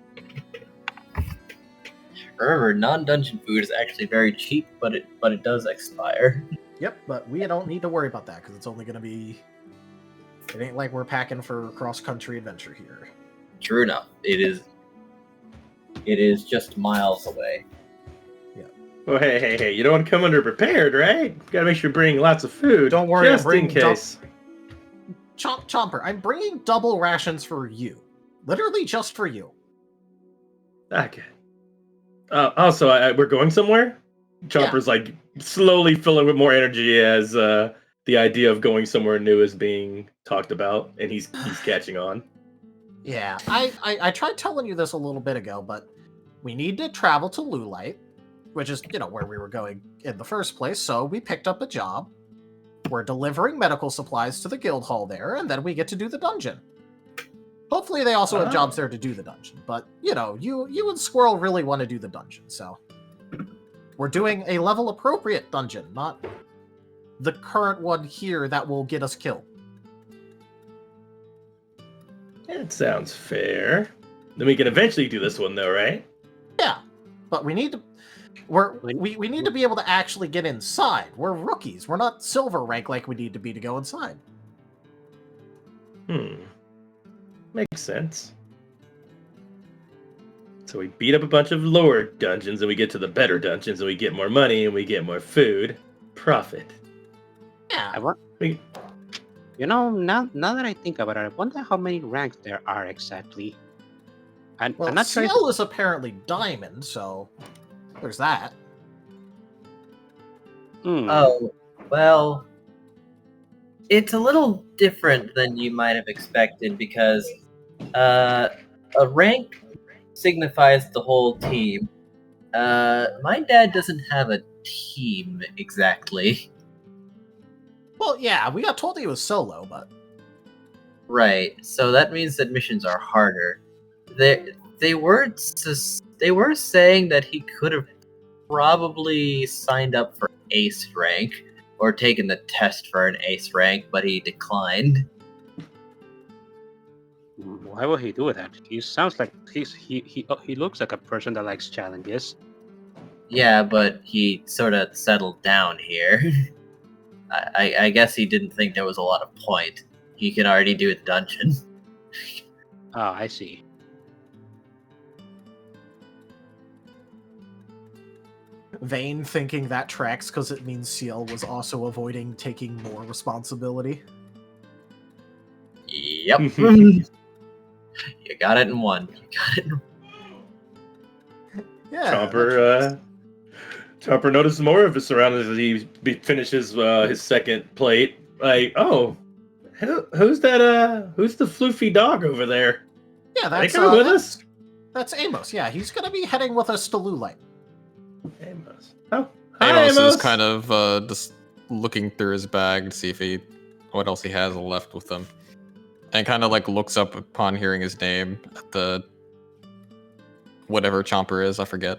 Remember, non-dungeon food is actually very cheap, but it does expire. Yep, but we don't need to worry about that because it's only gonna be. It ain't like we're packing for cross-country adventure here. True enough, it is just miles away. Oh, hey! You don't want to come underprepared, right? Gotta make sure you're bringing lots of food. Don't worry, just in case. Chomper, I'm bringing double rations for you. Literally just for you. Okay. Also, we're going somewhere? Chomper's like slowly filling with more energy as the idea of going somewhere new is being talked about, and he's catching on. Yeah, I tried telling you this a little bit ago, but we need to travel to Lulite, which is, where we were going in the first place, so we picked up a job. We're delivering medical supplies to the guild hall there, and then we get to do the dungeon. Hopefully they also have jobs there to do the dungeon, but, you and Squirrel really want to do the dungeon, so... We're doing a level-appropriate dungeon, not the current one here that will get us killed. That sounds fair. Then we can eventually do this one, though, right? Yeah, but we need to... We need to be able to actually get inside. We're rookies. We're not silver rank like we need to be to go inside. Makes sense. So we beat up a bunch of lower dungeons, and we get to the better dungeons, and we get more money, and we get more food. Profit. Yeah. Now that I think about it, I wonder how many ranks there are exactly. And Well, I'm not sure. CL is apparently diamond, so there's that. Oh, well, it's a little different than you might have expected because a rank signifies the whole team. My dad doesn't have a team exactly. Well, yeah, we got told he was solo, but... Right, so that means that missions are harder. They were saying that he could have probably signed up for ace rank or taken the test for an ace rank, but he declined. Why would he do that? He sounds like he looks like a person that likes challenges. Yeah, but he sort of settled down here. I guess he didn't think there was a lot of point. He can already do a dungeon. Oh, I see. Vane thinking that tracks because it means Ciel was also avoiding taking more responsibility. Yep. You got it in one. You got it in Yeah. Chomper notices more of his surroundings as he finishes his second plate. Like, oh, who's that? Who's the floofy dog over there? Yeah, They that's coming with us? That's Amos. Yeah, he's gonna be heading with us to Lulite. Amos. Oh, hi, Amos Amos. is kind of just looking through his bag to see if what else he has left with him, and kind of like looks up upon hearing his name at the whatever Chomper is. I forget.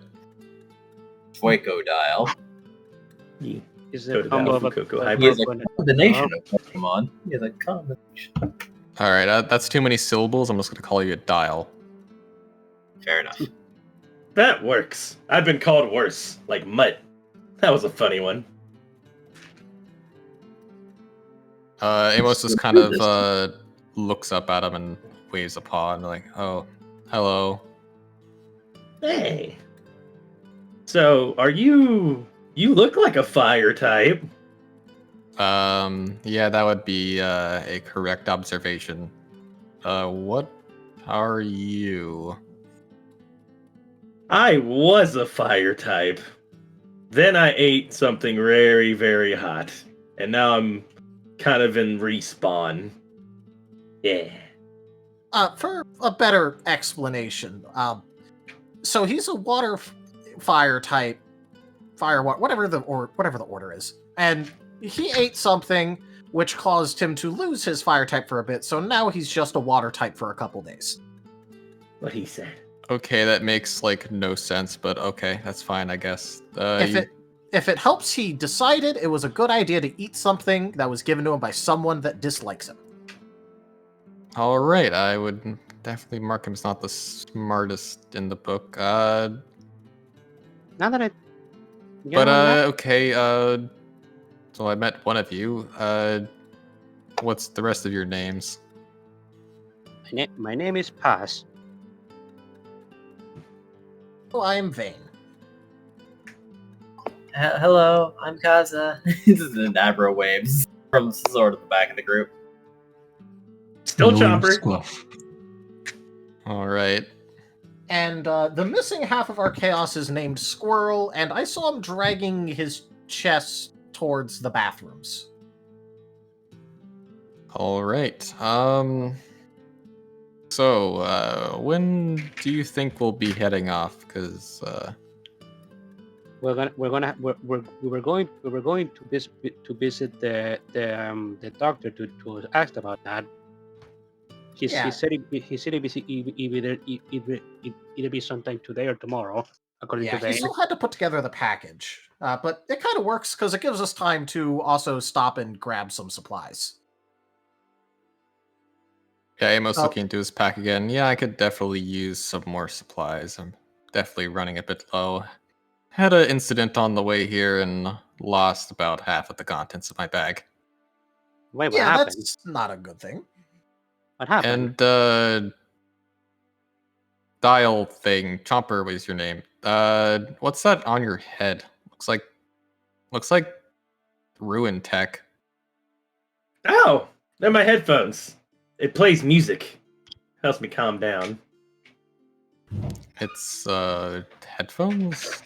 Fuego dial. Is Go it to combo battle of for Coco a Hyper. He has a one- combination of Pokemon. He has a combination. All right, that's too many syllables. I'm just gonna call you a dial. Fair enough. That works. I've been called worse, like Mutt. That was a funny one. Amos just kind of looks up at him and waves a paw and like, oh, hello. Hey. So, are you... You look like a fire type. Yeah, that would be a correct observation. What are you? I was a fire type. Then I ate something very, very hot. And now I'm kind of in respawn. Yeah. For a better explanation, so he's a fire type, whatever the order is, and he ate something which caused him to lose his fire type for a bit. So now he's just a water type for a couple days. What he said. Okay, that makes like no sense, but okay, that's fine, I guess. If it helps, he decided it was a good idea to eat something that was given to him by someone that dislikes him. All right, I would definitely mark him as not the smartest in the book. Now that I. But okay. So I met one of you. What's the rest of your names? My name is Paz. Oh, I am Vane. Hello, I'm Kaza. This is an Abra waves from sort of the back of the group. Still Lord Chomper. Scruff. All right. And the missing half of our chaos is named Squirrel, and I saw him dragging his chest towards the bathrooms. All right. So, when do you think we'll be heading off? Because We were going to visit the doctor to ask about that. He said it either be sometime today or tomorrow, according Yeah, to he Vane. still had to put together the package, but it kind of works because it gives us time to also stop and grab some supplies. yeah, Amos Oh. looking into his pack again. Yeah, I could definitely use some more supplies. I'm definitely running a bit low. Had an incident on the way here and lost about half of the contents of my bag. Wait, what Yeah, happened? that's not a good thing. What happened? And dial thing, Chomper was your name. What's that on your head? Looks like ruin tech. Oh, they're my headphones. It plays music. Helps me calm down. It's headphones.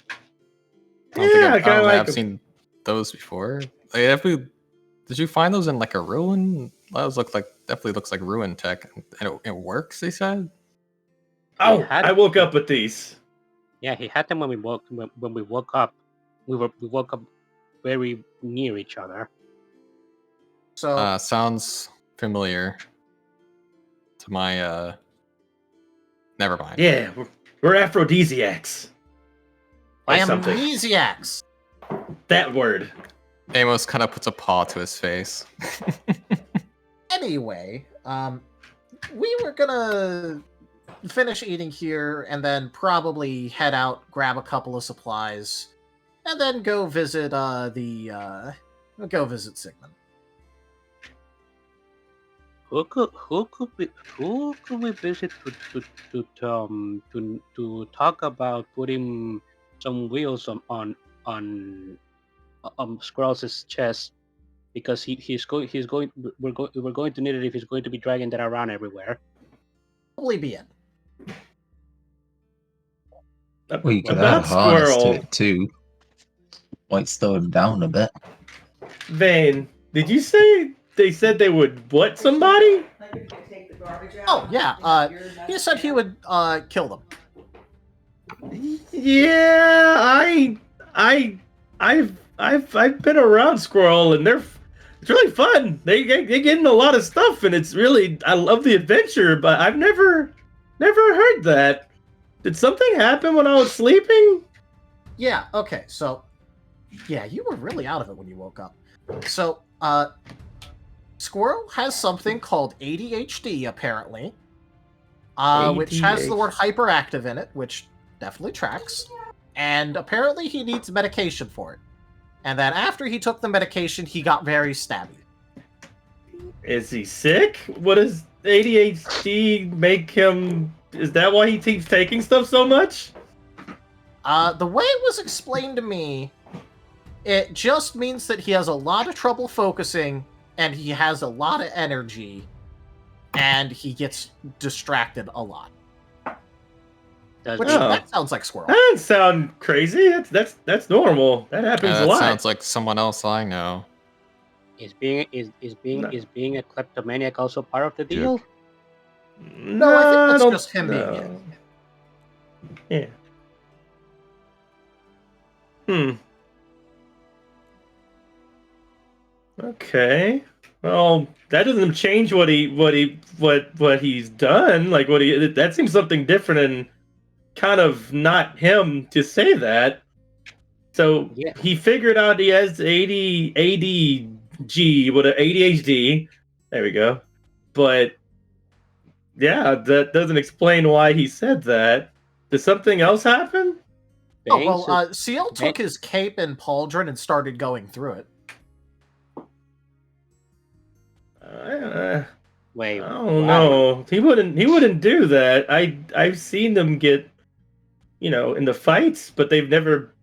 Yeah, I kinda don't think like I've seen those before. Like, did you find those in like a ruin? Those definitely looks like ruin tech, and it works. They said. Oh, had- I woke up with these. Yeah, he had them when we woke up. We woke up very near each other. So Sounds familiar to my never mind. Yeah, we're aphrodisiacs. I Like am something. amnesiacs. That word. Amos kind of puts a paw to his face. Anyway, we were gonna finish eating here and then probably head out, grab a couple of supplies, and then go visit Sigmund. Who could we visit to talk about putting some wheels on Squirrel's chest, because we're going to need it if he's going to be dragging that around everywhere. Probably be it. Well, you could About add a harness to Squirrel, it too. Might slow him down a bit. Vane, did you say they said they would what somebody? Oh yeah, he said he would kill them. Yeah, I've been around Squirrel, and it's really fun. They get into a lot of stuff, and it's really, I love the adventure. But I've never heard that. Did something happen when I was sleeping? Yeah. Okay. So, yeah, you were really out of it when you woke up. So, Squirrel has something called ADHD, apparently, which has the word hyperactive in it, which definitely tracks. And apparently he needs medication for it. And then after he took the medication, he got very stabby. Is he sick? What does ADHD make him? Is that why he keeps taking stuff so much? The way it was explained to me, it just means that he has a lot of trouble focusing, and he has a lot of energy, and he gets distracted a lot. That sounds like Squirrel. That doesn't sound crazy. That's normal. That happens a That lot. sounds like someone else I know. Is being a kleptomaniac also part of the deal? No, I think that's just him being it. Yeah. Okay. Well, that doesn't change what he's done. Like that seems something different and kind of not him to say that. So yeah. He figured out he has ADHD. There we go. But yeah, that doesn't explain why he said that. Did something else happen? Oh, well, Ciel took his cape and pauldron and started going through it. Wait, I don't know. He wouldn't do that. I've seen them get, in the fights, but they've never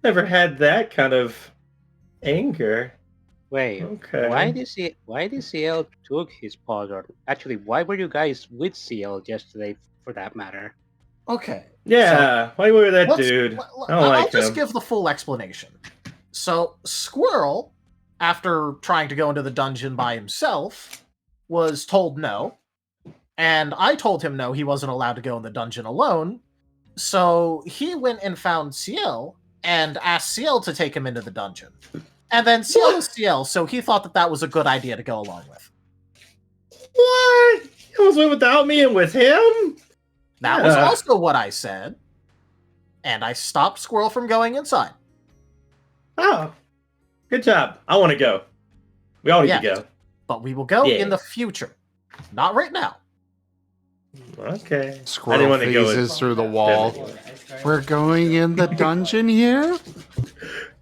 had that kind of anger. Wait, okay. Why did Ciel took his pauldron? Actually, why were you guys with Ciel yesterday, for that matter? Okay. Yeah, why were that dude? I'll just give the full explanation. So, Squirrel, after trying to go into the dungeon by himself, was told no. And I told him no, he wasn't allowed to go in the dungeon alone. So he went and found Ciel and asked Ciel to take him into the dungeon. And then Ciel is Ciel, so he thought that was a good idea to go along with. What? He was without me and with him? That was also what I said. And I stopped Squirrel from going inside. Oh. Good job. I want to go. We all need to go. But we will go in the future. Not right now. Okay. Squirrel phases through the wall. We're going in the dungeon here?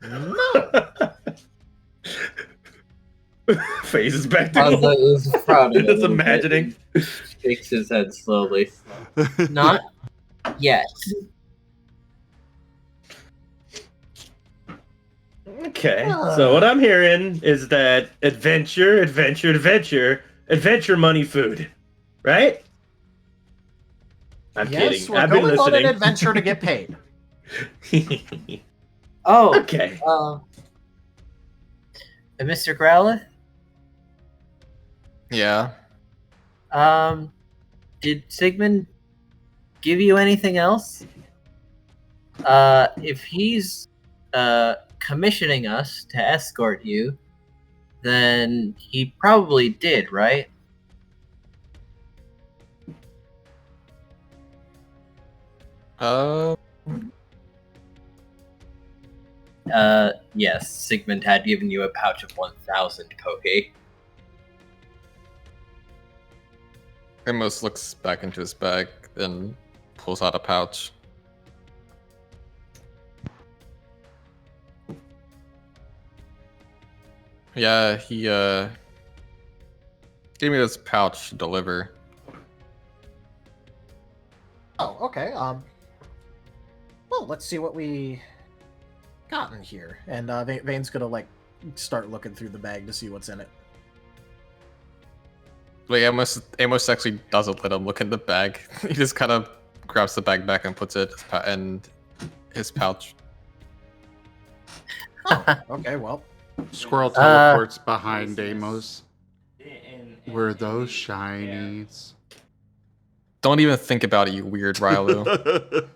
No. Phases back to just imagining. Shakes his head slowly. Not yet. Okay, so what I'm hearing is that adventure money food, right? I'm kidding. We're going on an adventure to get paid. Oh, okay. Mr. Growlith? Yeah. Did Sigmund give you anything else? If he's commissioning us to escort you, then he probably did, right? Yes, Sigmund had given you a pouch of 1,000 poke. Amos looks back into his bag, then pulls out a pouch. Yeah, he gave me this pouch to deliver. Oh, okay. Well, let's see what we got in here. And Vane's gonna like start looking through the bag to see what's in it. Wait, Amos actually doesn't let him look in the bag. He just kind of grabs the bag back and puts it in his pouch. Oh, okay. Well, Squirrel teleports This behind is- Amos. In Were those yeah. shinies? Don't even think about it, you weird Rylu.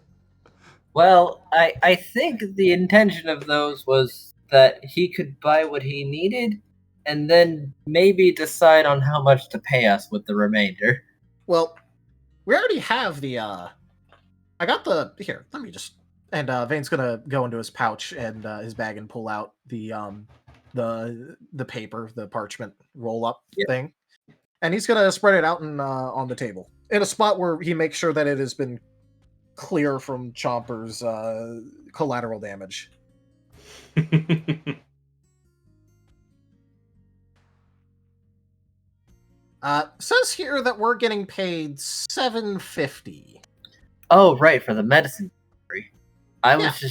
Well, I think the intention of those was that he could buy what he needed and then maybe decide on how much to pay us with the remainder. well, we already have the. I got the here. Let me just. And Vane's gonna go into his pouch and his bag and pull out the paper, the parchment roll up Yep. thing, and he's gonna spread it out on the table in a spot where he makes sure that it has been clear from Chomper's collateral damage. Says here that we're getting paid $750. Oh, right, for the medicine. I was Yeah.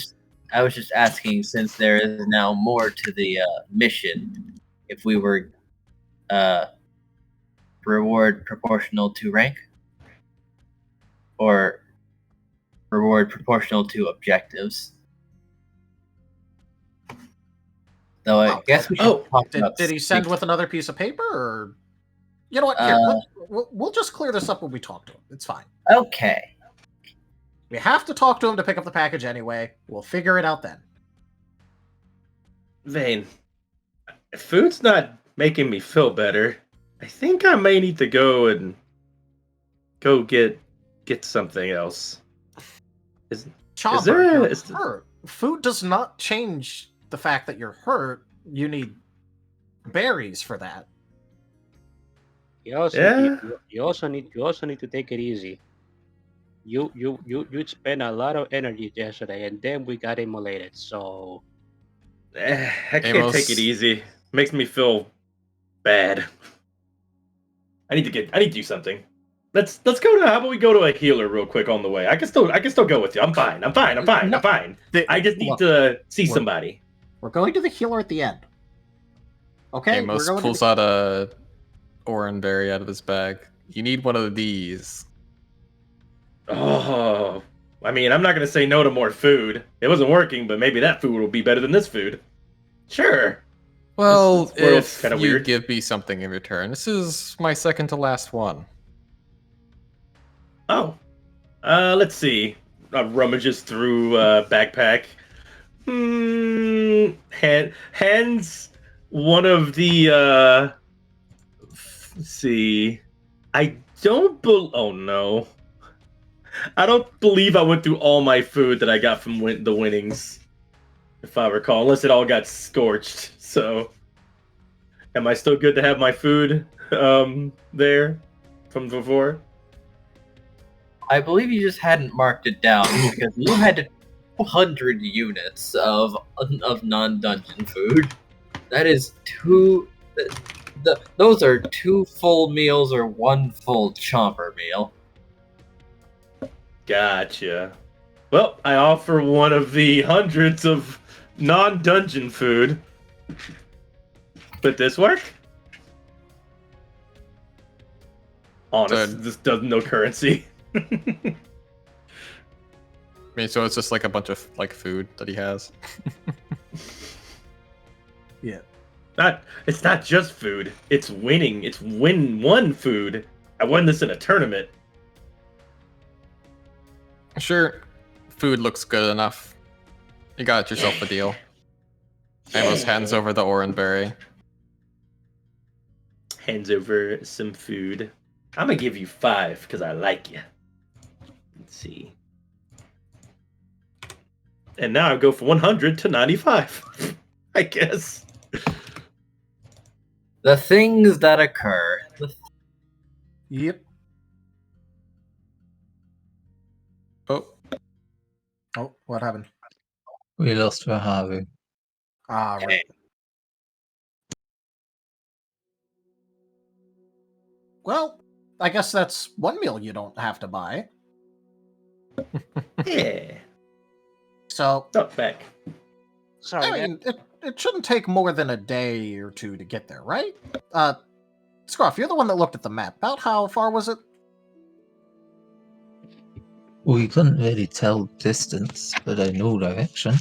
I was just asking, since there is now more to the mission, if we were reward proportional to rank, or reward proportional to objectives. Though I guess we should talk about. Did he send with another piece of paper, or you know what? Here, we'll just clear this up when we talk to him. It's fine. Okay. We have to talk to him to pick up the package anyway. We'll figure it out then. Vane, food's not making me feel better. I think I may need to go get something else. Chomper, there a- you're is- hurt. Food does not change the fact that you're hurt. You need berries for that. You also, Yeah. you also need to take it easy. You spent a lot of energy yesterday, and then we got immolated. So I can't Amos. take it easy. Makes me feel bad. I need to do something. Let's go to. How about we go to a healer real quick on the way? I can still go with you. I'm fine. No, I just need look, to see we're- somebody. We're going to the healer at the end. Okay, Amos we're going pulls out a oranberry out of his bag. You need one of these. Oh, I mean, I'm not gonna say no to more food. It wasn't working, but maybe that food will be better than this food. Sure. Well, This world's if kinda you weird. give me something in return, this is my second to last one. Oh, let's see. Rummages through backpack. Hands one of the. Let's see. Oh no. I don't believe I went through all my food that I got from the winnings, if I recall, unless it all got scorched. So, am I still good to have my food there from before? I believe you just hadn't marked it down because you had 200 units of non-dungeon food. That is two. Those are 2 full meals or 1 full chomper meal. Gotcha. Well, I offer one of the hundreds of non-dungeon food. Would this work? Honest, this does no currency. I mean, so it's just like a bunch of like food that he has. Yeah. It's not just food. It's winning. It's win food. I won this in a tournament. Sure, food looks good enough. You got yourself a deal. Amos hands over the oranberry. Hands over some food. I'm gonna give you 5 because I like you. Let's see. And now I go from 100 to 95. I guess. The things that occur. Yep. Oh, Oh, what happened? We lost Raharu. Ah, right. Well, I guess that's one meal you don't have to buy. Yeah. So, Not back. Sorry, I mean, it shouldn't take more than a day or two to get there, right? Scruff, you're the one that looked at the map. About how far was it? We couldn't really tell distance, but I know direction.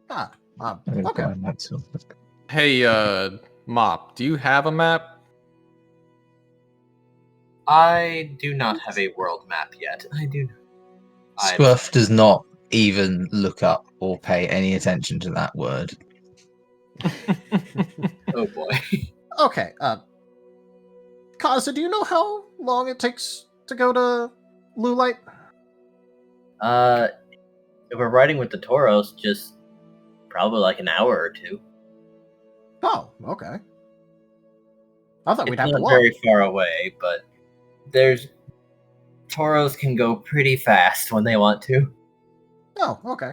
Ah, I'm gonna okay. go on that too. hey, Mop, do you have a map? I do not have a world map yet. I do. Scruff does not even look up or pay any attention to that word. Oh boy. Okay, Kaza, do you know how long it takes to go to Lulite? If we're riding with the Tauros, just probably like an hour or two. Oh, okay. I thought we'd It's have to not walk. very far away, but there's Tauros can go pretty fast when they want to. Oh, okay.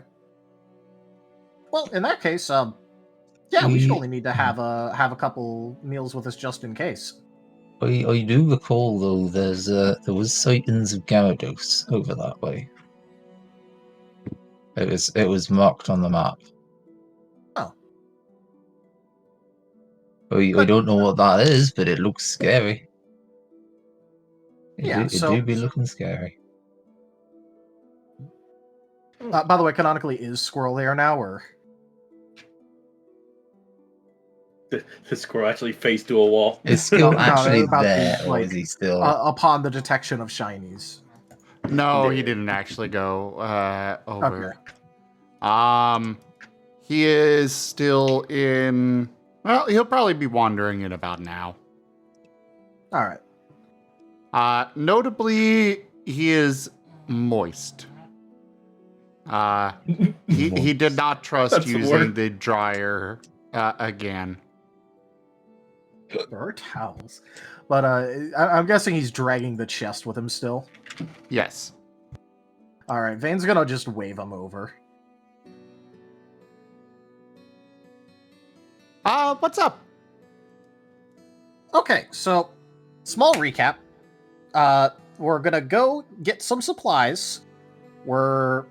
Well, in that case, yeah, we should only need to have a couple meals with us just in case. I do recall though there was sightings of Gyarados over that way. It was marked on the map. Oh. I don't know what that is, but it looks scary. Yeah, It do be looking scary. By the way, canonically, is Squirrel there now, or? The squirrel actually faced to a wall. Is Skill No, actually about the, there, or like, is he still? upon the detection of shinies. No, he didn't actually go over. He is still in. Well, he'll probably be wandering in about now. All right. Notably, he is moist. He did not trust That's the using word. the dryer again. There are towels, but I'm guessing he's dragging the chest with him still. Yes. All right, Vane's gonna just wave him over. What's up? Okay, so small recap. We're gonna go get some supplies. We're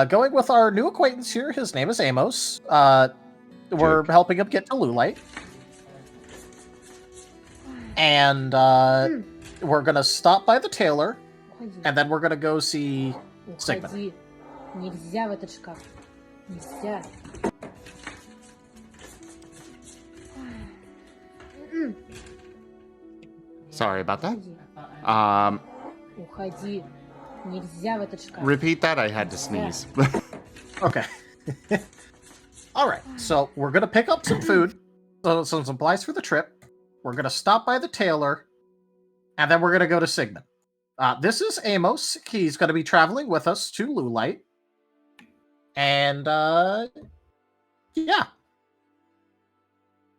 going with our new acquaintance here. His name is Amos. We're helping him get to Lulite. And we're gonna stop by the tailor, and then we're gonna go see Sigmund. Уходи. Нельзя в этот шкаф. Нельзя. Sorry about that. Уходи. Нельзя в этот шкаф. Repeat that. I had to sneeze. Okay. All right. So we're gonna pick up some food, some supplies for the trip. We're gonna stop by the tailor, and then we're gonna go to Sigmund. This is Amos. He's gonna be traveling with us to Lulite, and yeah,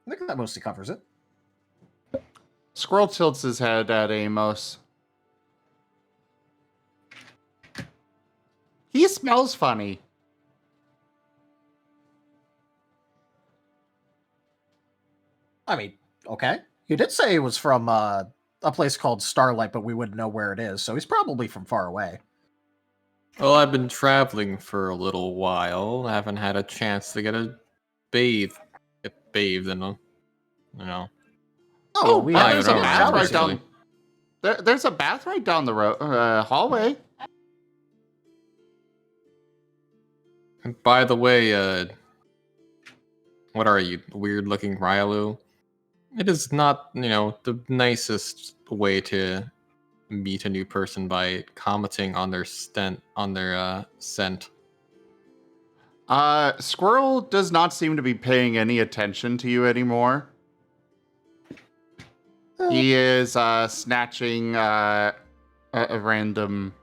I think that mostly covers it. Squirrel tilts his head at Amos. He smells funny. I mean, okay. He did say he was from a place called Starlight, but we wouldn't know where it is, so he's probably from far away. Well, I've been traveling for a little while. I haven't had a chance to get bathed in a, you know. Oh, we yeah, have there's a don't bath know, right down. basically. There's a bath right down the road hallway. And by the way, what are you, weird-looking RAOW? It is not, the nicest way to meet a new person by commenting on their scent. Squirrel does not seem to be paying any attention to you anymore. He is snatching a random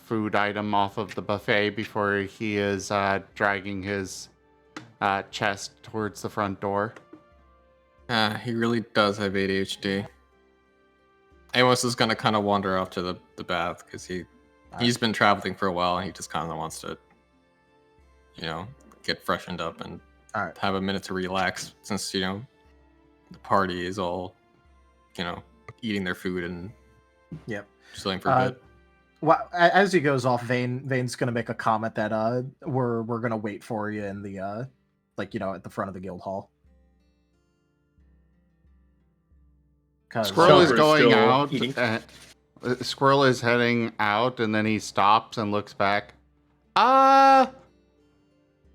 food item off of the buffet before he is dragging his chest towards the front door. He really does have ADHD. Amos is gonna kind of wander off to the bath because he He's been traveling for a while, and he just kind of wants to, get freshened up and have a minute to relax, since the party is all, eating their food and chilling for a bit. Well, as he goes off, Vane's gonna make a comment that we're gonna wait for you in the at the front of the guild hall. Squirrel is going out. Squirrel is heading out, and then he stops and looks back.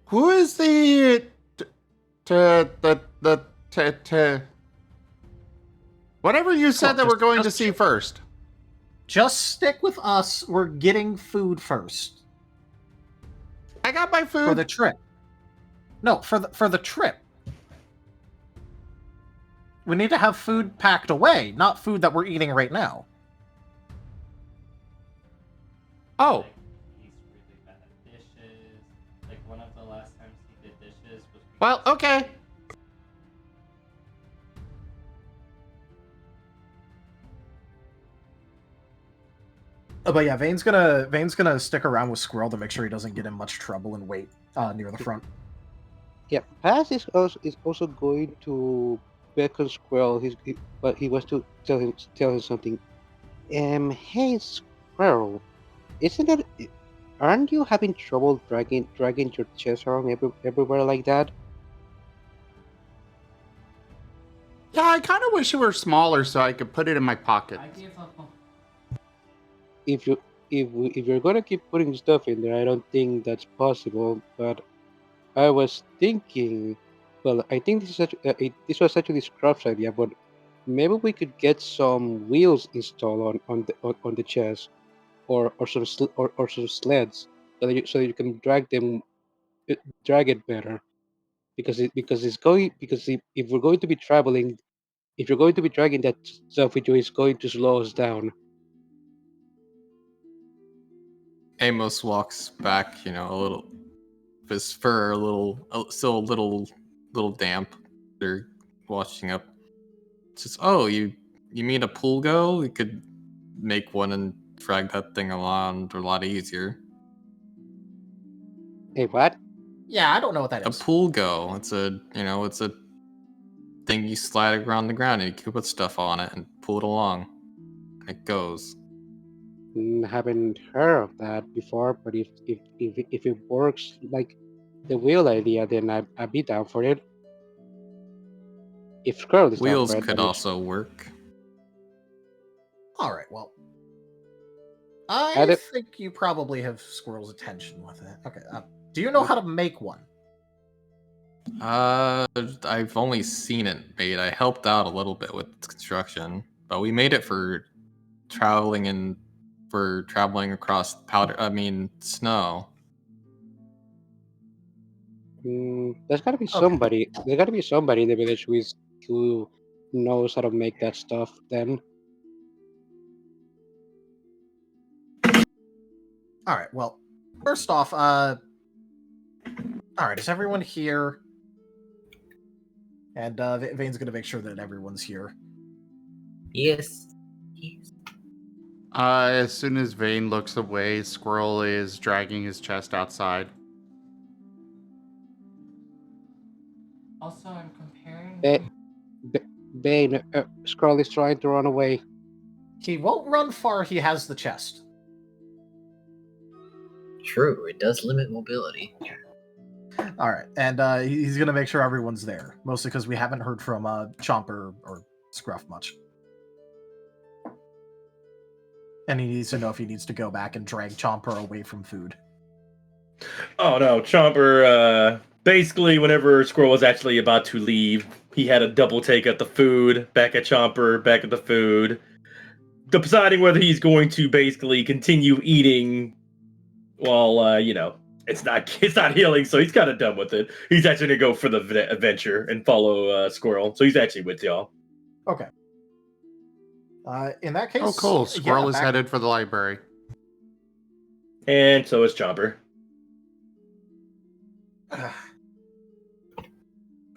Who is the whatever you said that we're going to see first? Just stick with us. We're getting food first. I got my food for the trip. No, for the trip. We need to have food packed away, not food that we're eating right now. Oh. He's really bad at dishes. Like one of the last times he did dishes was. Well, okay. But yeah, Vane's gonna stick around with Squirrel to make sure he doesn't get in much trouble and wait near the front. Yeah, Paz is also going to beckon Squirrel. But he wants to tell him something. Hey Squirrel, aren't you having trouble dragging your chest around everywhere like that? Yeah, I kind of wish it were smaller so I could put it in my pocket. I gave up on. If you're gonna keep putting stuff in there, I don't think that's possible. But I was thinking, well, I think this was actually Scruff's idea, but maybe we could get some wheels installed on the chest, or some sleds, so that you can drag it better. Because if we're going to be traveling, if you're going to be dragging that stuff with you, it's going to slow us down. Amos walks back, a little. His fur still a little damp. They're washing up. Just you mean a pool go? We could make one and drag that thing around a lot easier. Hey, what? Yeah, I don't know what that is. A pool go. It's a thing you slide around the ground and you can put stuff on it and pull it along. It goes. Haven't heard of that before, but if it works like the wheel idea, then I'd be down for it. If Squirrel is wheels down for it, could also work. All right, well, I think you probably have Squirrel's attention with it. Okay, do you know how to make one? I've only seen it made. I helped out a little bit with construction, but we made it for traveling across snow. There's gotta be somebody. There's gotta be somebody in the village who knows how to make that stuff. Then. All right. Well, first off, all right. Is everyone here? And Vane's gonna make sure that everyone's here. Yes. As soon as Vane looks away, Squirrel is dragging his chest outside. Also, I'm comparing. Bane, Squirrel is trying to run away. He won't run far. He has the chest. True, it does limit mobility. All right, and he's gonna make sure everyone's there, mostly because we haven't heard from Chomper or Scruff much. And he needs to know if he needs to go back and drag Chomper away from food. Oh no, Chomper, basically whenever Squirrel was actually about to leave, he had a double take at the food, back at Chomper, back at the food, deciding whether he's going to basically continue eating while, it's not healing, so he's kind of done with it. He's actually going to go for the adventure and follow Squirrel, so he's actually with y'all. Okay. In that case... Oh, cool. Squirrel is headed for the library. And so is Chomper.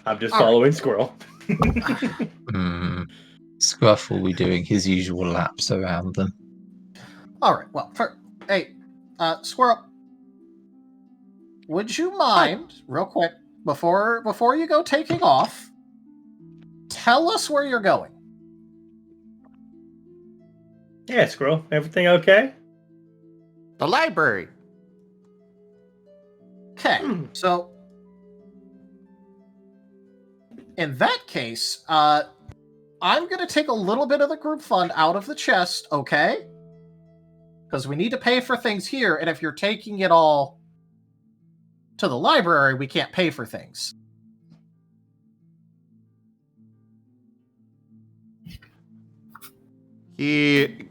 I'm just following Squirrel. Scruff will be doing his usual laps around them. All right. Well, Hey, Squirrel. Would you mind, real quick, before you go taking off, tell us where you're going? Yeah, Squirrel. Everything okay? The library. Okay, so in that case, I'm gonna take a little bit of the group fund out of the chest, okay? Because we need to pay for things here, and if you're taking it all to the library, we can't pay for things. He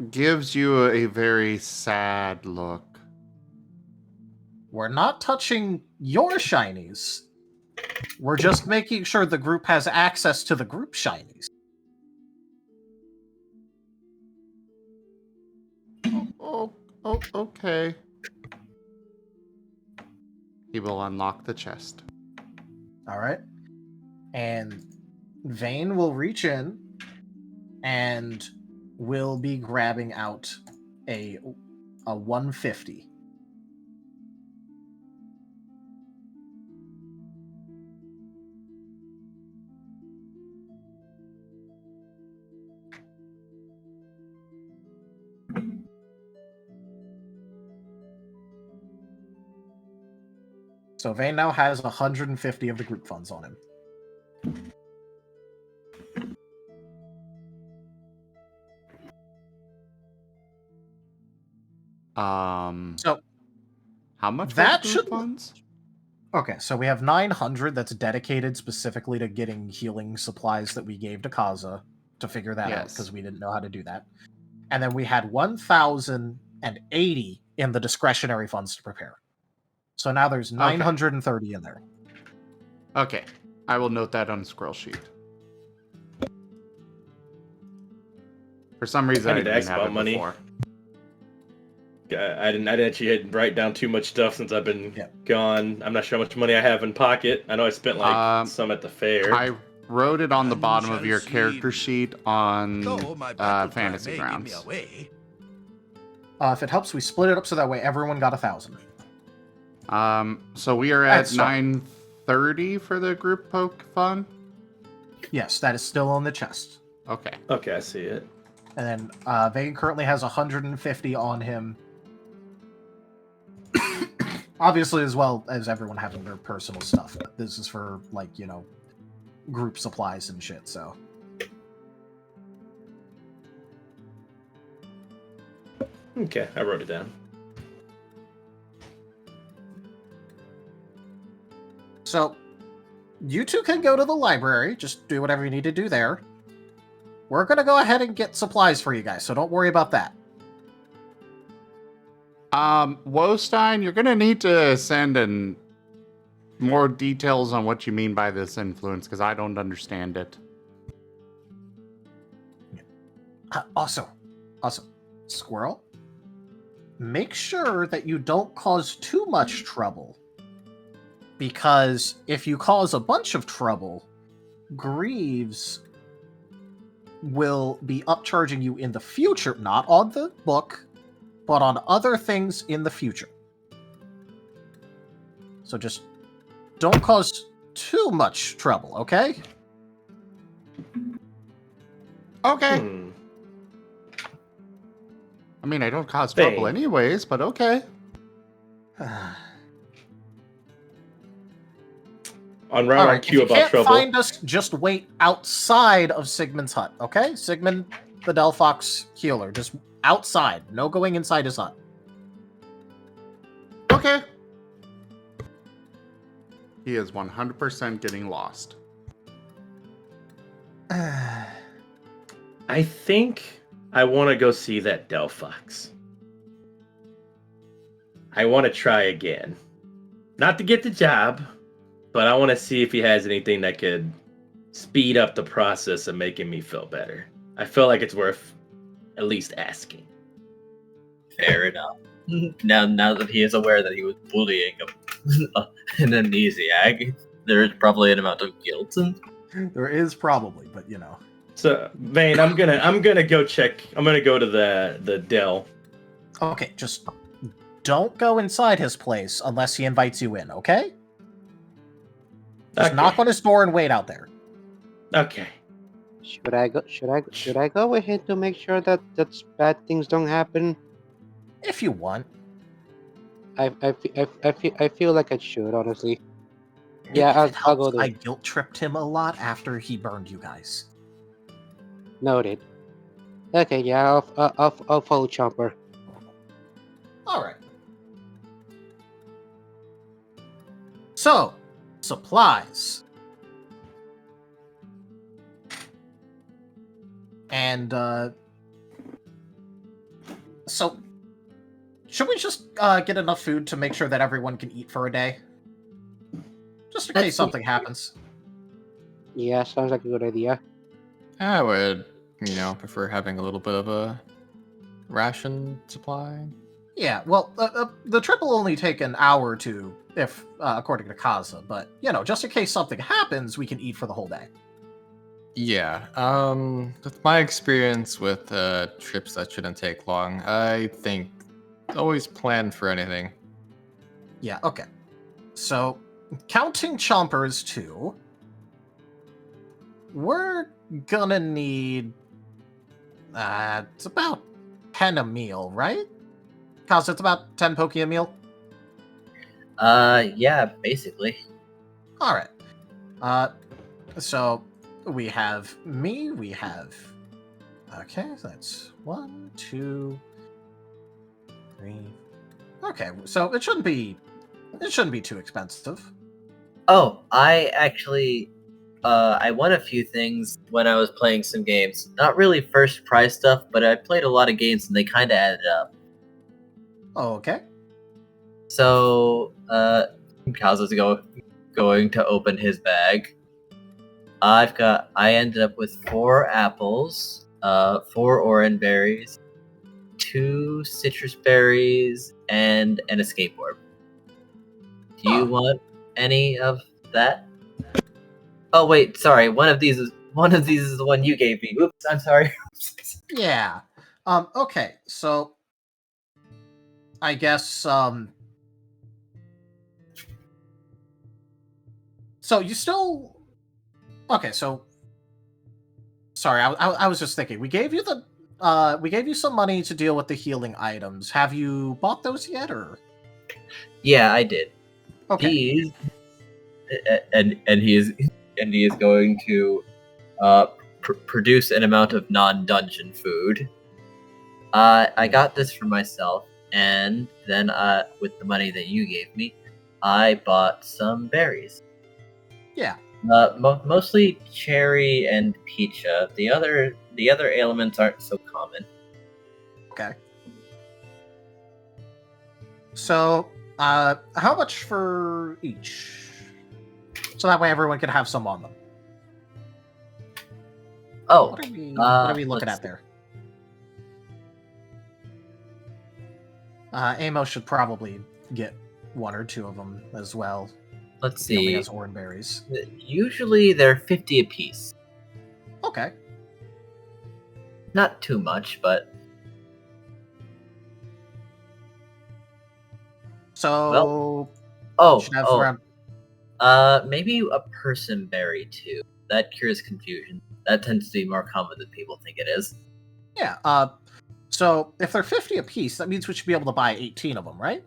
gives you a very sad look. We're not touching your shinies. We're just making sure the group has access to the group shinies. Oh, okay. He will unlock the chest. All right. And Vane will reach in and will be grabbing out a 150. So Vane now has 150 of the group funds on him. So how much that group should funds? Okay, so we have 900 that's dedicated specifically to getting healing supplies that we gave to Kaza to figure that out because we didn't know how to do that. And then we had 1,080 in the discretionary funds to prepare. So now there's 930 in there. Okay, I will note that on the Squirrel sheet. For some reason, I need to didn't ask have about it money. before. I didn't actually write down too much stuff since I've been gone. I'm not sure how much money I have in pocket. I know I spent like some at the fair. I wrote it on the bottom of your character sheet on Fantasy Grounds. If it helps, we split it up so that way everyone got 1,000. So we are at 930 for the group poke fund? Yes, that is still on the chest. Okay. Okay, I see it. And then Vane currently has 150 on him. Obviously, as well as everyone having their personal stuff. But this is for, like, you know, group supplies and shit, so. Okay, I wrote it down. So, you two can go to the library. Just do whatever you need to do there. We're going to go ahead and get supplies for you guys, so don't worry about that. Wostein, you're going to need to send in more details on what you mean by this influence, because I don't understand it. Also, Squirrel, make sure that you don't cause too much trouble. Because if you cause a bunch of trouble, Greaves will be upcharging you in the future, not on the book, but on other things in the future. So just don't cause too much trouble, okay? Okay. I mean, I don't cause trouble anyways, but okay. On round Right, Q if you about can't trouble. find us, just wait outside of Sigmund's hut, okay? Sigmund, the Delphox healer, just outside. No going inside his hut. Okay. He is 100% getting lost. I think I want to go see that Delphox. I want to try again. Not to get the job, but I want to see if he has anything that could speed up the process of making me feel better. I feel like it's worth at least asking. Fair enough. Now that he is aware that he was bullying an amnesiac, there is probably an amount of guilt. There is probably, but you know. So, Vane, I'm gonna go check. I'm gonna go to the Dell Okay, just don't go inside his place unless he invites you in, okay? Just knock on his door and wait out there. Okay. Should I go? Should I go ahead to make sure that bad things don't happen? If you want. I feel like I should, honestly. Yeah, If it I'll helps, go there. I guilt tripped him a lot after he burned you guys. Noted. Okay, yeah, I'll follow Chomper. All right. So, supplies. And, so, should we just get enough food to make sure that everyone can eat for a day? Just in case something happens. Yeah, sounds like a good idea. I would, prefer having a little bit of a ration supply. Yeah, well, the trip will only take an hour or two, if according to Kaza, but, just in case something happens, we can eat for the whole day. Yeah, with my experience with trips that shouldn't take long, I think always plan for anything. Yeah, okay. So, counting chompers too, we're gonna need, it's about 10 a meal, right? Kaza, it's about 10 poke a meal? Yeah, basically. Alright. So, we have me, we have... Okay, that's 1, 2, 3... Okay, so it shouldn't be too expensive. Oh, I actually, I won a few things when I was playing some games. Not really first prize stuff, but I played a lot of games and they kind of added up. Oh, okay. So, Kazu's going to open his bag. I ended up with 4 apples, 4 orange berries, 2 citrus berries, and an escape orb. Do you want any of that? Oh wait, sorry. One of these is the one you gave me. Oops, I'm sorry. Yeah. Okay, so I guess so you still... Okay, so sorry, I was just thinking. We gave you some money to deal with the healing items. Have you bought those yet, or? Yeah, I did. Okay. These, and he is going to produce an amount of non-dungeon food. I got this for myself, and then with the money that you gave me, I bought some berries. Yeah. Mostly cherry and pecha. The other ailments aren't so common. Okay. So, how much for each? So that way everyone can have some on them. Oh, what are we looking at there? Amos should probably get 1 or 2 of them as well. Let's He only see. has orange berries. Usually they're 50 apiece. Okay. Not too much, but so should have around... maybe a person berry too. That cures confusion. That tends to be more common than people think it is. Yeah. So if they're 50 apiece, that means we should be able to buy 18 of them, right?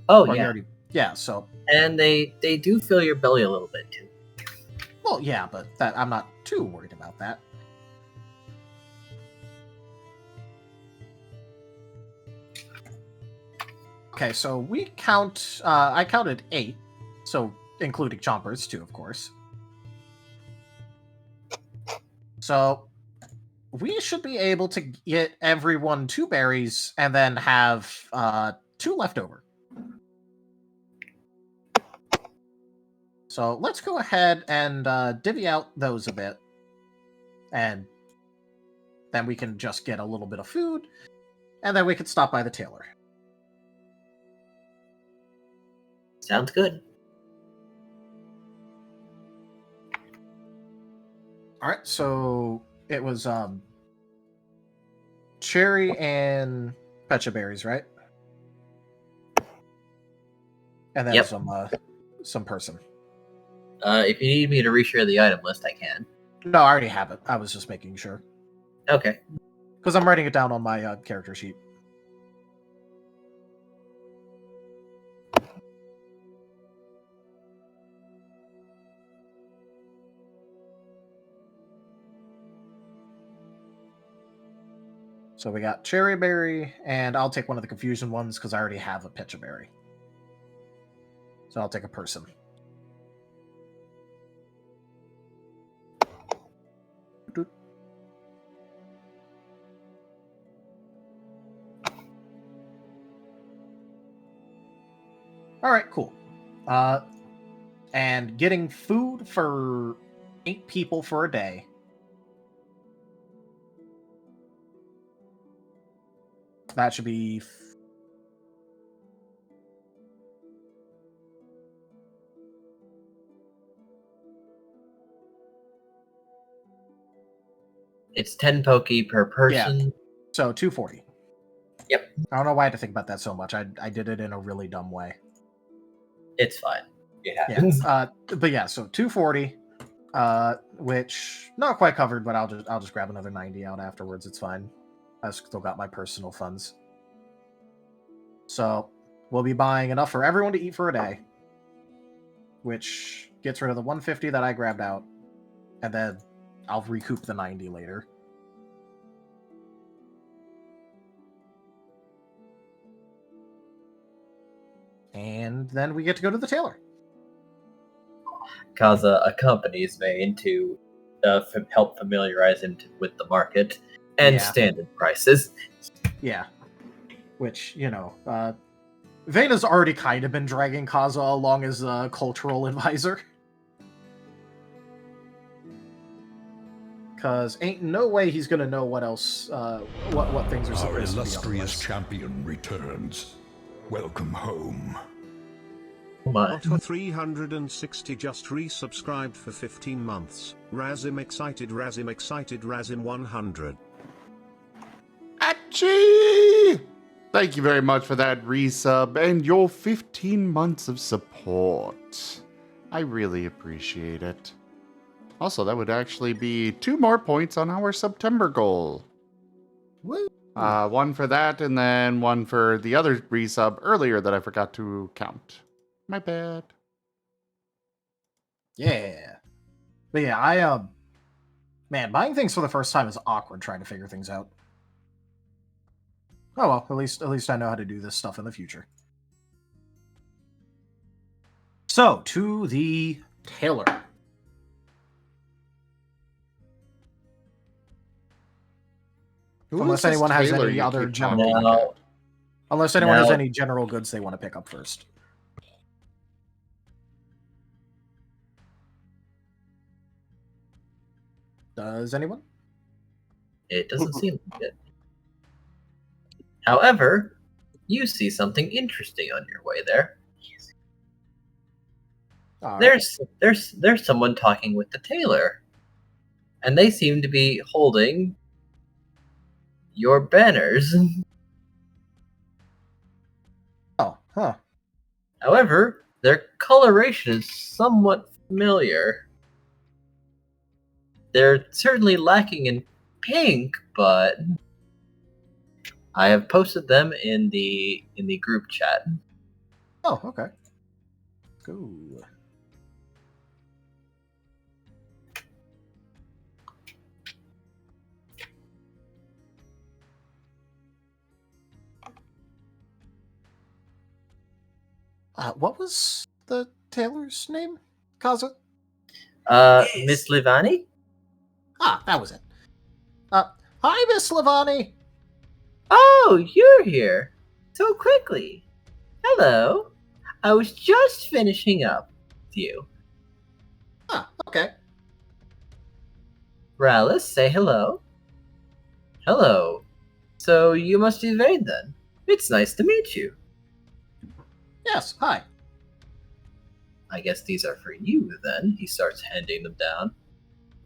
Oh Or yeah. Yeah. So. And they do fill your belly a little bit too. Well, yeah, but I'm not too worried about that. Okay, so we count. I counted 8, so including chompers too, of course. So we should be able to get everyone 2 berries and then have 2 left over. So let's go ahead and divvy out those a bit, and then we can just get a little bit of food, and then we can stop by the tailor. Sounds good. All right, so it was cherry and Pecha berries, right? And then Yep. some person. If you need me to reshare the item list, I can. No, I already have it. I was just making sure. Okay. Because I'm writing it down on my character sheet. So we got cherry berry, and I'll take one of the confusion ones because I already have a pecha berry. So I'll take a person. All right, cool. And getting food for 8 people for a day. That should be It's 10 Poke per person. Yeah. So 240. Yep. I don't know why I had to think about that so much. I did it in a really dumb way. It's fine. It happens. Yeah. But yeah, so 240, which not quite covered, but I'll just grab another 90 out afterwards. It's fine. I still got my personal funds. So we'll be buying enough for everyone to eat for a day, which gets rid of the 150 that I grabbed out, and then I'll recoup the 90 later. And then we get to go to the tailor. Kaza accompanies Vane to help familiarize him with the market and standard prices. Yeah. Which, Vane has already kind of been dragging Kaza along as a cultural advisor. Because ain't no way he's going to know what else, what things are supposed to be. Our illustrious champion returns. Welcome home. Otter 360 just resubscribed for 15 months. Razim excited, Razim excited, Razim 100. Achoo! Thank you very much for that resub and your 15 months of support. I really appreciate it. Also, that would actually be 2 more points on our September goal. Woo! One for that, and then one for the other resub earlier that I forgot to count. My bad. Yeah. But yeah, man, buying things for the first time is awkward trying to figure things out. Oh well, at least I know how to do this stuff in the future. So, to the tailor. Unless anyone has any other general Unless anyone has any general goods they want to pick up first. Does anyone? It doesn't seem like it. However, you see something interesting on your way there. There's someone talking with the tailor, and they seem to be holding your banners. Oh, huh. However, their coloration is somewhat familiar. They're certainly lacking in pink, but I have posted them in the group chat. Oh, okay. Cool. What was the tailor's name, Kaza? Miss Livani? Ah, that was it. Hi, Miss Livani. Oh, you're here. So quickly. Hello. I was just finishing up with you. Ah, okay. Rallis, say hello. Hello. So you must be Vane then. It's nice to meet you. Yes, hi. I guess these are for you then. He starts handing them down.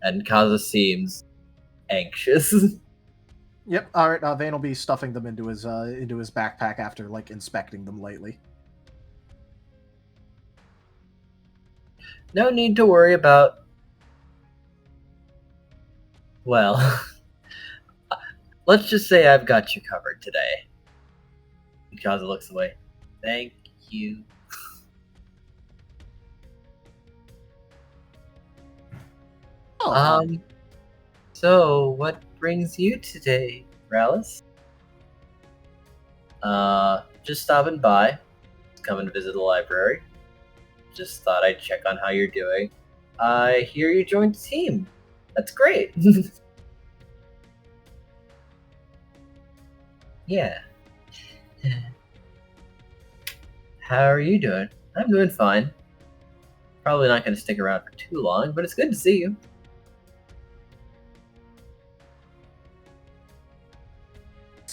And Kaza seems anxious. Yep. All right. Vane will be stuffing them into his backpack after like inspecting them lately. No need to worry about. Well, let's just say I've got you covered today. Kaza looks away. Thank you. Oh, So what brings you today, Rallis? Just stopping by. Coming to visit the library. Just thought I'd check on how you're doing. I hear you joined the team. That's great. Yeah. How are you doing? I'm doing fine. Probably not going to stick around for too long, but it's good to see you.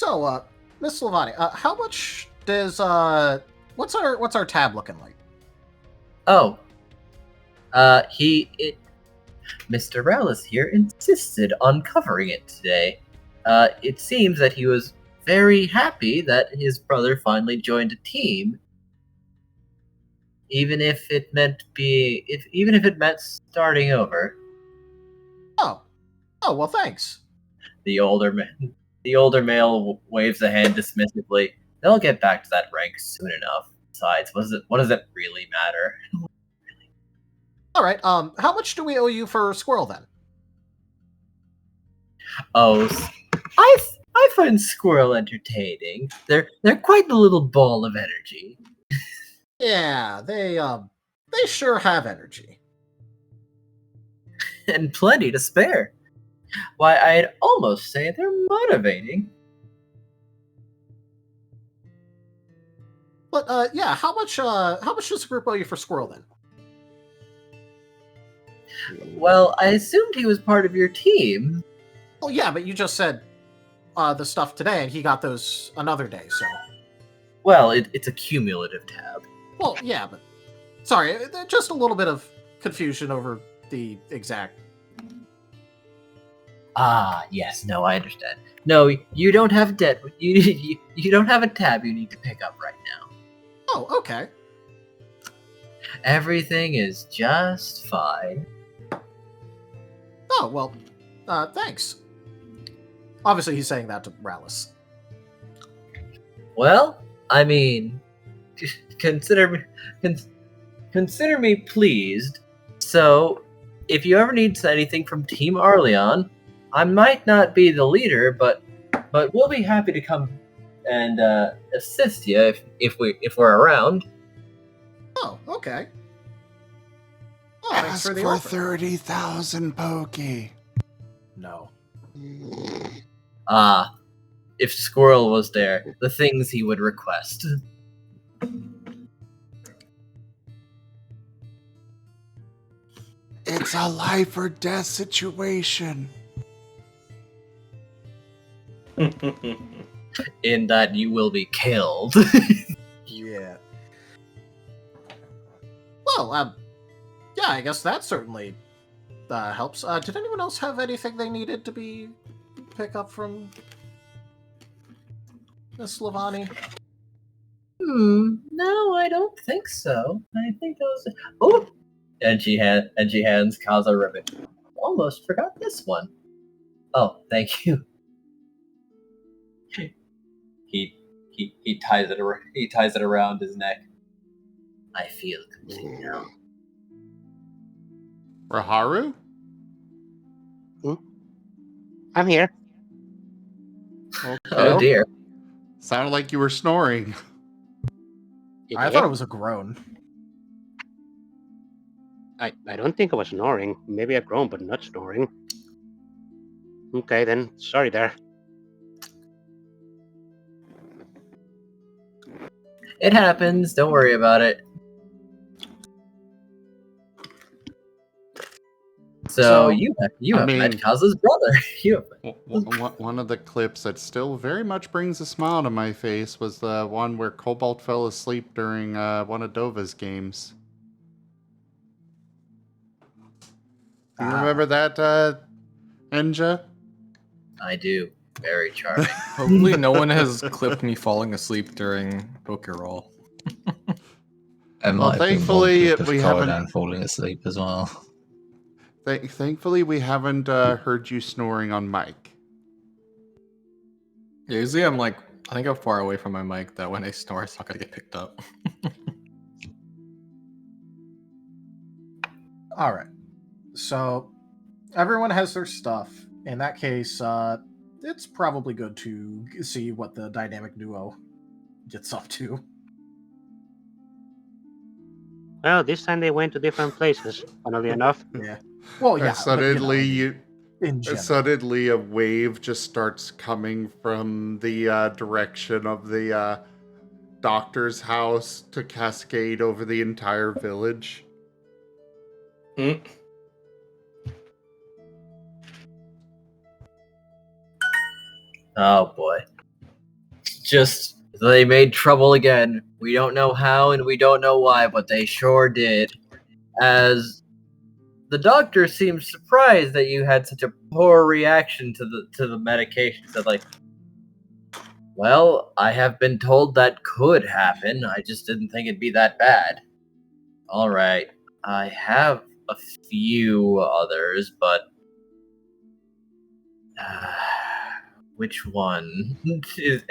so, Miss Slavani, how much does what's our tab looking like? Oh. Mr. Rallis here insisted on covering it today. It seems that he was very happy that his brother finally joined a team, even if it meant starting over. Oh, well, thanks. The older male waves a hand dismissively. They'll get back to that rank soon enough. Besides, what does it really matter? All right. How much do we owe you for Squirrel then? Oh, I find Squirrel entertaining. They're quite a little ball of energy. Yeah, they sure have energy. And plenty to spare. Why, I'd almost say they're motivating. But yeah, how much does the group owe you for Squirrel then? Well, I assumed he was part of your team. Well, yeah, but you just said the stuff today, and he got those another day, so. Well, it's a cumulative tab. Well, yeah, but sorry, just a little bit of confusion over the exact. Ah, yes, no, I understand. No, you don't have debt. You don't have a tab you need to pick up right now. Oh, okay. Everything is just fine. Oh, well, thanks. Obviously, he's saying that to Rallis. Well, I mean, consider me pleased. So, if you ever need anything from Team Arleon, I might not be the leader, but we'll be happy to come and assist you if we're around. Oh, okay. Oh, thanks Ask for the for offer. 30,000 pokey. No. Ah, if Squirrel was there, the things he would request. It's a life or death situation. In that you will be killed. Yeah. Well, yeah, I guess that certainly helps. Did anyone else have anything they needed to pick up from Miss Slavani? No, I don't think so. I think those. Oh, and she hands Kaza a ribbon. Almost forgot this one. Oh, thank you. He ties it around his neck. I feel complete now. Raharu? I'm here. Oh dear. Sounded like you were snoring. I thought it was a groan. I don't think I was snoring. Maybe a groan, but not snoring. Okay, then. Sorry there. It happens. Don't worry about it. So you have met Kaza's brother. One of the clips that still very much brings a smile to my face was the one where Cobalt fell asleep during one of Dova's games. You remember that, Enja? I do. Very charming. Hopefully, no one has clipped me falling asleep during poker roll. And Well, thankfully, we haven't. Corridor falling asleep as well. Thankfully, we haven't heard you snoring on mic. Yeah, usually I'm like, I think I'm far away from my mic that when I snore, it's not gonna get picked up. All right. So everyone has their stuff. In that case, it's probably good to see what the dynamic duo gets up to. Well, this time they went to different places, funnily enough. Yeah. Well, yeah. Suddenly, in general. suddenly a wave just starts coming from the direction of the doctor's house to cascade over the entire village. Oh boy. Just, they made trouble again. We don't know how and we don't know why, but they sure did. As the doctor seems surprised that you had such a poor reaction to the medication. Said like, well, I have been told that could happen. I just didn't think it'd be that bad. All right. I have a few others, but which one?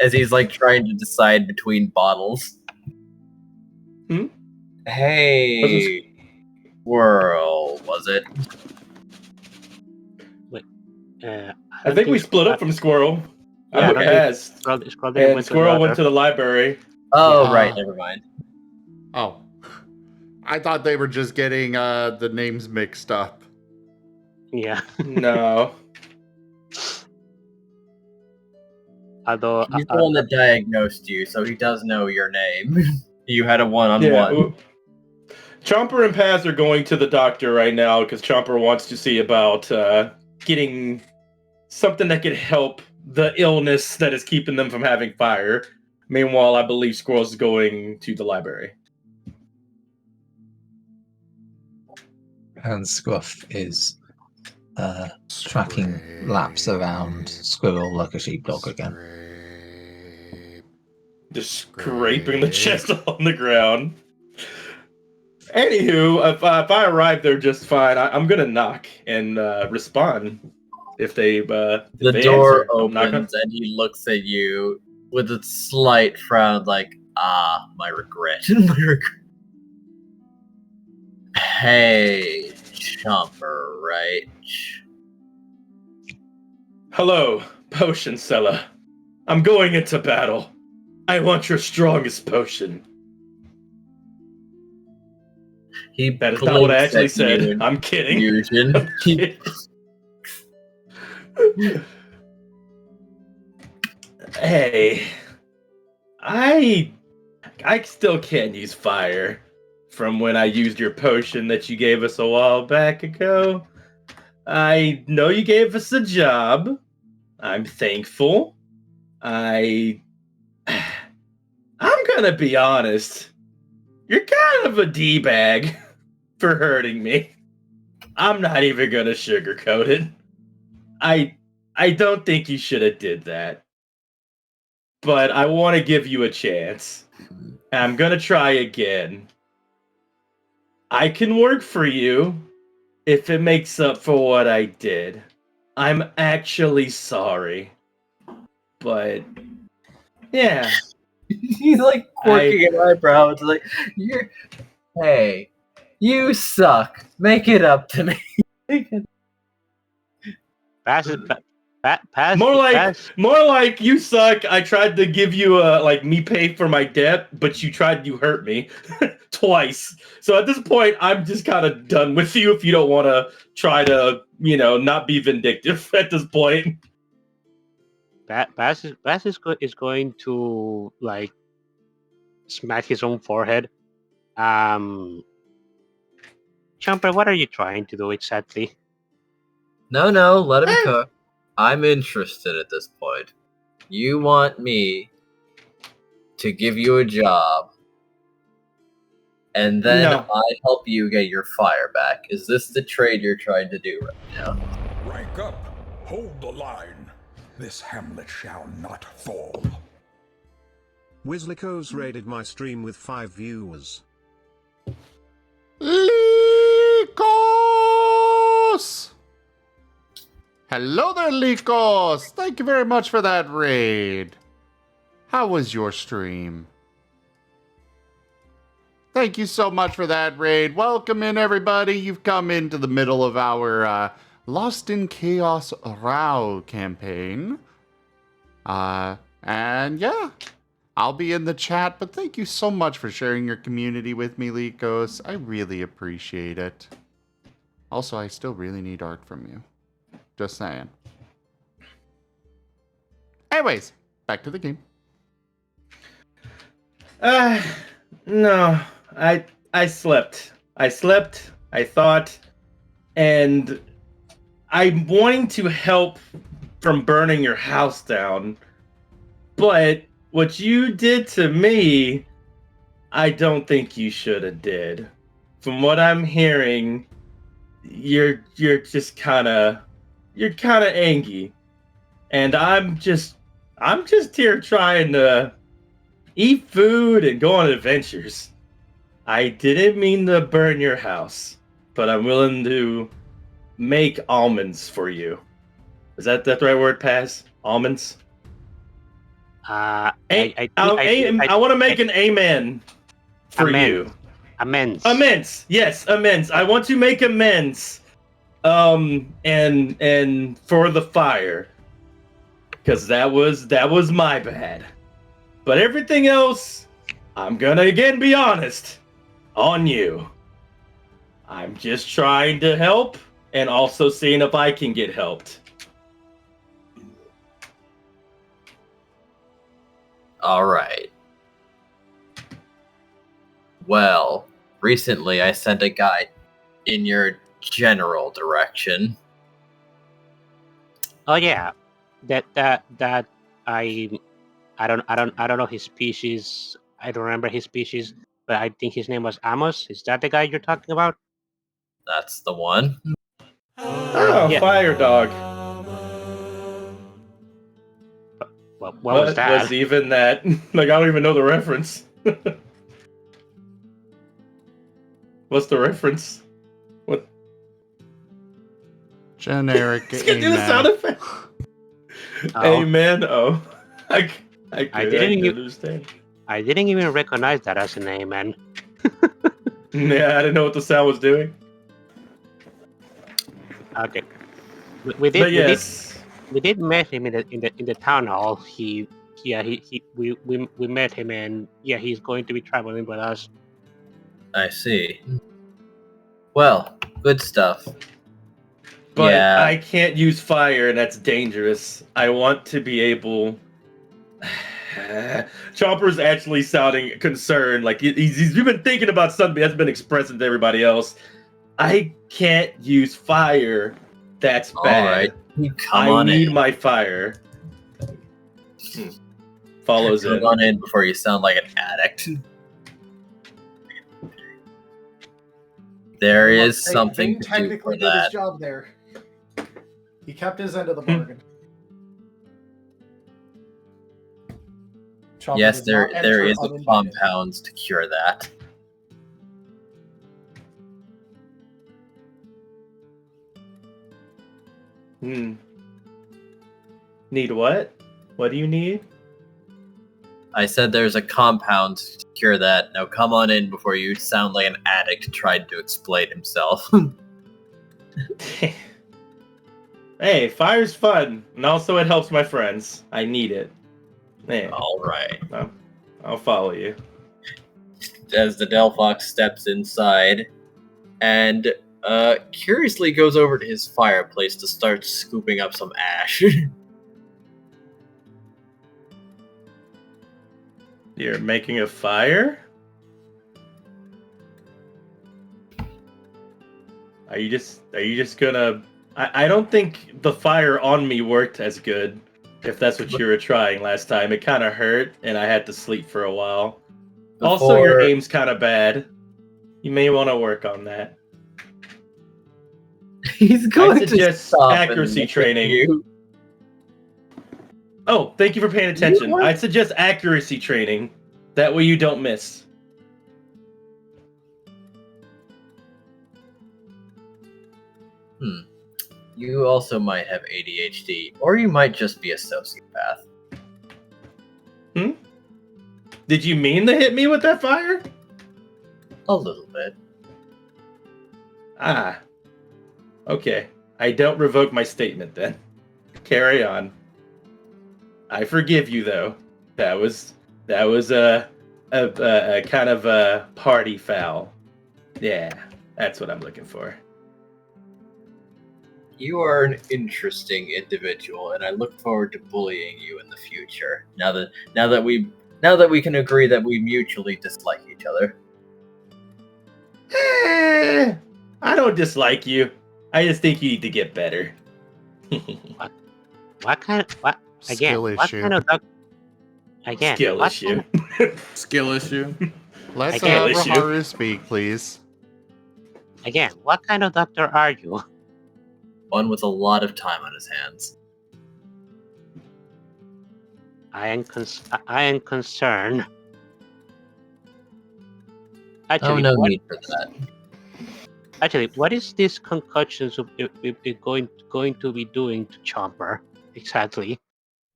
As he's like trying to decide between bottles. Hey, Squirrel, was it? Wait, I think we split up from Squirrel. Yeah, I has. And Squirrel went to the library. Oh, right, never mind. Oh. I thought they were just getting the names mixed up. Yeah. No. Although he's the one that diagnosed you, so he does know your name. You had a one-on-one. Chomper and Paz are going to the doctor right now because Chomper wants to see about getting something that could help the illness that is keeping them from having fire. Meanwhile, I believe Squirrel's going to the library. And Scruff is tracking laps around Squirrel like a sheepdog again. Just scraping the chest on the ground. Anywho, if I arrive there just fine, I'm gonna knock and respond if they the answer. door opens and he looks at you with a slight frown, like, my regret. My regret. Hey, Chomper, right? Hello, potion seller. I'm going into battle. I want your strongest potion. That is not what I actually said. I'm kidding. I'm kidding. Hey, I still can't use fire from when I used your potion that you gave us a while back ago. I know you gave us a job. I'm thankful. I'm gonna be honest. You're kind of a D-bag for hurting me. I'm not even gonna sugarcoat it. I don't think you should have did that. But I want to give you a chance. I'm gonna try again. I can work for you if it makes up for what I did. I'm actually sorry. But yeah. He's like quirking an eyebrow. It's like, hey, you suck. Make it up to me. More like you suck. I tried to give you me pay for my debt, but you hurt me twice. So at this point, I'm just kind of done with you if you don't want to try to, not be vindictive at this point. Bass is going to smack his own forehead. Chomper, what are you trying to do exactly? No, let him cook. I'm interested at this point. You want me to give you a job, and then I help you get your fire back. Is this the trade you're trying to do right now? Rank up. Hold the line. This hamlet shall not fall. Wizlikos raided my stream with 5 viewers. Likos! Hello there, Likos! Thank you very much for that raid. How was your stream? Thank you so much for that raid. Welcome in, everybody. You've come into the middle of our Lost in Chaos RAOW campaign. And yeah, I'll be in the chat, but thank you so much for sharing your community with me, Likos. I really appreciate it. Also, I still really need art from you. Just saying. Anyways, back to the game. No. I slept. I thought, and I'm wanting to help from burning your house down, but what you did to me, I don't think you should have did. From what I'm hearing, you're just kind of angry, and I'm just here trying to eat food and go on adventures. I didn't mean to burn your house, but I'm willing to make almonds for you. Is that the right word, Paz? Almonds? I want to make an amen for you. Amends. Amends. Yes, amends. I want to make amends. And for the fire, because that was my bad. But everything else, I'm gonna again be honest on you. I'm just trying to help and also seeing if I can get helped. All right. Well, recently I sent a guide in your general direction. Oh yeah, that I don't know his species. I don't remember his species, but I think his name was Amos. Is that the guy you're talking about? That's the one. Oh, yeah. Fire dog. What was that? Was even that? Like, I don't even know the reference. What's the reference? What? Generic. He's gonna do the sound effect. Amen. Oh, I didn't understand. I didn't even recognize that as an amen. Yeah, I didn't know what the sound was doing. Okay, we did meet him in the town hall. We met him, and yeah, he's going to be traveling with us. I see. Well, good stuff. But yeah. I can't use fire, and that's dangerous. I want to be able. Chomper's actually sounding concerned, like he's been thinking about something that's been expressing to everybody else. I can't use fire. That's bad. I need my fire. Follows in. Come on in before you sound like an addict. There is something to do for technically did his that. job there. He kept his end of the bargain. Yes, there is a compound to cure that. Need what? What do you need? I said there's a compound to cure that. Now come on in before you sound like an addict trying to explain himself. Hey, fire's fun, and also it helps my friends. I need it. Man. All right. I'll follow you. As the Delphox steps inside, and curiously goes over to his fireplace to start scooping up some ash. You're making a fire? Are you just gonna... I don't think the fire on me worked as good, if that's what you were trying last time. It kind of hurt, and I had to sleep for a while. Also, your aim's kind of bad. You may want to work on that. He's going to suggest accuracy training. Oh, thank you for paying attention. I'd suggest accuracy training. That way you don't miss. You also might have ADHD, or you might just be a sociopath. Did you mean to hit me with that fire? A little bit. Ah. Okay. I don't revoke my statement then. Carry on. I forgive you though. That was a kind of a party foul. Yeah, that's what I'm looking for. You are an interesting individual, and I look forward to bullying you in the future. Now that we can agree that we mutually dislike each other. I don't dislike you. I just think you need to get better. What kind of what again? Skill What issue. kind of again? Skill what issue. Skill issue. Let's Again. Raharu speak, please. Again, what kind of doctor are you? One with a lot of time on his hands. I am concerned. Actually, no what, need for that. actually, what is this concoction going to be doing to Chomper exactly?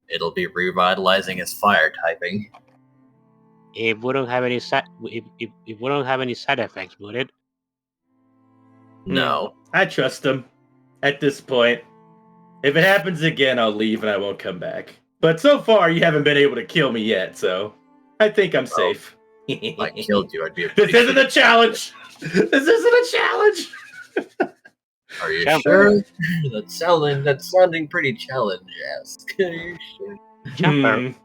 It'll be revitalizing his fire typing. It wouldn't have any it wouldn't have any side effects, would it? No. I trust him. At this point. If it happens again, I'll leave and I won't come back. But so far, you haven't been able to kill me yet, so I think I'm safe. If I killed you, I'd be a This isn't a challenge! This isn't a challenge! Are you Chomper. sure? That's sounding pretty challenge-esque. Are you sure? Chomper,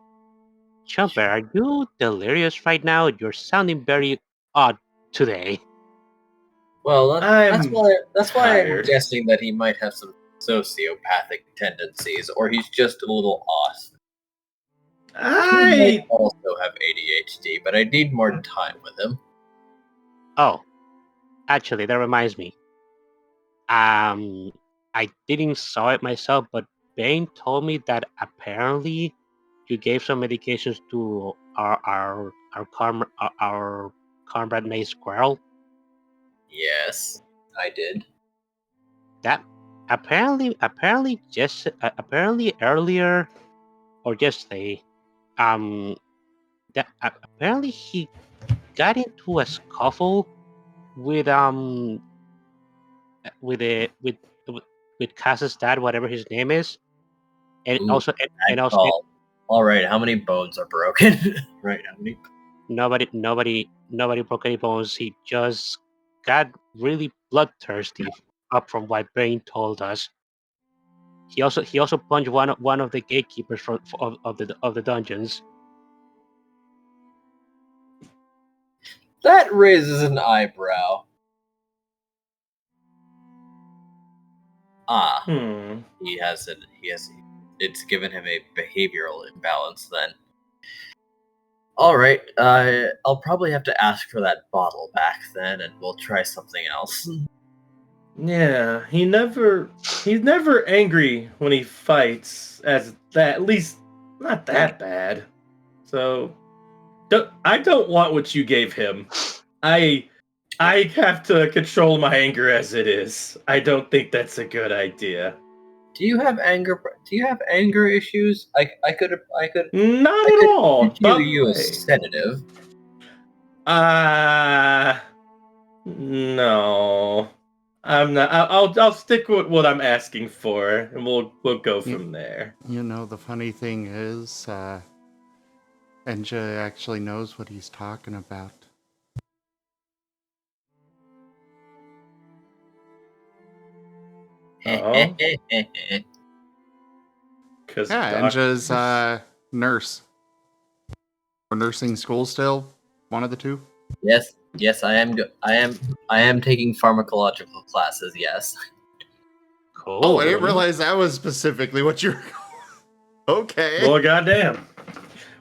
Chomper, are you delirious right now? You're sounding very odd today. Well, that's why I'm tired. guessing that he might have some sociopathic tendencies, or he's just a little off. He might also have ADHD, but I need more time with him. Oh, actually, that reminds me. I didn't saw it myself, but Bane told me that apparently you gave some medications to our comrade named Squirrel. Yes, I did. That apparently earlier or yesterday, that apparently he got into a scuffle with Cass's dad, whatever his name is, and Ooh, also all right. How many bones are broken? Right. How many? nobody broke any bones. He just got really bloodthirsty, up from what Bane told us. He also punched one of the gatekeepers of the dungeons. That raises an eyebrow. He has it's given him a behavioral imbalance then. Alright, I'll probably have to ask for that bottle back then, and we'll try something else. Yeah, he's never angry when he fights, as that, at least not that bad. So, I don't want what you gave him. I have to control my anger as it is. I don't think that's a good idea. Do you have anger issues? I could Not at all. Give you a sedative. No. I'm not. I'll stick with what I'm asking for, and we'll go from there. You know, the funny thing is, Enja actually knows what he's talking about. Oh. Enja's nurse. Or nursing school still? One of the two? Yes, I am taking pharmacological classes, yes. Cool. Oh, I didn't realize that was specifically what you were Okay. Well, goddamn.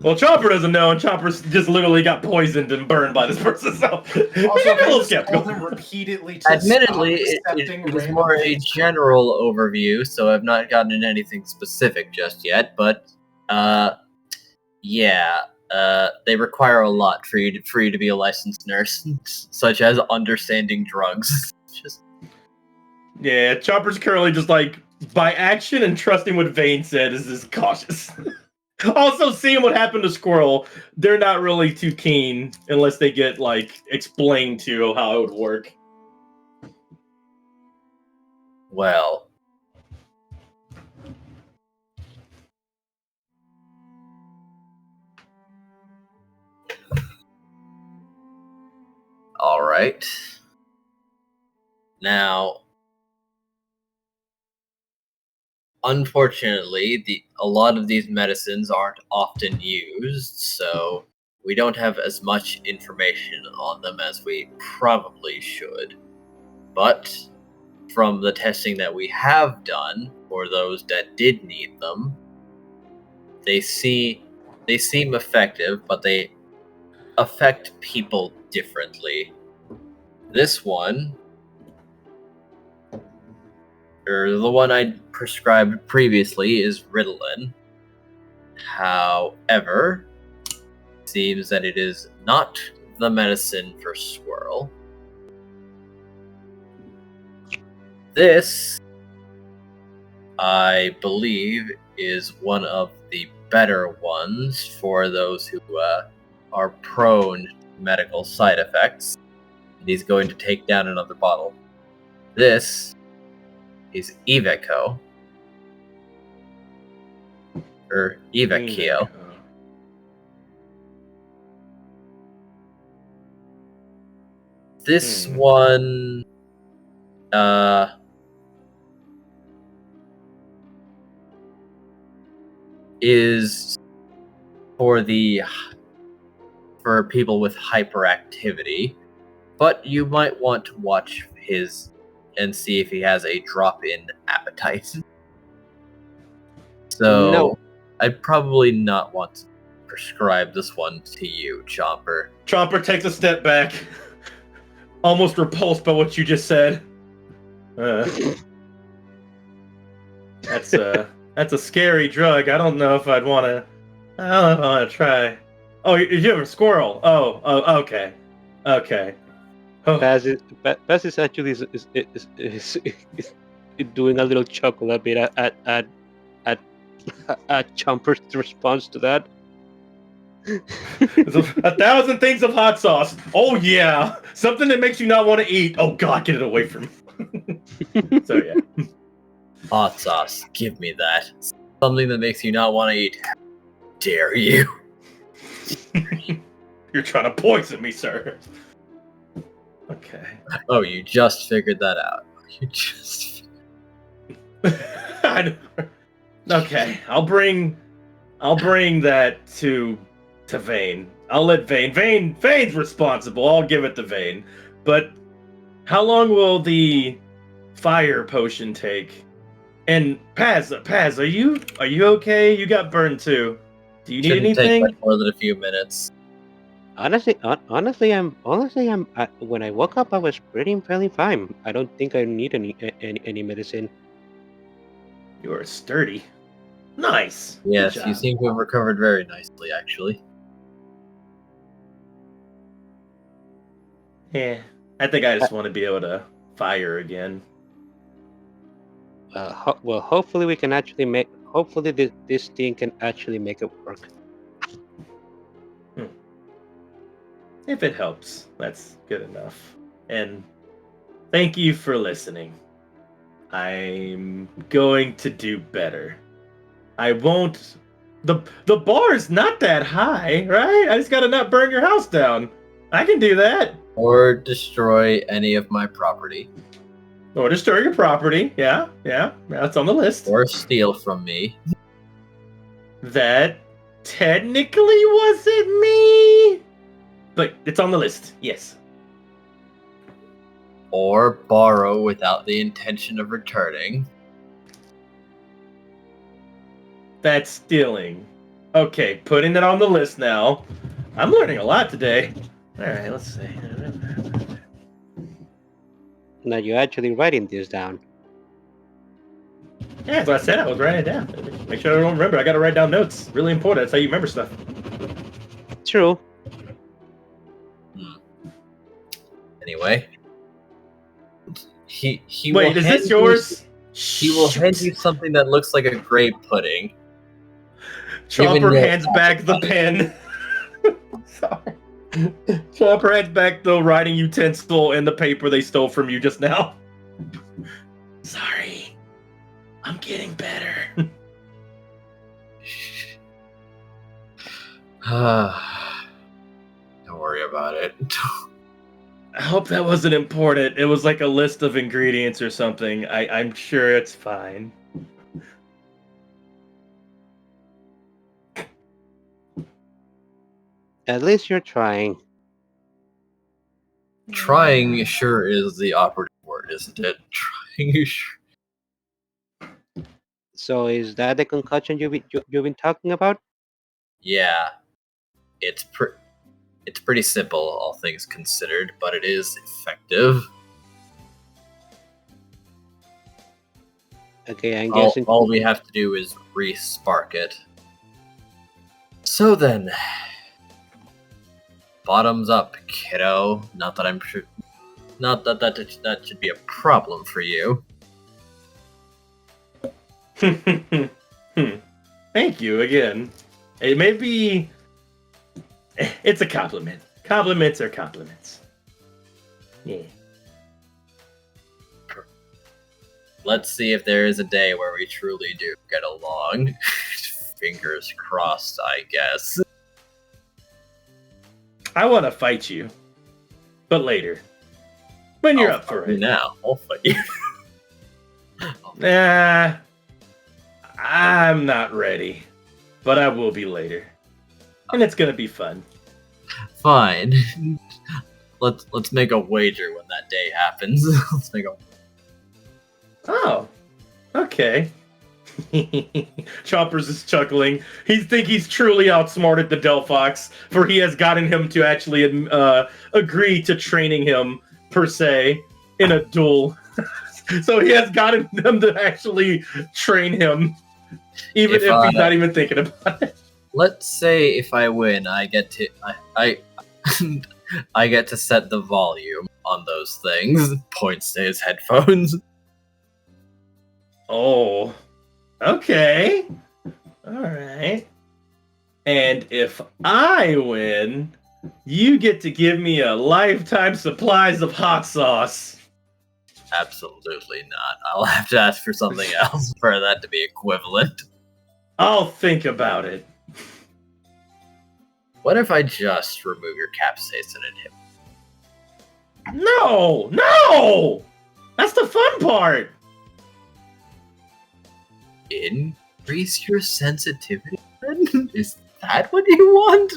Well, Chopper doesn't know, and Chopper's just literally got poisoned and burned by this person, so Also, a little I skeptical. told him repeatedly to Admittedly, stop it accepting is more a general overview, so I've not gotten into anything specific just yet, but Yeah. They require a lot for you to be a licensed nurse, such as understanding drugs. Yeah, Chopper's currently just like, by action and trusting what Vane said, is cautious. Also, seeing what happened to Squirrel, they're not really too keen unless they get like explained to how it would work. Well. Alright. Now, unfortunately, a lot of these medicines aren't often used, so we don't have as much information on them as we probably should. But from the testing that we have done for those that did need them, they seem effective, but they affect people differently. This one, or the one I prescribed previously, is Ritalin. However, it seems that it is not the medicine for Squirrel. This, I believe, is one of the better ones for those who are prone to medical side effects. And he's going to take down another bottle. This is Iveco. Or Ivekio. This one is for people with hyperactivity, but you might want to watch his and see if he has a drop in appetite. So No. I'd probably not want to prescribe this one to you, Chomper. Chomper takes a step back, almost repulsed by what you just said. That's a scary drug. I don't know if I'd want to. I don't know if I want to try. Oh, you have a Squirrel. Oh, okay, okay. Oh. Baz is actually is doing a little chuckle a bit at Chomper's response to that. There's 1,000 things of hot sauce. Oh yeah, something that makes you not want to eat. Oh God, get it away from me. So yeah, hot sauce. Give me that. Something that makes you not want to eat. How dare you? You're trying to poison me, sir. Okay. Oh, you just figured that out. You just. Okay, I'll bring that to Vane. I'll let Vane's responsible. I'll give it to Vane. But how long will the fire potion take? And Paz, are you okay? You got burned too. Do you need Shouldn't anything? take much more than a few minutes. Honestly, I'm. When I woke up, I was fairly fine. I don't think I need any medicine. You are sturdy. Nice. Yes, you seem to have recovered very nicely, actually. Yeah, I think I just want to be able to fire again. Well, hopefully we can actually make. Hopefully this thing can actually make it work. If it helps, that's good enough. And thank you for listening. I'm going to do better. I won't. The bar's not that high, right? I just gotta not burn your house down. I can do that. Or destroy any of my property. Or destroy your property. Yeah, that's on the list. Or steal from me. That technically wasn't me. But it's on the list, yes. Or borrow without the intention of returning. That's stealing. Okay, putting that on the list now. I'm learning a lot today. Alright, let's see. Now you're actually writing this down. Yeah, that's what I said. I was writing it down. Make sure I don't remember. I got to write down notes. Really important. That's how you remember stuff. True. Anyway, he Wait, will is hand this yours? He will hand you something that looks like a gray pudding. Chopper hands back the pen. Sorry. Chopper hands back the writing utensil and the paper they stole from you just now. Sorry. I'm getting better. Don't worry about it. I hope that wasn't important. It was like a list of ingredients or something. I'm sure it's fine. At least you're trying. Trying sure is the operative word, isn't it? Trying sure. So is that the concussion you've been talking about? Yeah, it's pretty simple, all things considered, but it is effective. Okay, I'm guessing all we have to do is re-spark it. So then, bottoms up, kiddo. Not that I'm sure. Not that should be a problem for you. Thank you again. It may be. It's a compliment. Compliments are compliments. Yeah. Let's see if there is a day where we truly do get along. Fingers crossed, I guess. I want to fight you, but later. When you're up for it. Now, I'll fight you. Nah, I'm not ready, but I will be later, and it's gonna be fun. Fine. Let's make a wager when that day happens. Let's make a. Oh, okay. Choppers is chuckling. He thinks he's truly outsmarted the Delphox, for he has gotten him to actually agree to training him, per se, in a duel. So he has gotten them to actually train him, even if he's not even thinking about it. Let's say if I win, I get to I get to set the volume on those things. Points to his headphones. Oh, okay. All right. And if I win, you get to give me a lifetime supplies of hot sauce. Absolutely not. I'll have to ask for something else for that to be equivalent. I'll think about it. What if I just remove your capsaicin inhibitor? No! That's the fun part! Increase your sensitivity? Is that what you want?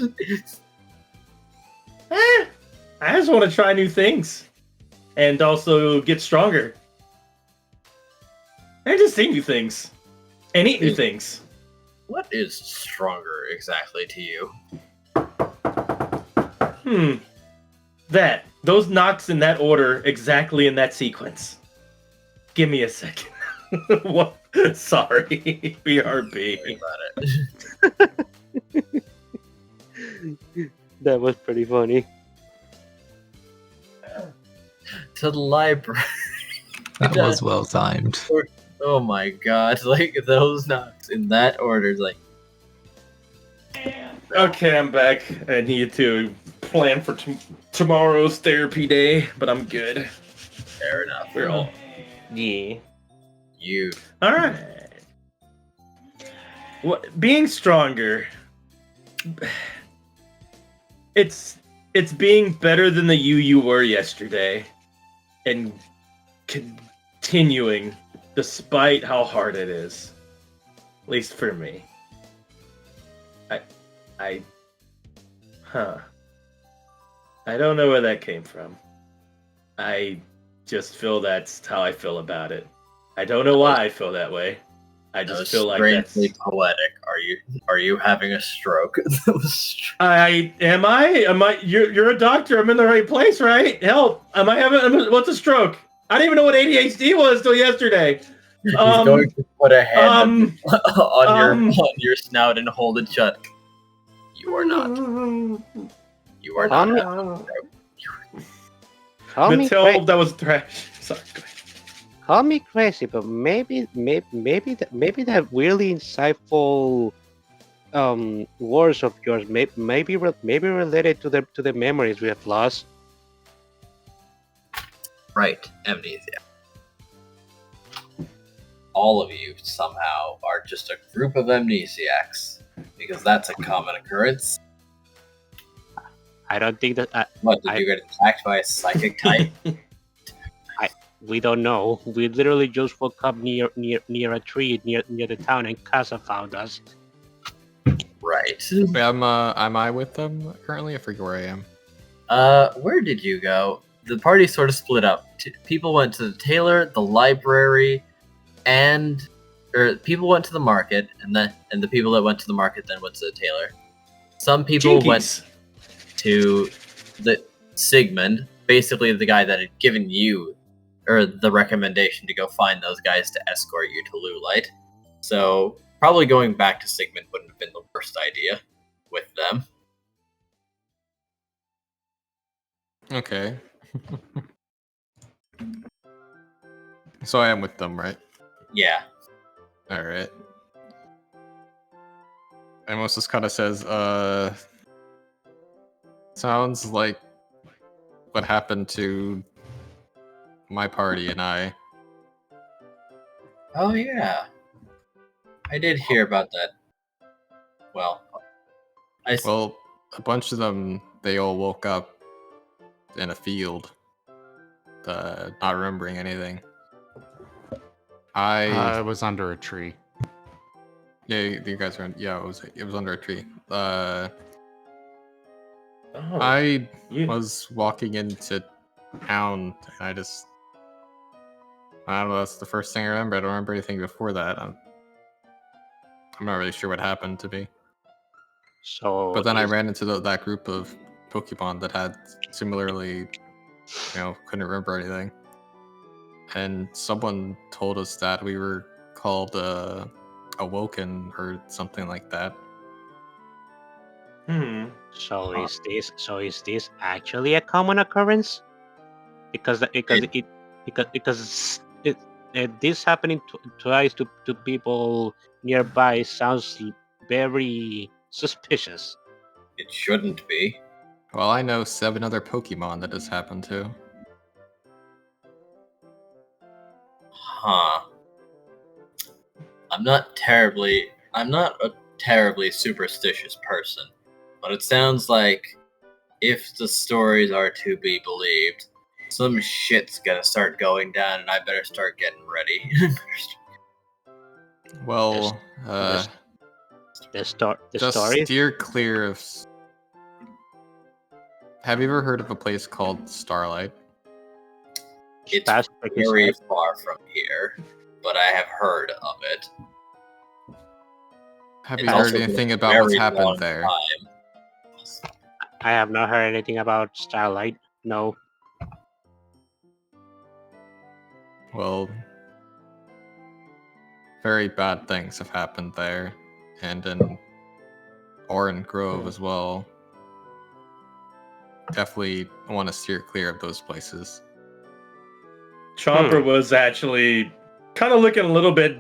I just want to try new things. And also get stronger. And just see new things. And eat new things. What is stronger exactly to you? Those knocks in that order, exactly in that sequence. Give me a second. What? Sorry. BRB. About it. That was pretty funny. To the library. That was well timed. Oh my god, like those knocks in that order, like. Okay, I'm back. I need to plan for tomorrow's therapy day, but I'm good. Fair enough. We're all. Yeah. You. Alright. What being stronger. It's being better than the you were yesterday. And continuing despite how hard it is. At least for me. I don't know where that came from. I just feel that's how I feel about it. I don't know why I feel that way. I just feel like that's strangely poetic. Are you having a stroke? Am I you're a doctor. I'm in the right place, right? Help. Am I having what's a stroke? I didn't even know what ADHD was till yesterday. He's going to put a hand on your snout and hold it shut. You are not. You are not. Mattel, that was trash. Sorry. Go ahead. Call me crazy, but maybe that really insightful words of yours maybe related to the memories we have lost. Right, amnesia. All of you somehow are just a group of amnesiacs, because that's a common occurrence. I don't think that. What, did you get attacked by a psychic type? We don't know. We literally just woke up near a tree near the town, and Casa found us. Right. Wait, am I with them currently? I forget where I am. Where did you go? The party sort of split up. People went to the tailor, the library, people went to the market, and the people that went to the market then went to the tailor. Some people went to the Sigmund, basically the guy that had given you the recommendation to go find those guys to escort you to Lulite. So probably going back to Sigmund wouldn't have been the worst idea with them. Okay. So I am with them, right? Yeah. Alright. Amos just kind of says, sounds like what happened to my party and I. Oh yeah. I did hear about that. Well, a bunch of them, they all woke up in a field, not remembering anything. I was under a tree. Yeah, you guys were. Yeah, it was under a tree. I was walking into town, and I don't know. That's the first thing I remember. I don't remember anything before that. I'm not really sure what happened to me. But then I ran into that group of Pokemon that had similarly, couldn't remember anything. And someone told us that we were called awoken or something like that. So is this actually a common occurrence? Because this happening twice to people nearby sounds very suspicious. It shouldn't be. Well, I know 7 other Pokemon that has happened to. Huh. I'm not a terribly superstitious person, but it sounds like if the stories are to be believed, some shit's gonna start going down, and I better start getting ready. Well, the story. Steer clear of. Have you ever heard of a place called Starlight? It's very far from here, but I have heard of it. Have you heard anything about what's happened there? I have not heard anything about Starlight. No. Well, very bad things have happened there, and in Oran Grove as well. Definitely want to steer clear of those places. Chomper was actually kind of looking a little bit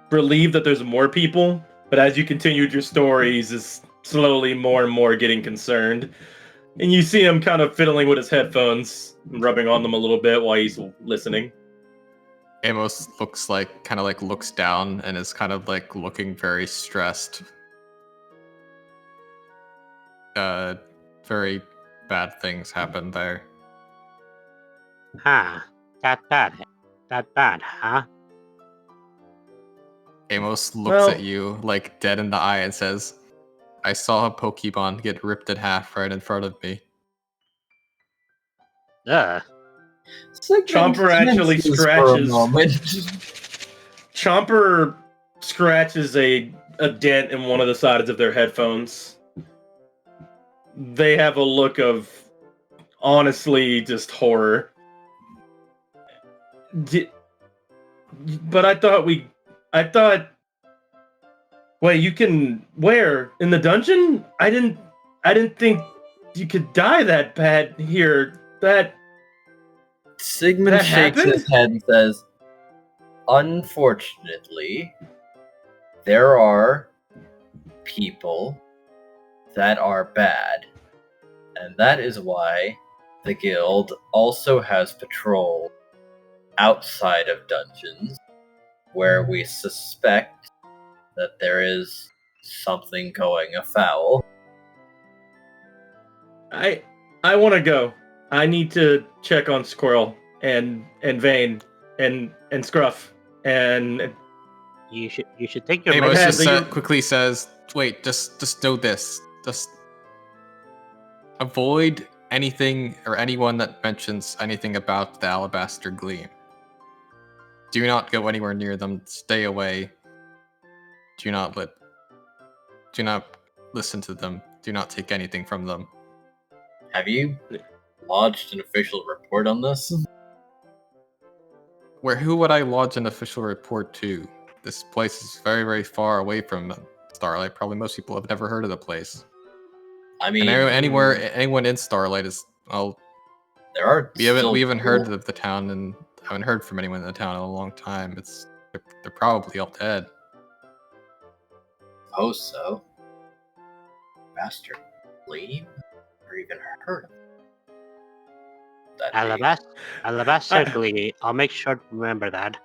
relieved that there's more people, but as you continued your stories, is slowly more and more getting concerned. And you see him kind of fiddling with his headphones, rubbing on them a little bit while he's listening. Amos looks down and is kind of like looking very stressed. Very bad things happened there. That bad, huh? Amos looks at you like dead in the eye and says, I saw a Pokemon get ripped in half right in front of me. Chomper actually scratches. Chomper scratches a dent in one of the sides of their headphones. They have a look of honestly just horror. But I thought. Wait, you can where in the dungeon? I didn't think you could die that bad here. Sigmund That shakes happened? his head and says, "Unfortunately, there are people that are bad, and that is why the guild also has patrol outside of dungeons where we suspect that there is something going afoul." I want to go. I need to check on Squirrel and Vane and Scruff and You should take your Amos Hadley, just quickly says, "Wait, just do this. Just avoid anything or anyone that mentions anything about the Alabaster Gleam. Do not go anywhere near them. Stay away. Do not listen to them. Do not take anything from them." Have you lodged an official report on this? Who would I lodge an official report to? This place is very, very far away from Starlight. Probably most people have never heard of the place. I mean, And anyone in Starlight is, well, there are. We haven't heard of the town, and haven't heard from anyone in the town in a long time. They're probably all dead. Oh, so Master Gleam, or even heard of that name? Alabaster Glee. I'll make sure to remember that.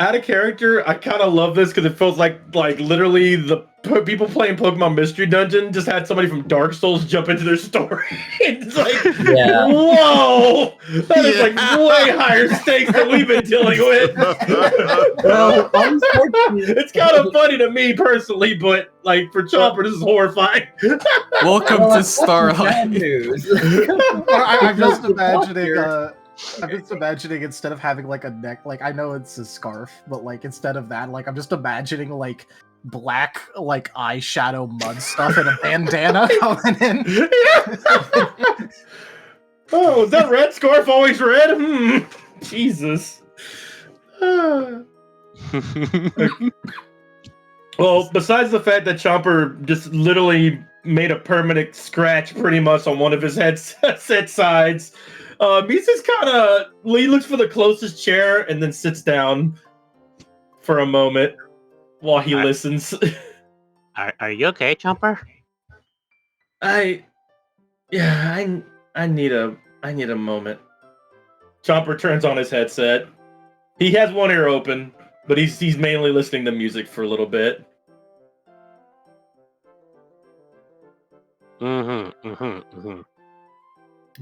out of character, I kind of love this because it feels like literally the people playing Pokemon Mystery Dungeon just had somebody from Dark Souls jump into their story. It's like, whoa, that is like way higher stakes than we've been dealing with. Well, unfortunately, it's kind of funny to me personally, but like for Chopper, this is horrifying. Welcome to Starlight. I'm just imagining. I'm just imagining instead of having like a neck, like I know it's a scarf, but like instead of that, like I'm just imagining like black like eyeshadow mud stuff and a bandana coming in. Oh, is that red scarf always red? Jesus. Well, besides the fact that Chomper just literally made a permanent scratch pretty much on one of his headset sides, he's just he looks for the closest chair and then sits down for a moment while he listens. Are you okay, Chomper? I need a moment. Chomper turns on his headset. He has one ear open, but he's mainly listening to music for a little bit.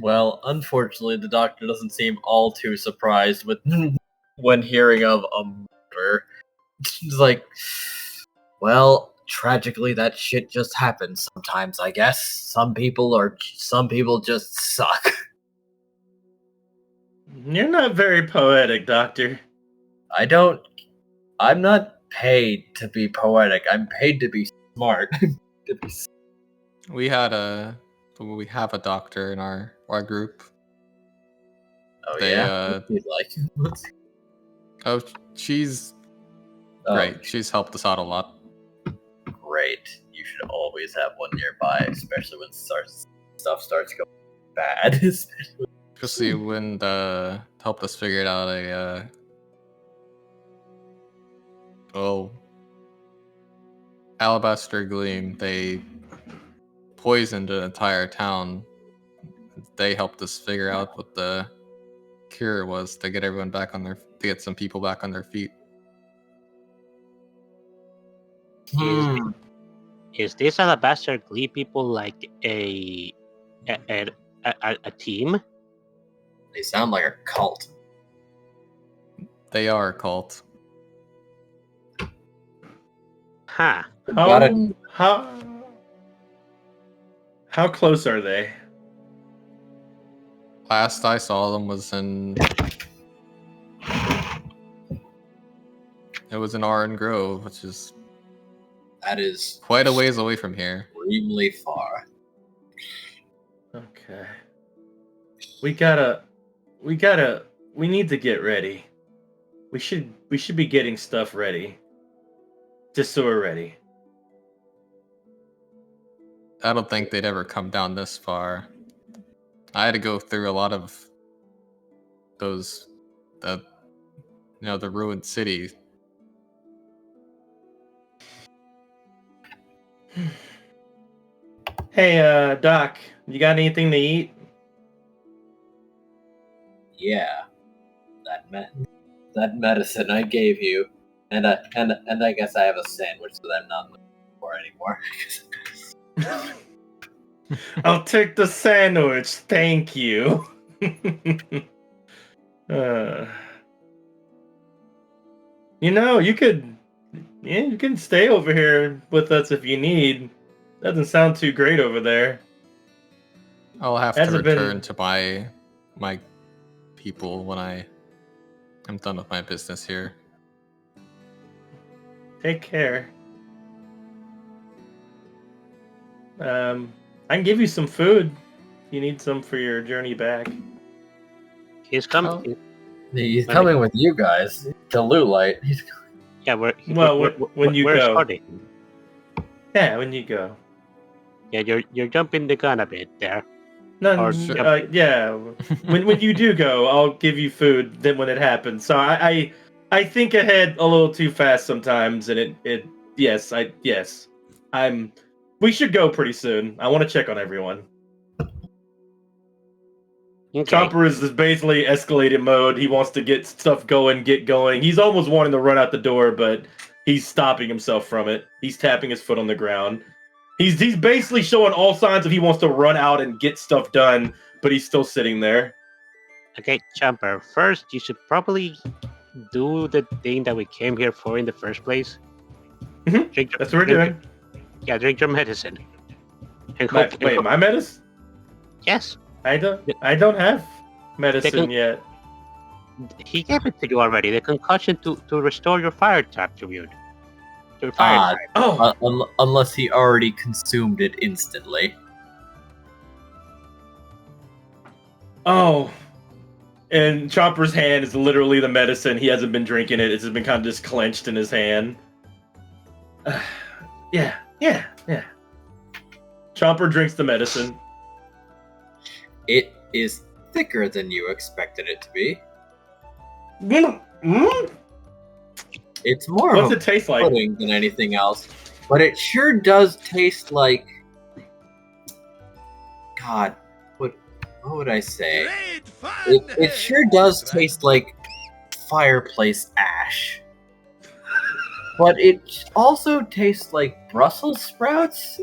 Well, unfortunately, the doctor doesn't seem all too surprised when hearing of a murder. He's like, well, tragically, that shit just happens sometimes, I guess. Some people just suck. You're not very poetic, Doctor. I'm not paid to be poetic. I'm paid to be smart. We have a doctor in our group. Oh, yeah? She's great. She's helped us out a lot. Great. You should always have one nearby, especially when stuff starts going bad. Especially when helped us figure out Alabaster Gleam. They poisoned an entire town. They helped us figure out what the cure was to get everyone back on to get some people back on their feet. Is this Alabaster Glee people like a team? They sound like a cult. They are a cult. Huh. How close are they? Last I saw them was in Oran Grove, which is quite a ways away from here. Extremely far. Okay. We need to get ready. We should be getting stuff ready. Just so we're ready. I don't think they'd ever come down this far. I had to go through a lot of those, the ruined city. Hey, Doc, you got anything to eat? Yeah, that medicine I gave you, and I guess I have a sandwich that I'm not looking for anymore. I'll take the sandwich, thank you. You can stay over here with us if you need. Doesn't sound too great over there. I'll have to return to my people when I'm done with my business here. Take care. I can give you some food. You need some for your journey back. He's coming. He's coming with you guys to Lulite. Yeah, when you we're go. starting. Yeah, when you go. Yeah, you're jumping the gun a bit there. No, yeah. when you do go, I'll give you food. Then when it happens, so I think ahead a little too fast sometimes, and we should go pretty soon. I want to check on everyone. Okay. Chopper is basically escalated mode. He wants to get stuff going, get going. He's almost wanting to run out the door, but he's stopping himself from it. He's tapping his foot on the ground. He's basically showing all signs of he wants to run out and get stuff done, but he's still sitting there. Okay, Chopper, first you should probably do the thing that we came here for in the first place. Mm-hmm. That's what we're doing. Yeah, drink your medicine. My medicine? Yes. I don't have medicine yet. He gave it to you already. The concussion to restore your fire attribute. Your fire type. Unless he already consumed it instantly. Oh. And Chopper's hand is literally the medicine. He hasn't been drinking it. It's just been kind of just clenched in his hand. Yeah. Chopper drinks the medicine. It is thicker than you expected it to be. It's more What's of it taste like? pudding than anything else, but it sure does taste like. God, what would I say? It sure does taste like fireplace ash, but it also tastes like Brussels sprouts.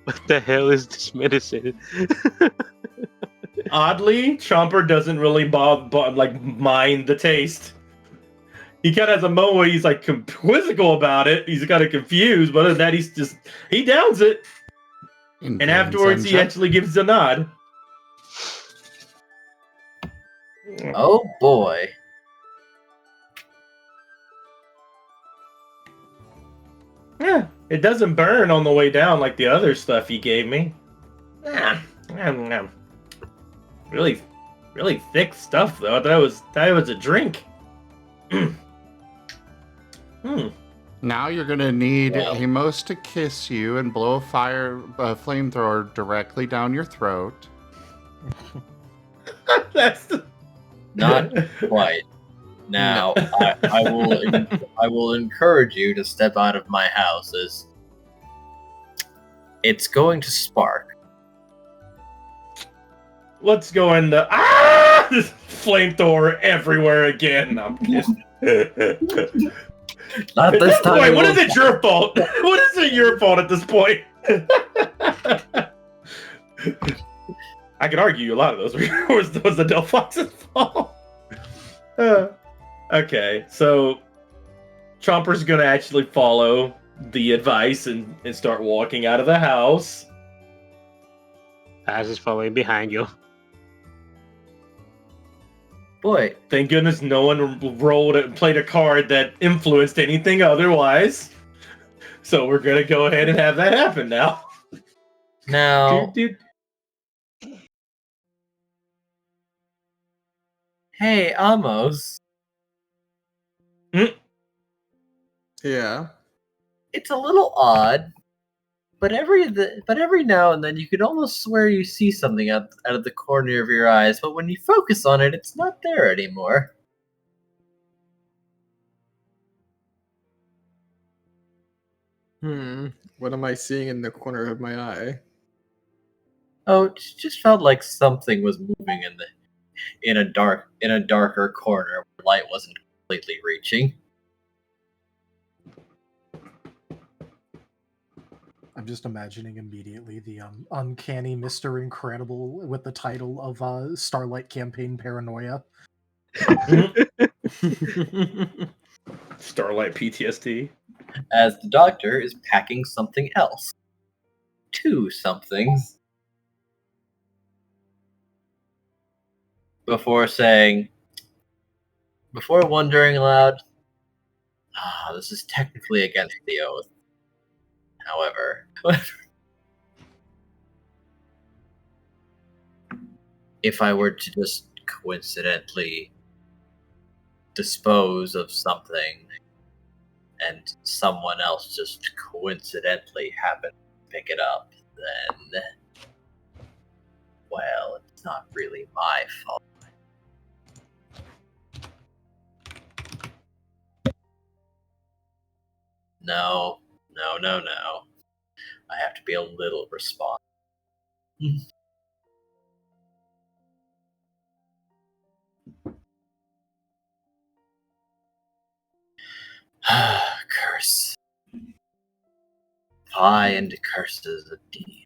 What the hell is this medicine? Oddly, Chomper doesn't really mind the taste. He kind of has a moment where he's like quizzical about it. He's kind of confused, but other than that, he downs it. And afterwards, he actually gives a nod. Oh boy. Yeah, it doesn't burn on the way down like the other stuff he gave me. Really, really thick stuff though. That was a drink. Now you're gonna need Amos to kiss you and blow a flamethrower directly down your throat. That's not quite. Now, I will encourage you to step out of my house, as it's going to spark. Let's go in the this flamethrower everywhere again. I'm kidding. Not at this time. Point, what is it your fault? What is it your fault at this point? I could argue a lot of those was the Delphox's fault. Okay, so Chomper's gonna actually follow the advice and start walking out of the house. As is following behind you. Boy, thank goodness no one played a card that influenced anything otherwise. So we're gonna go ahead and have that happen now. Now, Hey, Amos. Yeah. It's a little odd, but every now and then you could almost swear you see something out of the corner of your eyes, but when you focus on it, it's not there anymore. What am I seeing in the corner of my eye? Oh, it just felt like something was moving in a darker corner where light wasn't completely reaching. I'm just imagining immediately the uncanny Mr. Incredible with the title of Starlight Campaign Paranoia. Starlight PTSD. As the doctor is packing something else. 2 somethings. Before wondering aloud, this is technically against the oath. However, if I were to just coincidentally dispose of something and someone else just coincidentally happened to pick it up, then, well, it's not really my fault. No. I have to be a little responsible. Curse. Fie and curses indeed.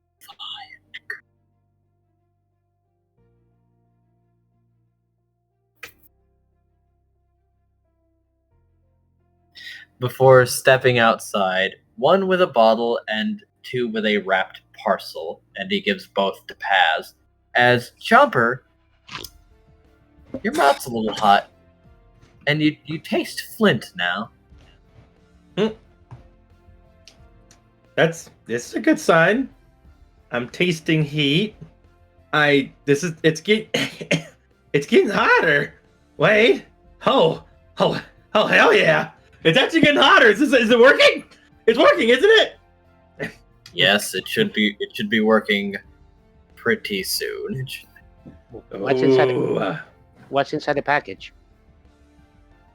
Before stepping outside, 1 with a bottle and 2 with a wrapped parcel, and he gives both to Paz. As Chomper, your mouth's a little hot, and you taste flint now. This is a good sign. I'm tasting heat. It's getting it's getting hotter. Wait. Oh hell yeah. It's actually getting hotter. Is it working? It's working, isn't it? Yes, it should be working pretty soon. What's inside the package?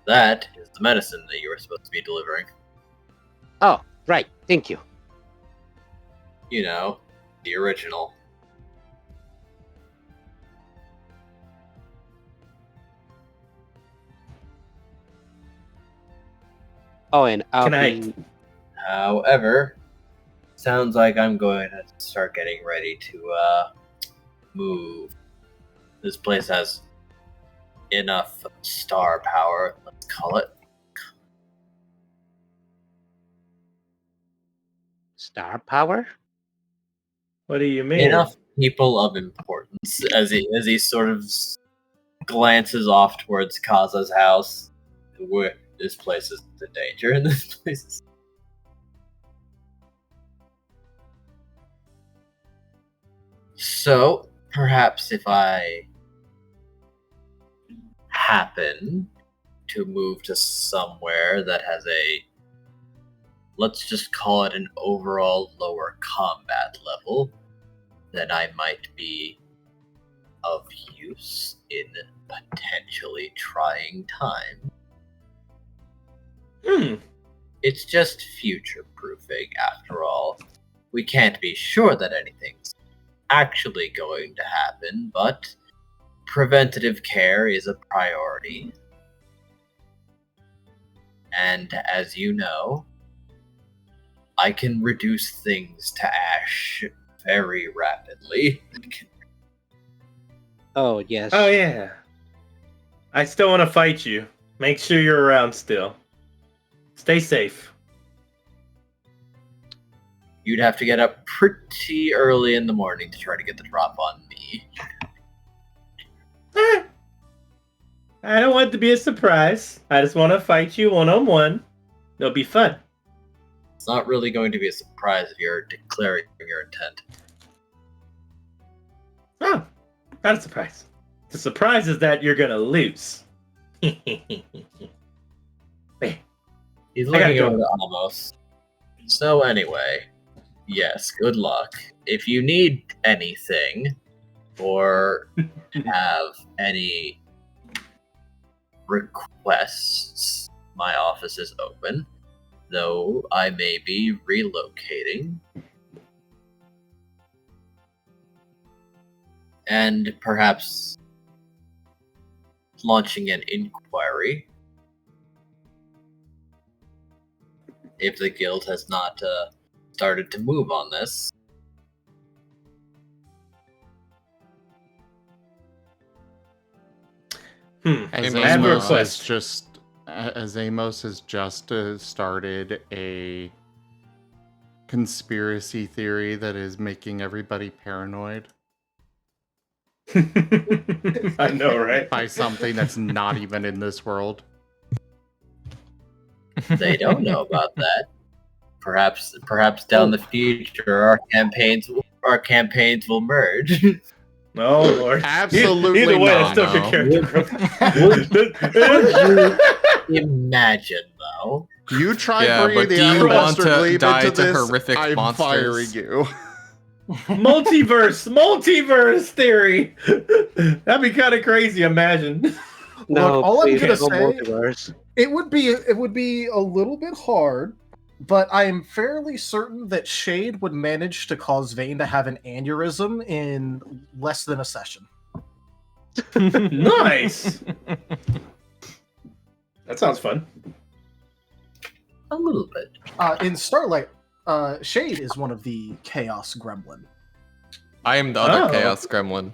That is the medicine that you were supposed to be delivering. Oh, right. Thank you. You know, the original. Oh, and However, sounds like I'm going to start getting ready to move. This place has enough star power, let's call it. Star power? What do you mean? Enough people of importance. As he sort of glances off towards Kaza's house, where this place is the danger in this place. So, perhaps if I happen to move to somewhere that has let's just call it an overall lower combat level, then I might be of use in potentially trying time. It's just future-proofing, after all. We can't be sure that anything's actually going to happen, but preventative care is a priority. And as you know, I can reduce things to ash very rapidly. Oh, yes. Oh, yeah. I still want to fight you. Make sure you're around still. Stay safe. You'd have to get up pretty early in the morning to try to get the drop on me. I don't want it to be a surprise. I just want to fight you one-on-one. It'll be fun. It's not really going to be a surprise if you're declaring your intent. Oh, not a surprise. The surprise is that you're gonna lose. He's I gotta looking go. over to Amos. So anyway, yes, good luck. If you need anything or have any requests, my office is open, though I may be relocating. And perhaps launching an inquiry if the guild has not started to move on this. As I have a Amos has request. just started a conspiracy theory that is making everybody paranoid I know, right? by something that's not even in this world. They don't know about that. Perhaps down the future our campaigns will merge. No, Lord. Absolutely Either way, not. that's still your character Would growth. you imagine, though? You try Yeah, bringing but the do you want alabaster to glaive die into to this, horrific I'm monsters? firing you. Multiverse theory. That'd be kind of crazy. Imagine. No, Look, all I'm please, gonna no say, multiverse. it would be a little bit hard, but I am fairly certain that Shade would manage to cause Vane to have an aneurysm in less than a session. Nice. That sounds fun. A little bit. In Starlight, Shade is one of the Chaos Gremlin. I am the other Oh. Chaos Gremlin.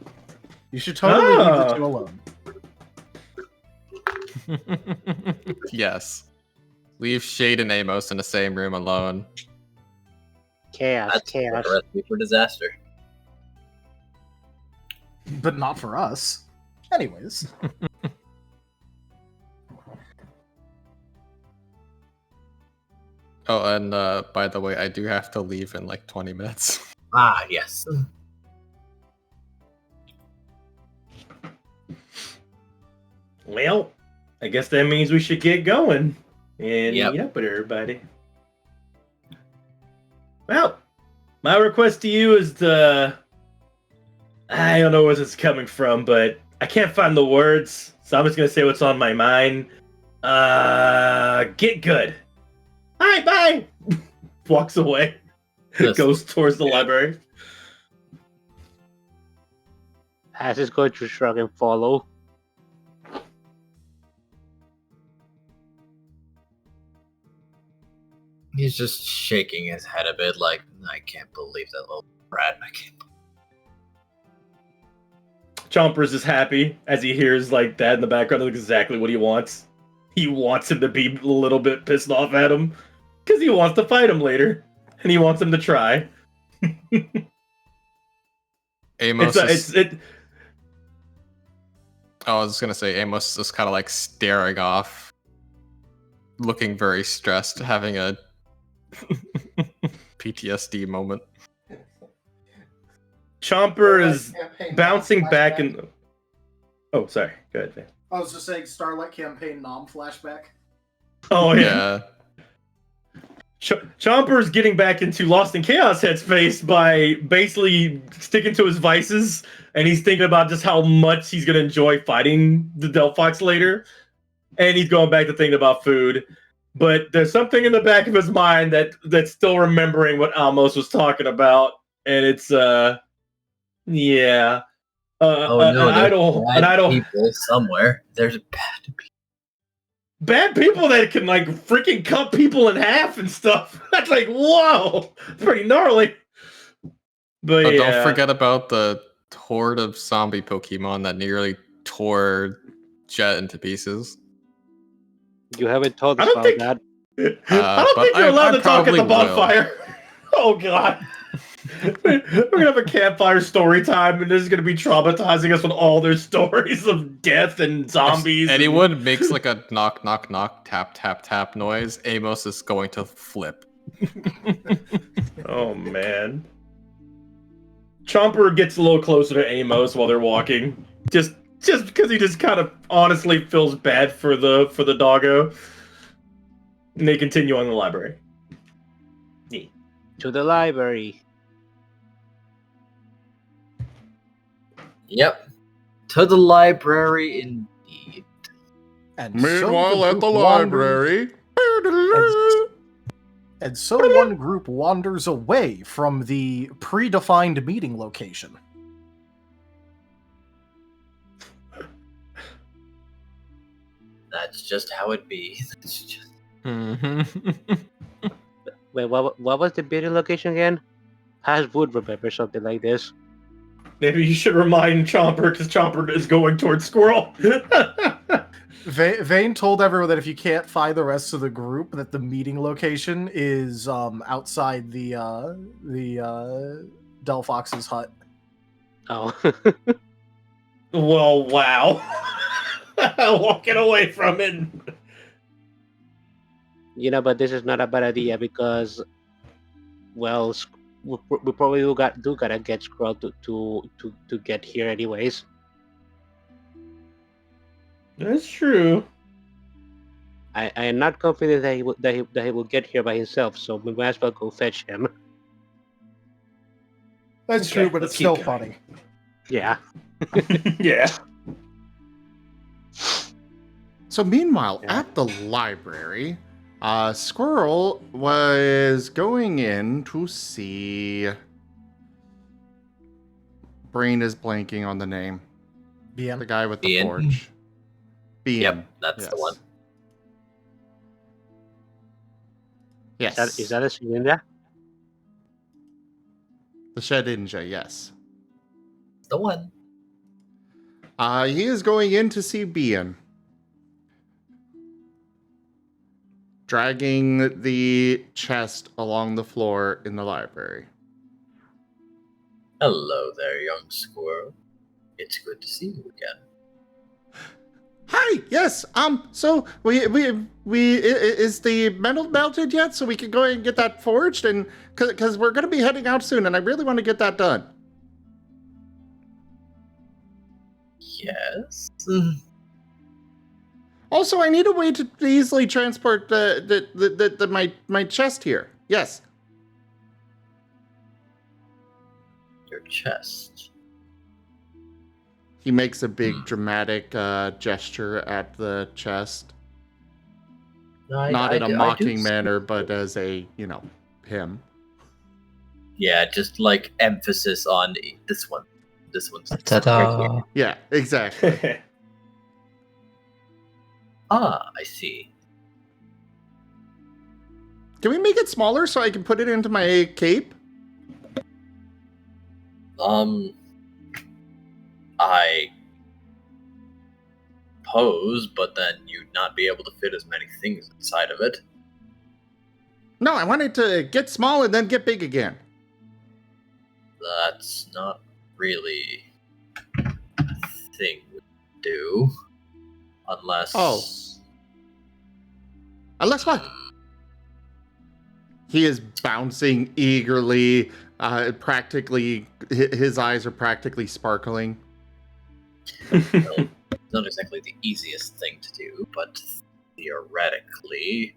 You should totally leave the Ah. two alone. Yes. Leave Shade and Amos in the same room alone. Chaos, That's chaos. a recipe for disaster. But not for us. Anyways. Oh, and by the way, I do have to leave in like 20 minutes. Ah, yes. Well, I guess that means we should get going and Yep. meet up with everybody. Well, my request to you is I don't know where this is coming from, but I can't find the words, so I'm just gonna say what's on my mind. Get good. Hi, bye. Walks away. Listen. Goes towards the library. As is going to shrug and follow. He's just shaking his head a bit like, I can't believe that little brat. I can't. Chompers is happy as he hears like that in the background. That's exactly what he wants. He wants him to be a little bit pissed off at him because he wants to fight him later, and he wants him to try. Amos It's is... Oh, I was just gonna say, Amos is kind of like staring off, looking very stressed, having a PTSD moment. Chomper is bouncing back and... Oh, sorry. Go ahead, Van. I was just saying Starlight Campaign Nom flashback. Oh, yeah. Chomper's getting back into Lost in Chaos headspace by basically sticking to his vices, and he's thinking about just how much he's going to enjoy fighting the Delphox later, and he's going back to thinking about food. But there's something in the back of his mind that's still remembering what Almos was talking about, and it's yeah. An idle people somewhere. There's bad people that can like freaking cut people in half and stuff. That's like, whoa, it's pretty gnarly. But Oh, yeah. don't forget about the horde of zombie Pokemon that nearly tore Jet into pieces. You haven't told us I don't about think- that. I don't think you're allowed to talk at the bonfire. Oh god. We're gonna have a campfire story time, and this is gonna be traumatizing us with all their stories of death and zombies. If anyone makes like a knock, knock, knock, tap, tap, tap noise, Amos is going to flip. Oh man. Chomper gets a little closer to Amos while they're walking. Just Just because he just kind of honestly feels bad for the doggo. And they continue on the library. Yeah. To the library. Yep. To the library indeed. And Meanwhile, at group the wanders- library. And so one group wanders away from the predefined meeting location. That's just how it be. That's just... Wait, what was the meeting location again? Has would remember something like this. Maybe you should remind Chomper, because Chomper is going towards Squirrel. Vane told everyone that if you can't find the rest of the group, that the meeting location is outside the Delphox's hut. Oh. Well, wow. Walking away from it. You know, but this is not a bad idea because, well, we probably do gotta get Scruff to get here anyways. That's true. I am not confident that he will get here by himself, so we might as well go fetch him. That's Okay, true, but let's it's still keep going. funny. Yeah. Yeah. So meanwhile, at the library, Squirrel was going in to see... Brain is blanking on the name. Bien. The guy with the Bien. forge. Bien. Yep, that's the one. Yes. Is that a cylinder? The Shed Enja, yes. The one. He is going in to see Bien. Dragging the chest along the floor in the library. Hello there, young squirrel. It's good to see you again. Hi, yes, so we is the metal melted yet so we can go and get that forged and cuz we're going to be heading out soon and I really want to get that done. Yes. Also, I need a way to easily transport my chest here. Yes. Your chest. He makes a big dramatic gesture at the chest. Not in a mocking manner, but as a, him. Yeah, just like emphasis on this one. This one's Ta-da! Yeah, exactly. Ah, I see. Can we make it smaller so I can put it into my cape? I pose, but then you'd not be able to fit as many things inside of it. No, I want it to get small and then get big again. That's not really a thing we do. Unless... Oh. Unless what? He is bouncing eagerly. Practically, his eyes are practically sparkling. Well, it's not exactly the easiest thing to do, but theoretically,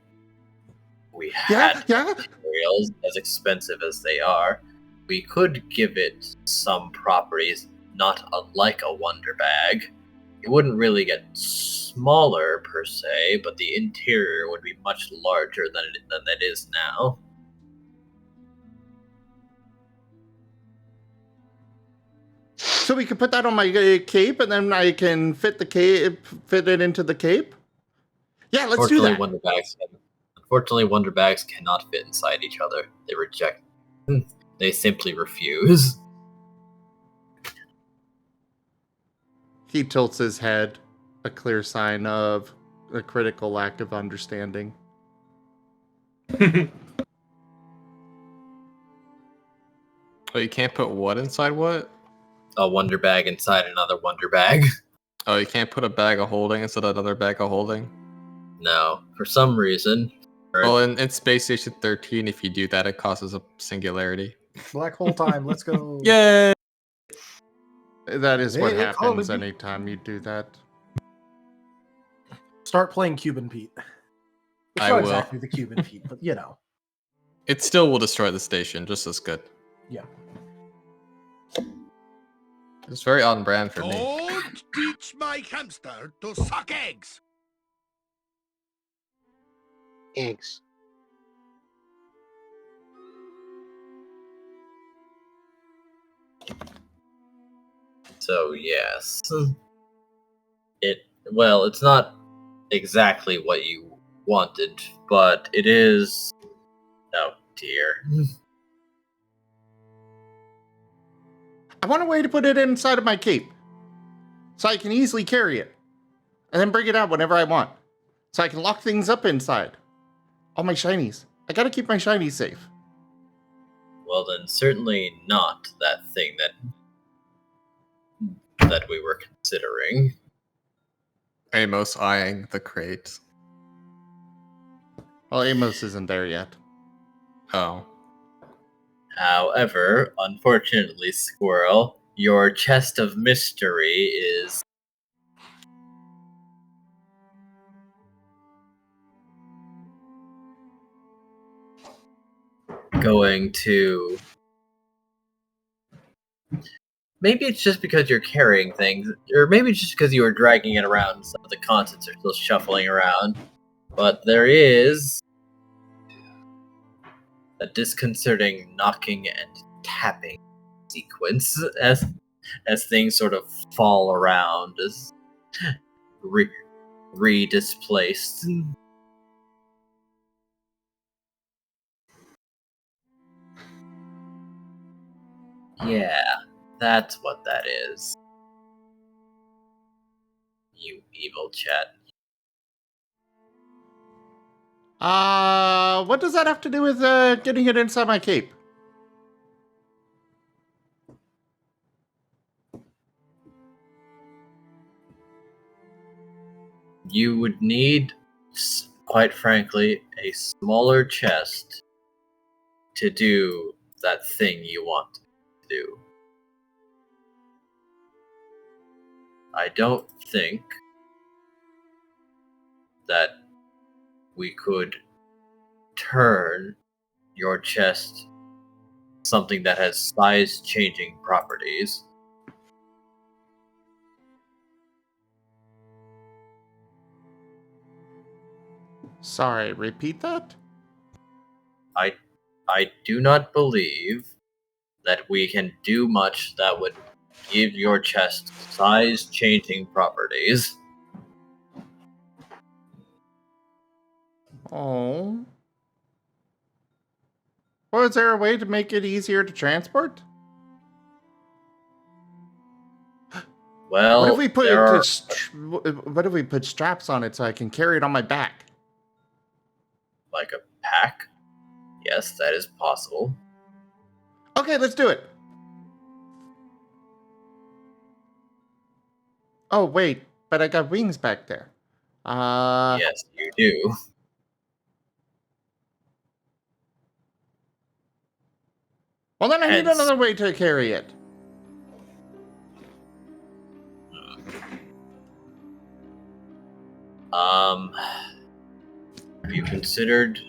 we had materials as expensive as they are. We could give it some properties not unlike a wonder bag. It wouldn't really get smaller per se, but the interior would be much larger than it is now. So we can put that on my cape, and then I can fit it into the cape. Yeah, let's do that. Unfortunately, wonder bags cannot fit inside each other. They reject. They simply refuse. He tilts his head, a clear sign of a critical lack of understanding. Oh, you can't put what inside what? A wonder bag inside another wonder bag. Oh, you can't put a bag of holding inside another bag of holding? No, for some reason. Well, in Space Station 13, if you do that, it causes a singularity. Black hole time, let's go. Yay! That is what They call happens me- anytime you do that. Start playing Cuban Pete. It's I not will. exactly the Cuban Pete, but you know. It still will destroy the station just as good. Yeah. It's very on brand for me. Don't teach my hamster to suck eggs. Eggs. So yes, it's not exactly what you wanted, but it is. Oh dear. I want a way to put it inside of my cape, so I can easily carry it, and then bring it out whenever I want, so I can lock things up inside. All my shinies. I gotta keep my shinies safe. Well, then certainly not that thing that we were considering. Amos eyeing the crate. Well, Amos isn't there yet. Oh. However, unfortunately, Squirrel, your chest of mystery is going to. Maybe it's just because you're carrying things, or maybe it's just because you were dragging it around and some of the contents are still shuffling around. But there is a disconcerting knocking and tapping sequence as things sort of fall around, as re-displaced. Yeah, that's what that is. You evil chat. What does that have to do with getting it inside my cape? You would need, quite frankly, a smaller chest to do that thing you want to do. I don't think that we could turn your chest something that has size changing properties. Sorry, repeat that? I do not believe that we can do much that would give your chest size changing properties. Oh. Well, is there a way to make it easier to transport? Well, what if we put there are... what if we put straps on it so I can carry it on my back? Like a pack? Yes, that is possible. Okay, let's do it. Oh, wait, but I got wings back there. Yes, you do. Well, then I need another way to carry it. Have you considered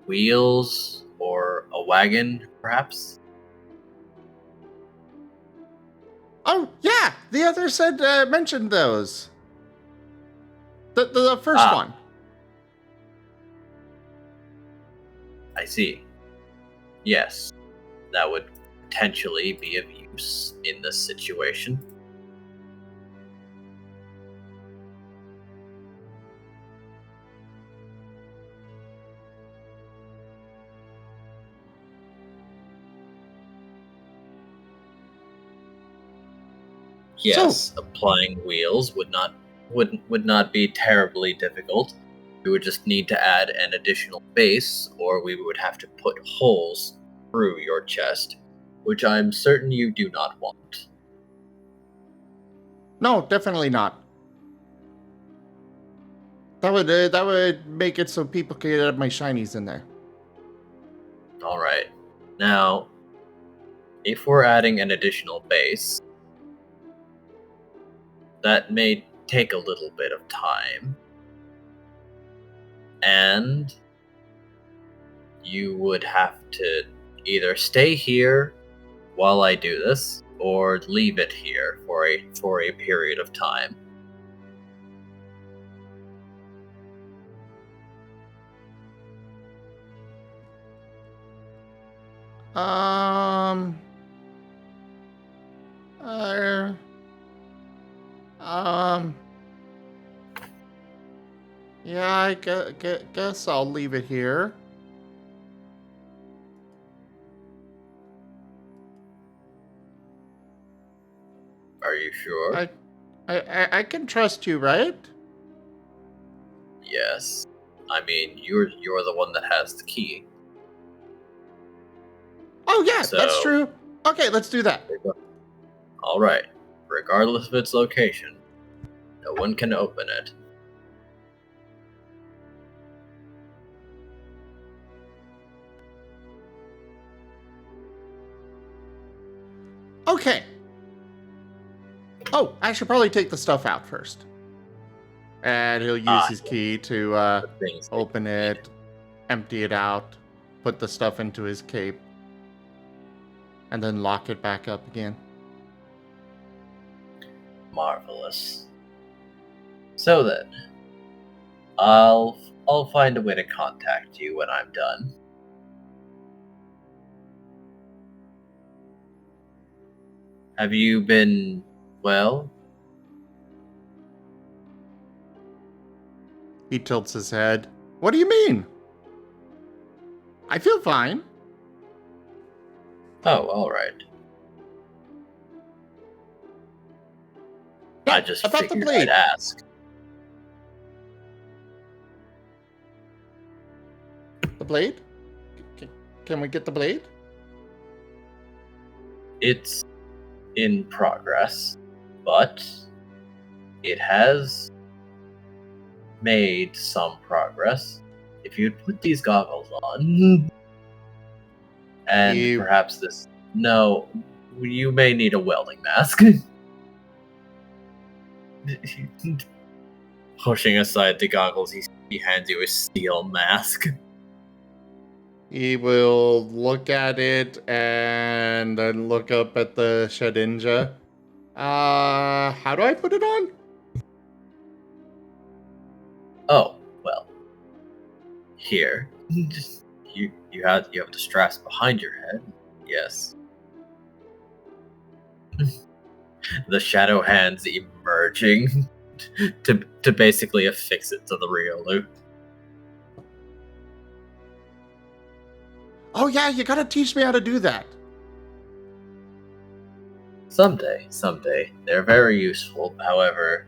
wheels or a wagon, perhaps? Oh, yeah! The other said, mentioned those. The first one. I see. Yes, that would potentially be of use in this situation. Yes, applying wheels would not be terribly difficult. We would just need to add an additional base, or we would have to put holes through your chest, which I'm certain you do not want. No, definitely not. That would make it so people could get my shinies in there. All right. Now, if we're adding an additional base, that may take a little bit of time. And you would have to either stay here while I do this, or leave it here for a period of time. Um. Yeah, I guess I'll leave it here. Are you sure? I can trust you, right? Yes. I mean, you're the one that has the key. Oh yeah, So- that's true. Okay, let's do that. All right. Regardless of its location, no one can open it. Okay. Oh, I should probably take the stuff out first. And he'll use his key to open it, empty it out, put the stuff into his cape, and then lock it back up again. Marvelous. So then, I'll find a way to contact you when I'm done. Have you been well? He tilts his head. What do you mean? I feel fine. Oh, all right. I just about the figured blade. I'd ask. The blade? Can we get the blade? It's in progress, but it has made some progress. If you'd put these goggles on, and perhaps this... No, you may need a welding mask. Pushing aside the goggles, he hands you a steel mask. He will look at it and then look up at the Enja. How do I put it on? Oh, well. Here. You have the straps behind your head. Yes. The shadow hands emerging to basically affix it to the real loop. Oh yeah, you gotta teach me how to do that. Someday. They're very useful. However,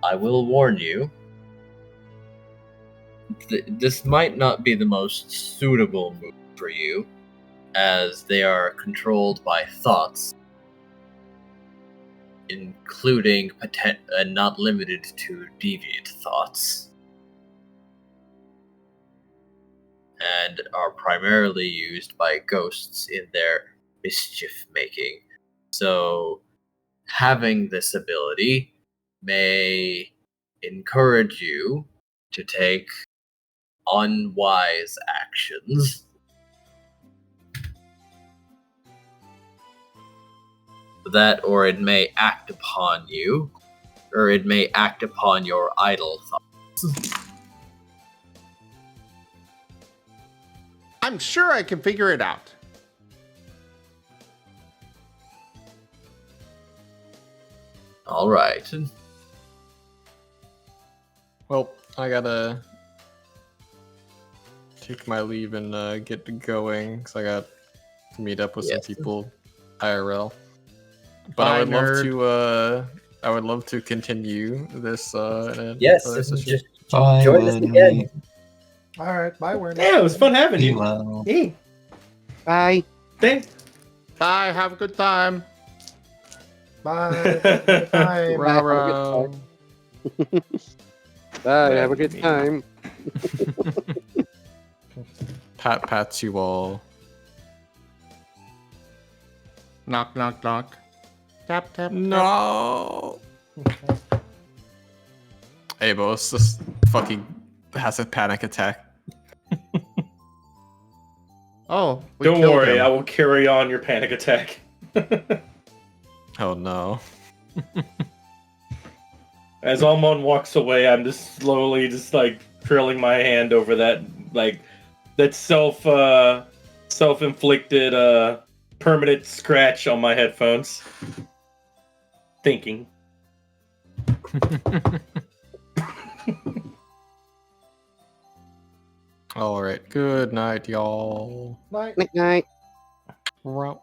I will warn you, this might not be the most suitable move for you, as they are controlled by thoughts, including and not limited to deviant thoughts, and are primarily used by ghosts in their mischief making. So, having this ability may encourage you to take unwise actions. That, or it may act upon you, or it may act upon your idle thoughts. I'm sure I can figure it out. All right. Well, I gotta take my leave and get going because I got to meet up with some people IRL. But Bye, I would nerd. love to. I would love to continue this. In Yes, another session. just join us again. All right, bye, Werner. Yeah, it was fun having Be you. well. Hey, Bye. thanks. Bye, have a good time. Bye. Bye. Raharu. Bye. Have a good time. Pats you all. Knock, knock, knock. Tap, tap, No. Amos just fucking has a panic attack. Oh, we Don't killed worry, him. I will carry on your panic attack. Oh no. As Almond walks away, I'm just slowly just like trailing my hand over that self-inflicted permanent scratch on my headphones. Thinking. All right. Good night, y'all. Night. Night night. Well,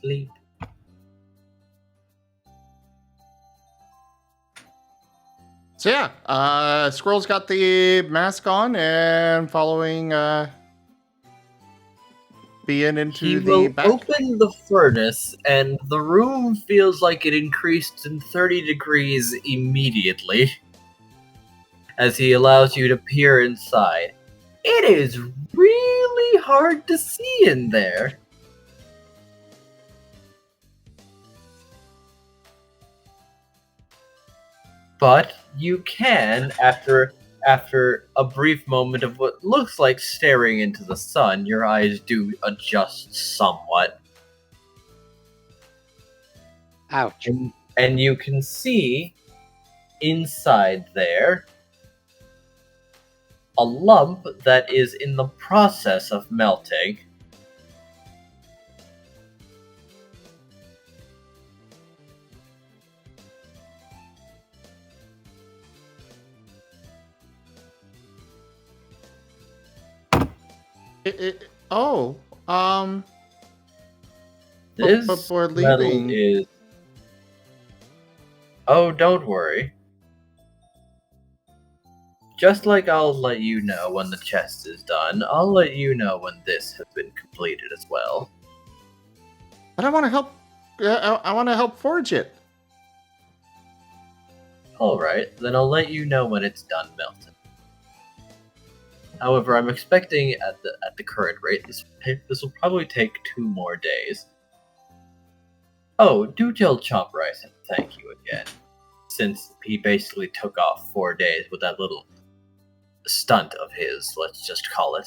Sleep. So yeah, Squirrel's got the mask on and following Being into He the will back. open the furnace, and the room feels like it increased in 30 degrees immediately as he allows you to peer inside. It is really hard to see in there. But you can, after a brief moment of what looks like staring into the sun, your eyes do adjust somewhat. Ouch. And you can see inside there a lump that is in the process of melting. This before metal leaving. is... Oh, don't worry. Just like I'll let you know when the chest is done, I'll let you know when this has been completed as well. But I want to help. I want to help forge it. Alright, then I'll let you know when it's done melting. However, I'm expecting at the current rate, this will probably take 2 more days. Oh, do tell Chomper I said thank you again, since he basically took off 4 days with that little stunt of his, let's just call it.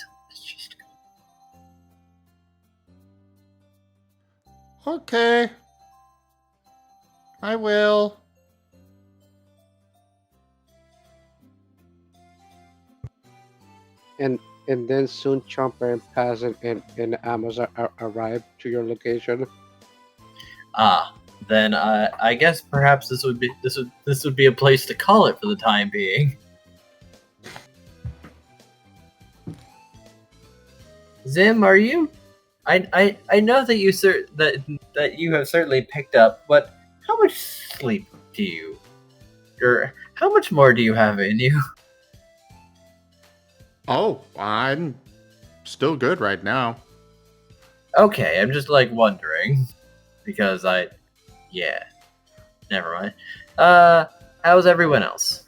Okay. I will. And then soon Chomper and Paz and Amos arrive to your location. Ah, then I guess perhaps this would be a place to call it for the time being. Zim, are you? I know that that you have certainly picked up, but how much sleep do you, or how much more do you have in you? Oh, I'm still good right now. Okay, I'm just like wondering because yeah, never mind. How's everyone else?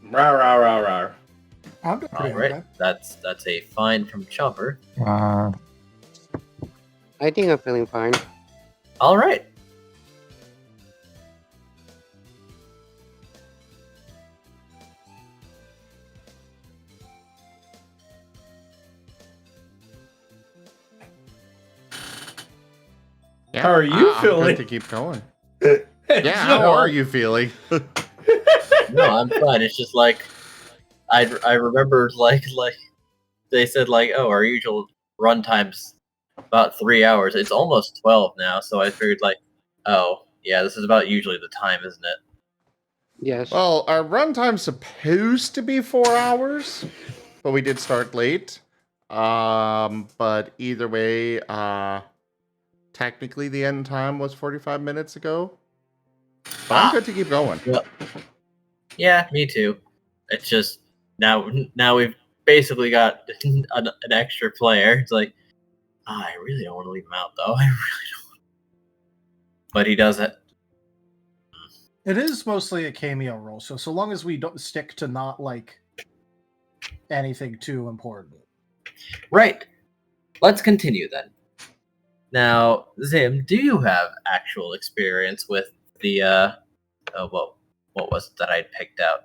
Rah rah rah rah. I'm doing pretty Alright, okay. that's a fine from Chomper. I think I'm feeling fine. Alright. Yeah, How are you I'm feeling? good to keep going. Yeah, how are you feeling? No, I'm fine. It's just like I remember like they said like, oh, our usual run time's about 3 hours. It's almost 12 now, so I figured like, oh yeah, this is about usually the time, isn't it? Yes. Well, our runtime's supposed to be 4 hours, but we did start late. But either way, technically the end time was 45 minutes ago. But I'm good to keep going. Yeah, me too. It's just now we've basically got an extra player. It's like, I really don't want to leave him out though. I really don't. But he does it. It is mostly a cameo role, so long as we don't stick to not like anything too important. Right. Let's continue then. Now, Zim, do you have actual experience with the what was it that I picked out?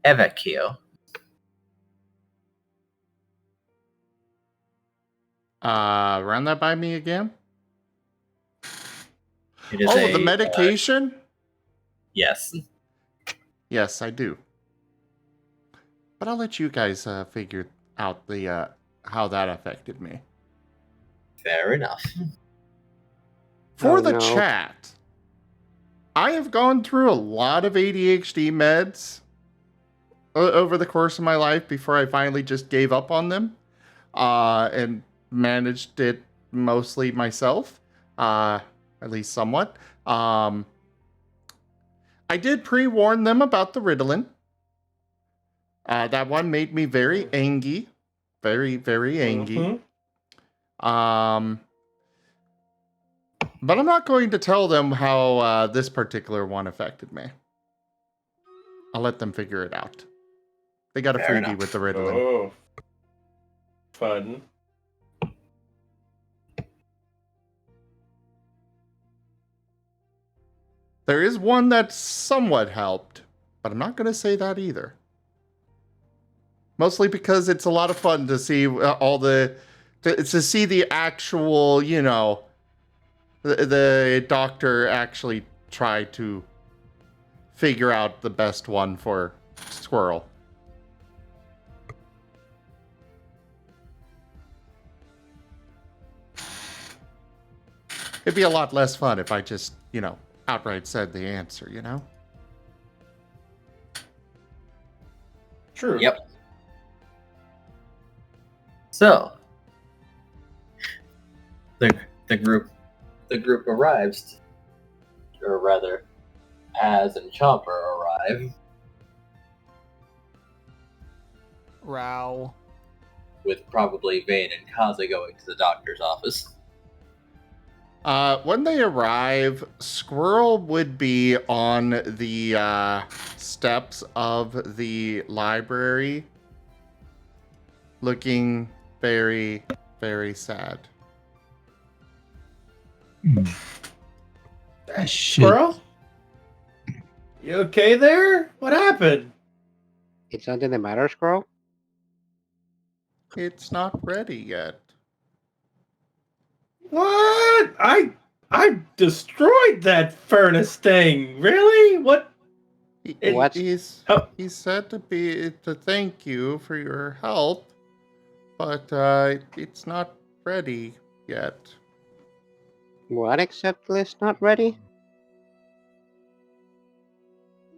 Evekio. Run that by me again. It is Oh, the a, medication? yes. Yes, I do. But I'll let you guys figure out the how that affected me. Fair enough. For Oh, the no. chat, I have gone through a lot of ADHD meds over the course of my life before I finally just gave up on them and managed it mostly myself, at least somewhat. I did pre-warn them about the Ritalin. That one made me very angry. Very, very angry. But I'm not going to tell them how this particular one affected me. I'll let them figure it out. They got a Fair freebie enough. with the Ritalin. Oh, fun. There is one that somewhat helped, but I'm not going to say that either. Mostly because it's a lot of fun to see to see the actual, you know, the doctor actually try to figure out the best one for Squirrel. It'd be a lot less fun if I just, you know, outright said the answer, you know? True. Yep. So, the group arrives, or rather, Az and Chomper arrive RAOW. with probably Vane and Kaza going to the doctor's office. When they arrive, Squirrel would be on the steps of the library, looking very, very sad. Squirrel? You okay there? What happened? It's something that matters, Squirrel? It's not ready yet. What? I destroyed that furnace thing. Really? What? What? He said to thank you for your help, but it's not ready yet. What exactly is not ready?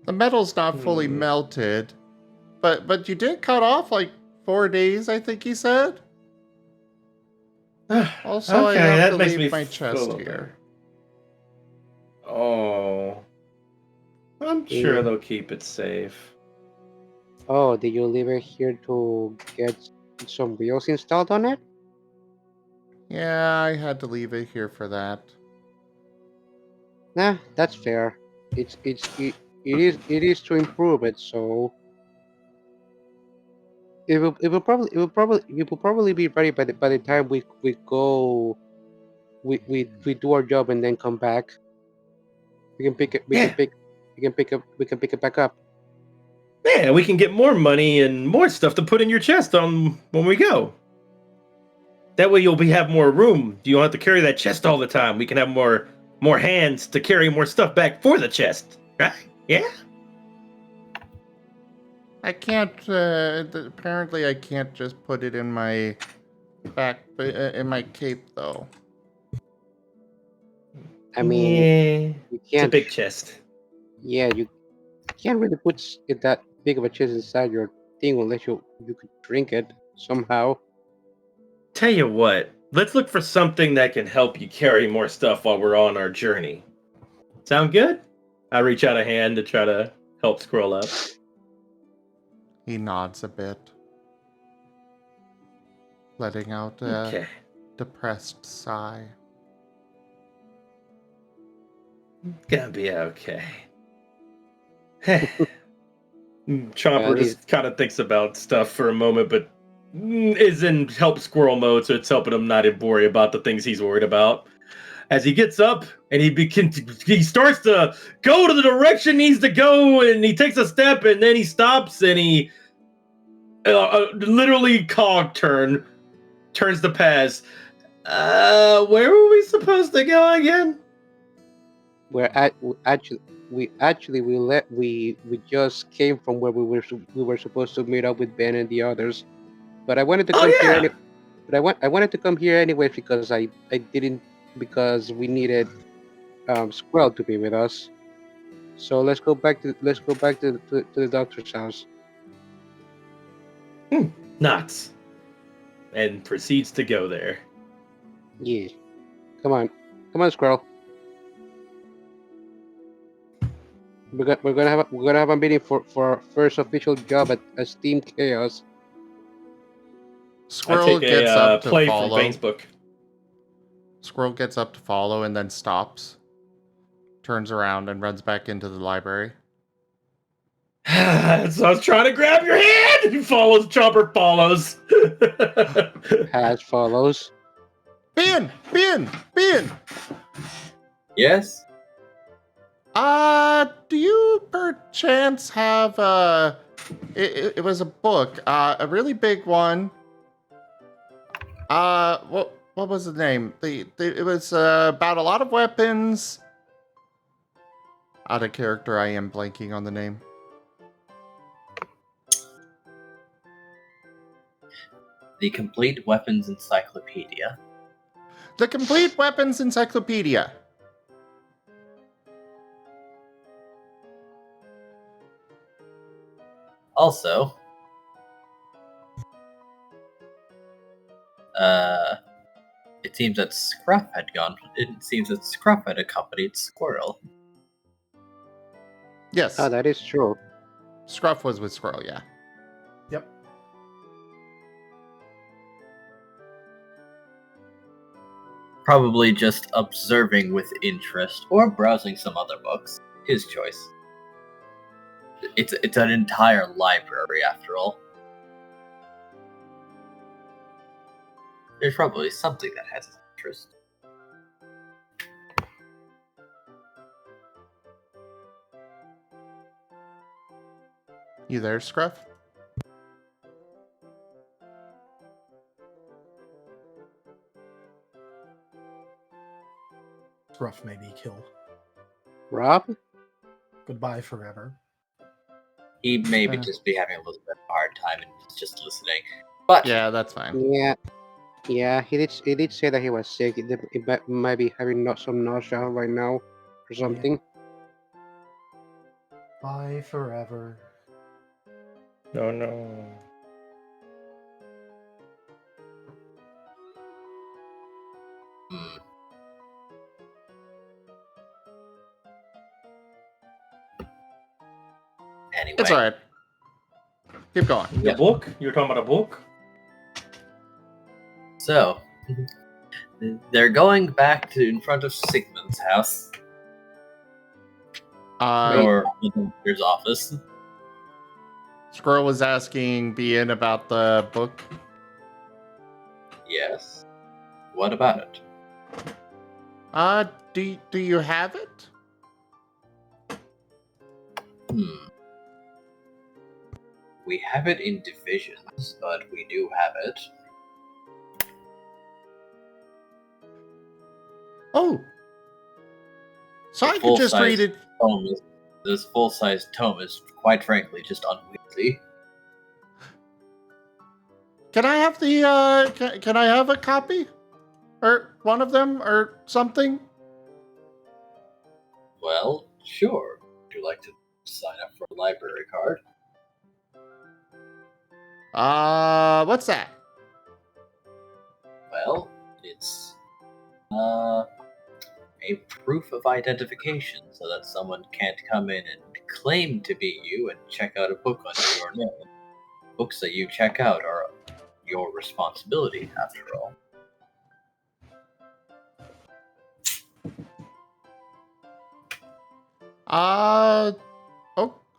The metal's not fully melted, but you did cut off like 4 days, I think he said. Also, Okay, I have that to makes leave me my feel chest better. here. Oh. I'm sure they'll keep it safe. Oh, did you leave it here to get some wheels installed on it? Yeah, I had to leave it here for that. Nah, that's fair. It is to improve it, so it will probably be ready by the time we go we do our job and then come back. We can pick it we can pick it back up. Yeah, we can get more money and more stuff to put in your chest on when we go. That way you'll have more room. You don't have to carry that chest all the time. We can have more hands to carry more stuff back for the chest. Right? Yeah? I can't, apparently I can't just put it in my in my cape, though. I mean, you It's a can't. big chest. Yeah, you can't really put that big of a chest inside your thing unless you could drink it somehow. Tell you what, let's look for something that can help you carry more stuff while we're on our journey. Sound good? I reach out a hand to try to help Squirrel up. He nods a bit, letting out a Okay. depressed sigh. Gonna be okay. Chomper just kind of thinks about stuff for a moment, but is in help squirrel mode, so it's helping him not worry about the things he's worried about. As he gets up and he starts to go to the direction he needs to go, and he takes a step, and then he stops, and he literally cog turns the pass. Where were we supposed to go again? We just came from where we were supposed to meet up with Ben and the others, but I wanted to come here. I wanted to come here anyways because because we needed Squirrel to be with us. So let's go back to the doctor's house. Nuts. And proceeds to go there. Yeah. Come on, Squirrel. We're gonna have a meeting for our first official job as Team Chaos. Squirrel gets up to play follow. From Bane's book. Squirrel gets up to follow and then stops, turns around and runs back into the library. So I was trying to grab your hand. He follows. Chopper follows. Has follows. Bean. Yes. Do you perchance have it was a book, a really big one. What was the name? It was about a lot of weapons. Out of character, I am blanking on the name. The Complete Weapons Encyclopedia. The Complete Weapons Encyclopedia. Also, it seems that Scruff had gone. It seems that Scruff had accompanied Squirrel. Yes. Oh, that is true. Scruff was with Squirrel, yeah. Yep. Probably just observing with interest or browsing some other books. His choice. It's an entire library after all. There's probably something that has his interest. You there, Scruff? Scruff may be killed. Rob? Goodbye forever. He may just be having a little bit of a hard time and just listening. But yeah, that's fine. Yeah. He did say that he was sick. He might be having some nausea right now or something. Bye forever. No. Anyway. It's alright. Keep going. The book? You're talking about a book? So, they're going back to in front of Sigmund's house. Or the doctor's office. Squirrel was asking Bean about the book. Yes. What about it? Do you have it? We have it in divisions, but we do have it. Oh. So I could just read it. This full-size tome is, quite frankly, just unwieldy. Can I have can I have a copy? Or one of them, or something? Well, sure. Would you like to sign up for a library card? What's that? Well, it's a proof of identification so that someone can't come in and claim to be you and check out a book under your name. Books that you check out are your responsibility, after all.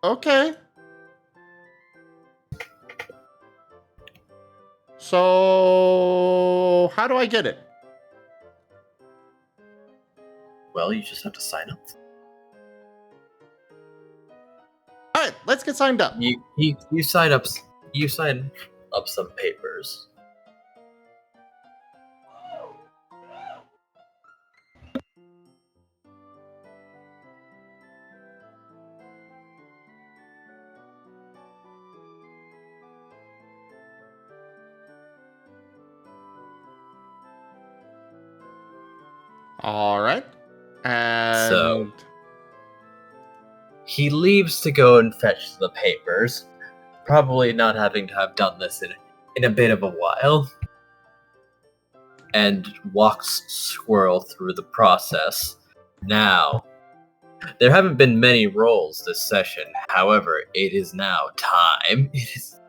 Okay. So, how do I get it? Well, you just have to sign up. All right, let's get signed up. You sign up. You sign up some papers. All right. And So he leaves to go and fetch the papers, probably not having to have done this in a bit of a while, and walks Squirrel through the process. Now, there haven't been many rolls this session. However, it is now time. It is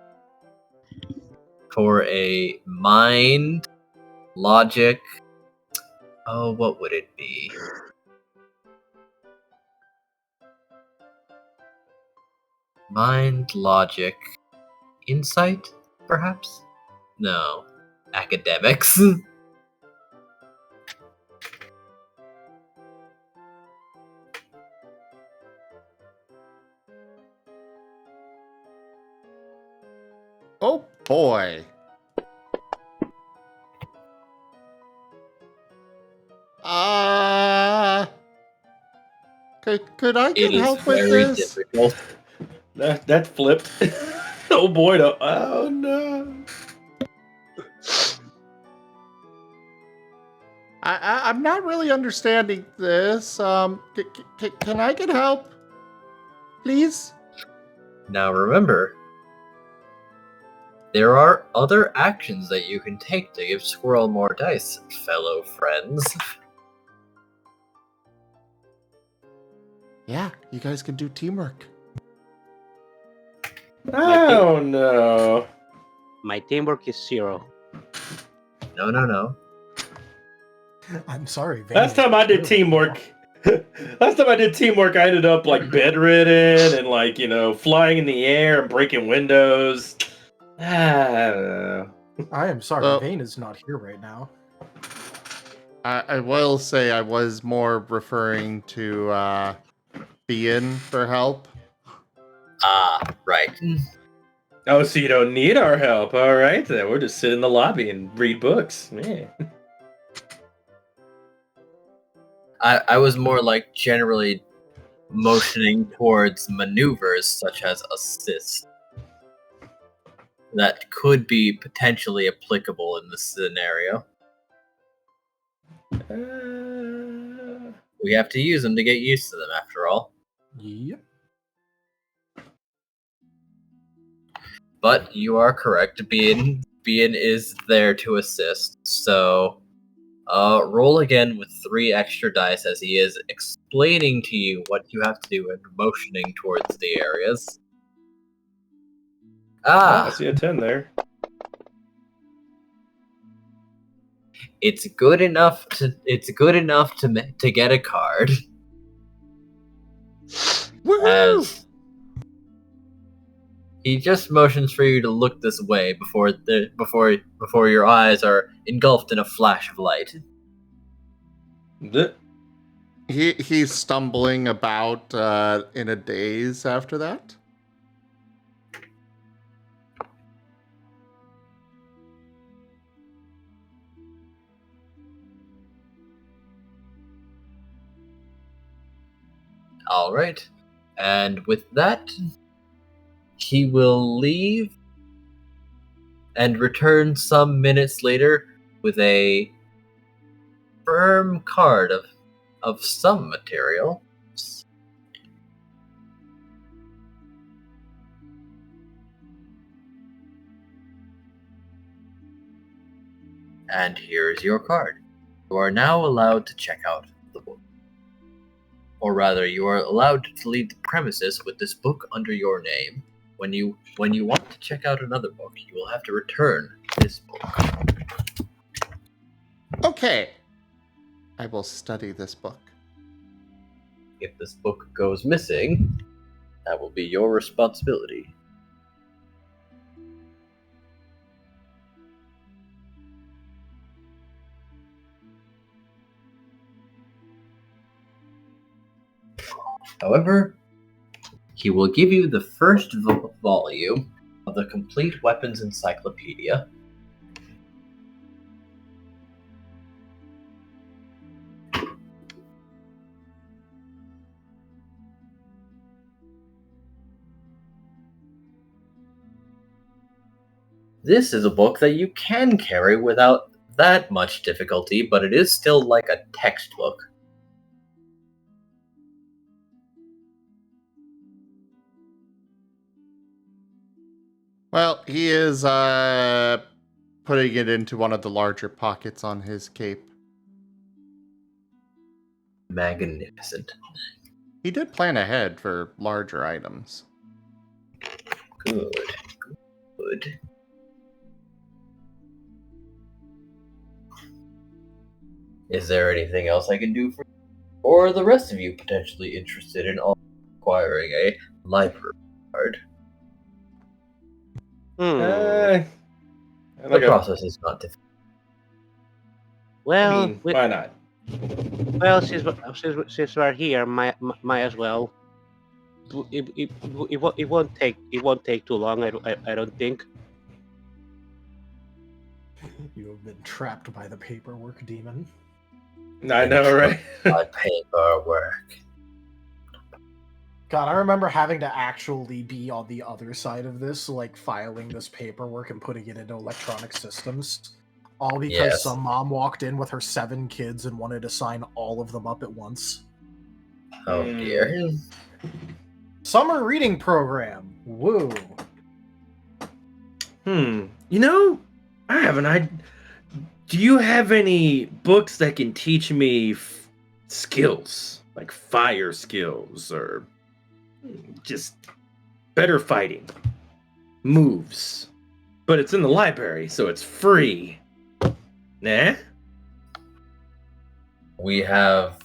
for a mind, logic. Oh, what would it be? Mind, logic, insight, perhaps? No. Academics? oh boy. Could I get help with this? Difficult. That flipped. Oh boy, no. Oh no. I'm not really understanding this. Can I get help? Please? Now remember, there are other actions that you can take to give Squirrel more dice, fellow friends. Yeah, you guys can do teamwork. Oh no. My teamwork is 0. No. I'm sorry. Vane Last is time I did really teamwork, I ended up like bedridden and like, flying in the air and breaking windows. I don't know. I am sorry. Well- Vane is not here right now. I will say I was more referring to Ian for help. Ah, right. Oh, so you don't need our help. All right, then. We'll just sit in the lobby and read books. Yeah. I was more like generally motioning towards maneuvers such as assist that could be potentially applicable in this scenario. We have to use them to get used to them, after all. Yep. But you are correct. Bean is there to assist. So, roll again with 3 extra dice as he is explaining to you what you have to do and motioning towards the areas. I see a 10 there. It's good enough to get a card. As he just motions for you to look this way before your eyes are engulfed in a flash of light. He's stumbling about in a daze after that. All right. And with that, he will leave and return some minutes later with a firm card of some material. And here's your card. You are now allowed to check out the book. Or rather, you are allowed to leave the premises with this book under your name. When you want to check out another book, you will have to return this book. Okay. I will study this book. If this book goes missing, that will be your responsibility. However, he will give you the first volume of the Complete Weapons Encyclopedia. This is a book that you can carry without that much difficulty, but it is still like a textbook. Well, he is putting it into one of the larger pockets on his cape. Magnificent. He did plan ahead for larger items. Good. Good. Is there anything else I can do for you? Or are the rest of you potentially interested in acquiring a library card? The process is not difficult. Well, I mean, why not? Well, since we're here, might as well. It won't take too long. I don't think. You have been trapped by the paperwork demon. I know, right? My paperwork. God, I remember having to actually be on the other side of this, like filing this paperwork and putting it into electronic systems. All because some mom walked in with her 7 kids and wanted to sign all of them up at once. Oh dear. Summer reading program. Woo. You know, I have an idea. Do you have any books that can teach me skills, like fire skills, or just better fighting moves? But it's in the library, so it's free. Nah? We have...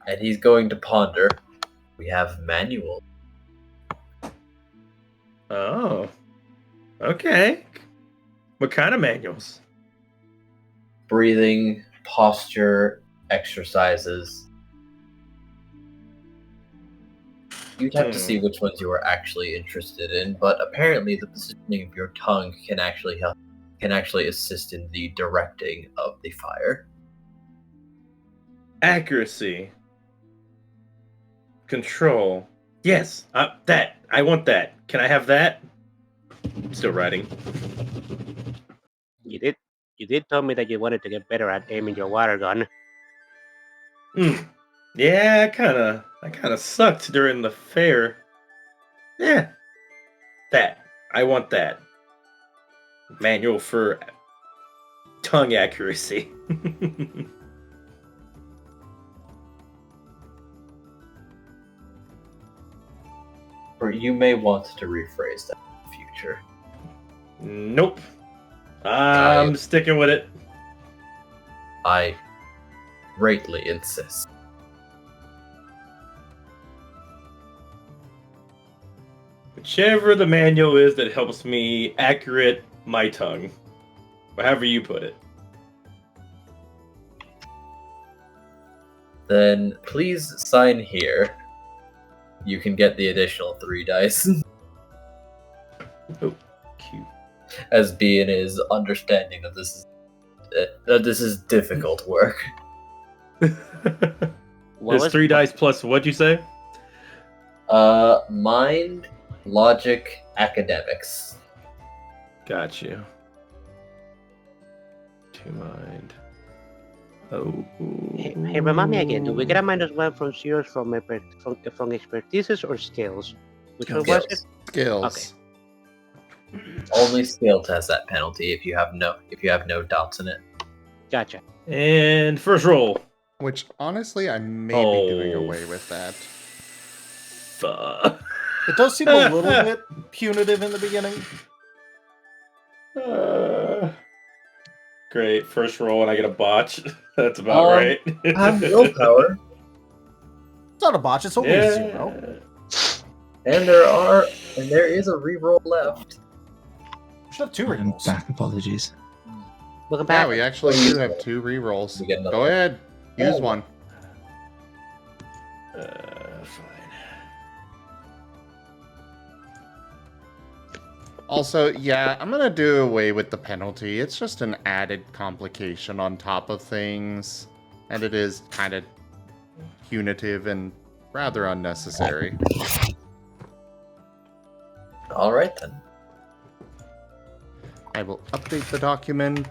And he's going to ponder. We have manual. Oh. Okay. What kind of manuals? Breathing, posture, exercises. You'd have to see which ones you are actually interested in, but apparently the positioning of your tongue can actually assist in the directing of the fire. Accuracy. Control. Yes, that. I want that. Can I have that? I'm still writing. You did tell me that you wanted to get better at aiming your water gun. Yeah, I kinda sucked during the fair. Yeah. That. I want that. Manual for tongue accuracy. Or you may want to rephrase that in the future. Nope. I'm sticking with it. I greatly insist. Whichever the manual is that helps me accurate my tongue. However you put it. Then please sign here. You can get the additional 3 dice. Oh, cute. As being his understanding that this is difficult work. There's 3 dice plus what'd you say? Mind, logic, academics. Got you. To mind. Oh. Hey, remind me again. Do we get a -1 from zeros from expertises or skills? Which one was it? Skills. Okay. Only skills has that penalty if you have no doubts in it. Gotcha. And first roll. Which honestly, I may be doing away with that. Fuck. It does seem a little bit punitive in the beginning. Great. First roll and I get a botch. That's about right. I have willpower. It's not a botch, it's only a 0. And there is a reroll left. We should have 2 rerolls. Back, apologies. Welcome back. Yeah, we actually do have 2 rerolls. Go ahead. Use one. Fine. Also, yeah, I'm gonna do away with the penalty. It's just an added complication on top of things, and it is kind of punitive and rather unnecessary. All right then. I will update the document.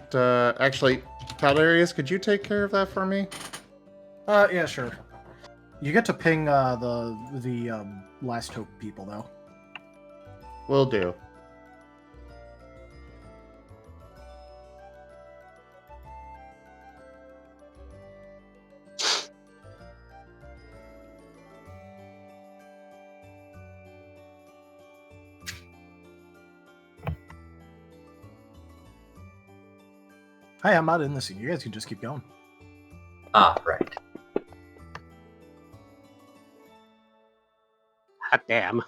Actually, Caldarius, could you take care of that for me? Yeah, sure. You get to ping the Last Hope people though. Will do. Hey, I'm not in this scene. You guys can just keep going. Ah, right. Hot damn.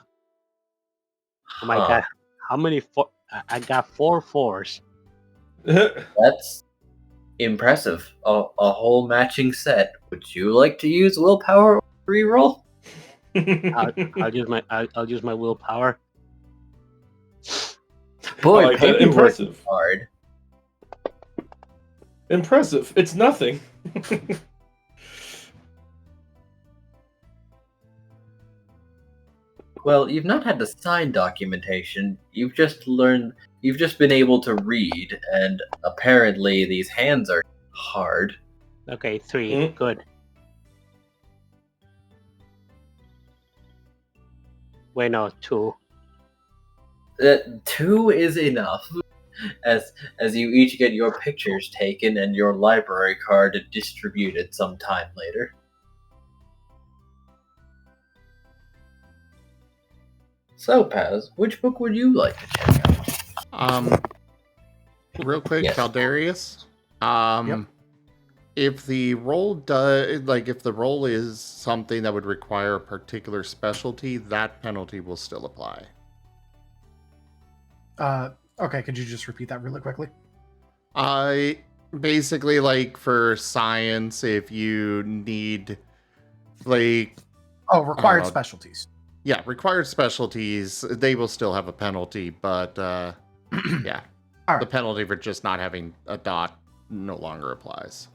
Oh my god. How many four? I got 4 4s. That's impressive. A whole matching set. Would you like to use willpower or reroll? I'll use my willpower. Boy, like that. Impressive. Hard. Impressive. It's nothing. Well, you've not had to sign documentation. You've just been able to read, and apparently these hands are hard. Okay, 3. Good. Wait, no, 2. 2 is enough. As you each get your pictures taken and your library card distributed sometime later. So, Paz, which book would you like to check out? Real quick, Yes. Caldarius. Yep. If the role if the role is something that would require a particular specialty, that penalty will still apply. Okay, could you just repeat that really quickly? Basically, like for science, if you need like required specialties. Yeah, required specialties, they will still have a penalty, but yeah. The penalty for just not having a dot no longer applies.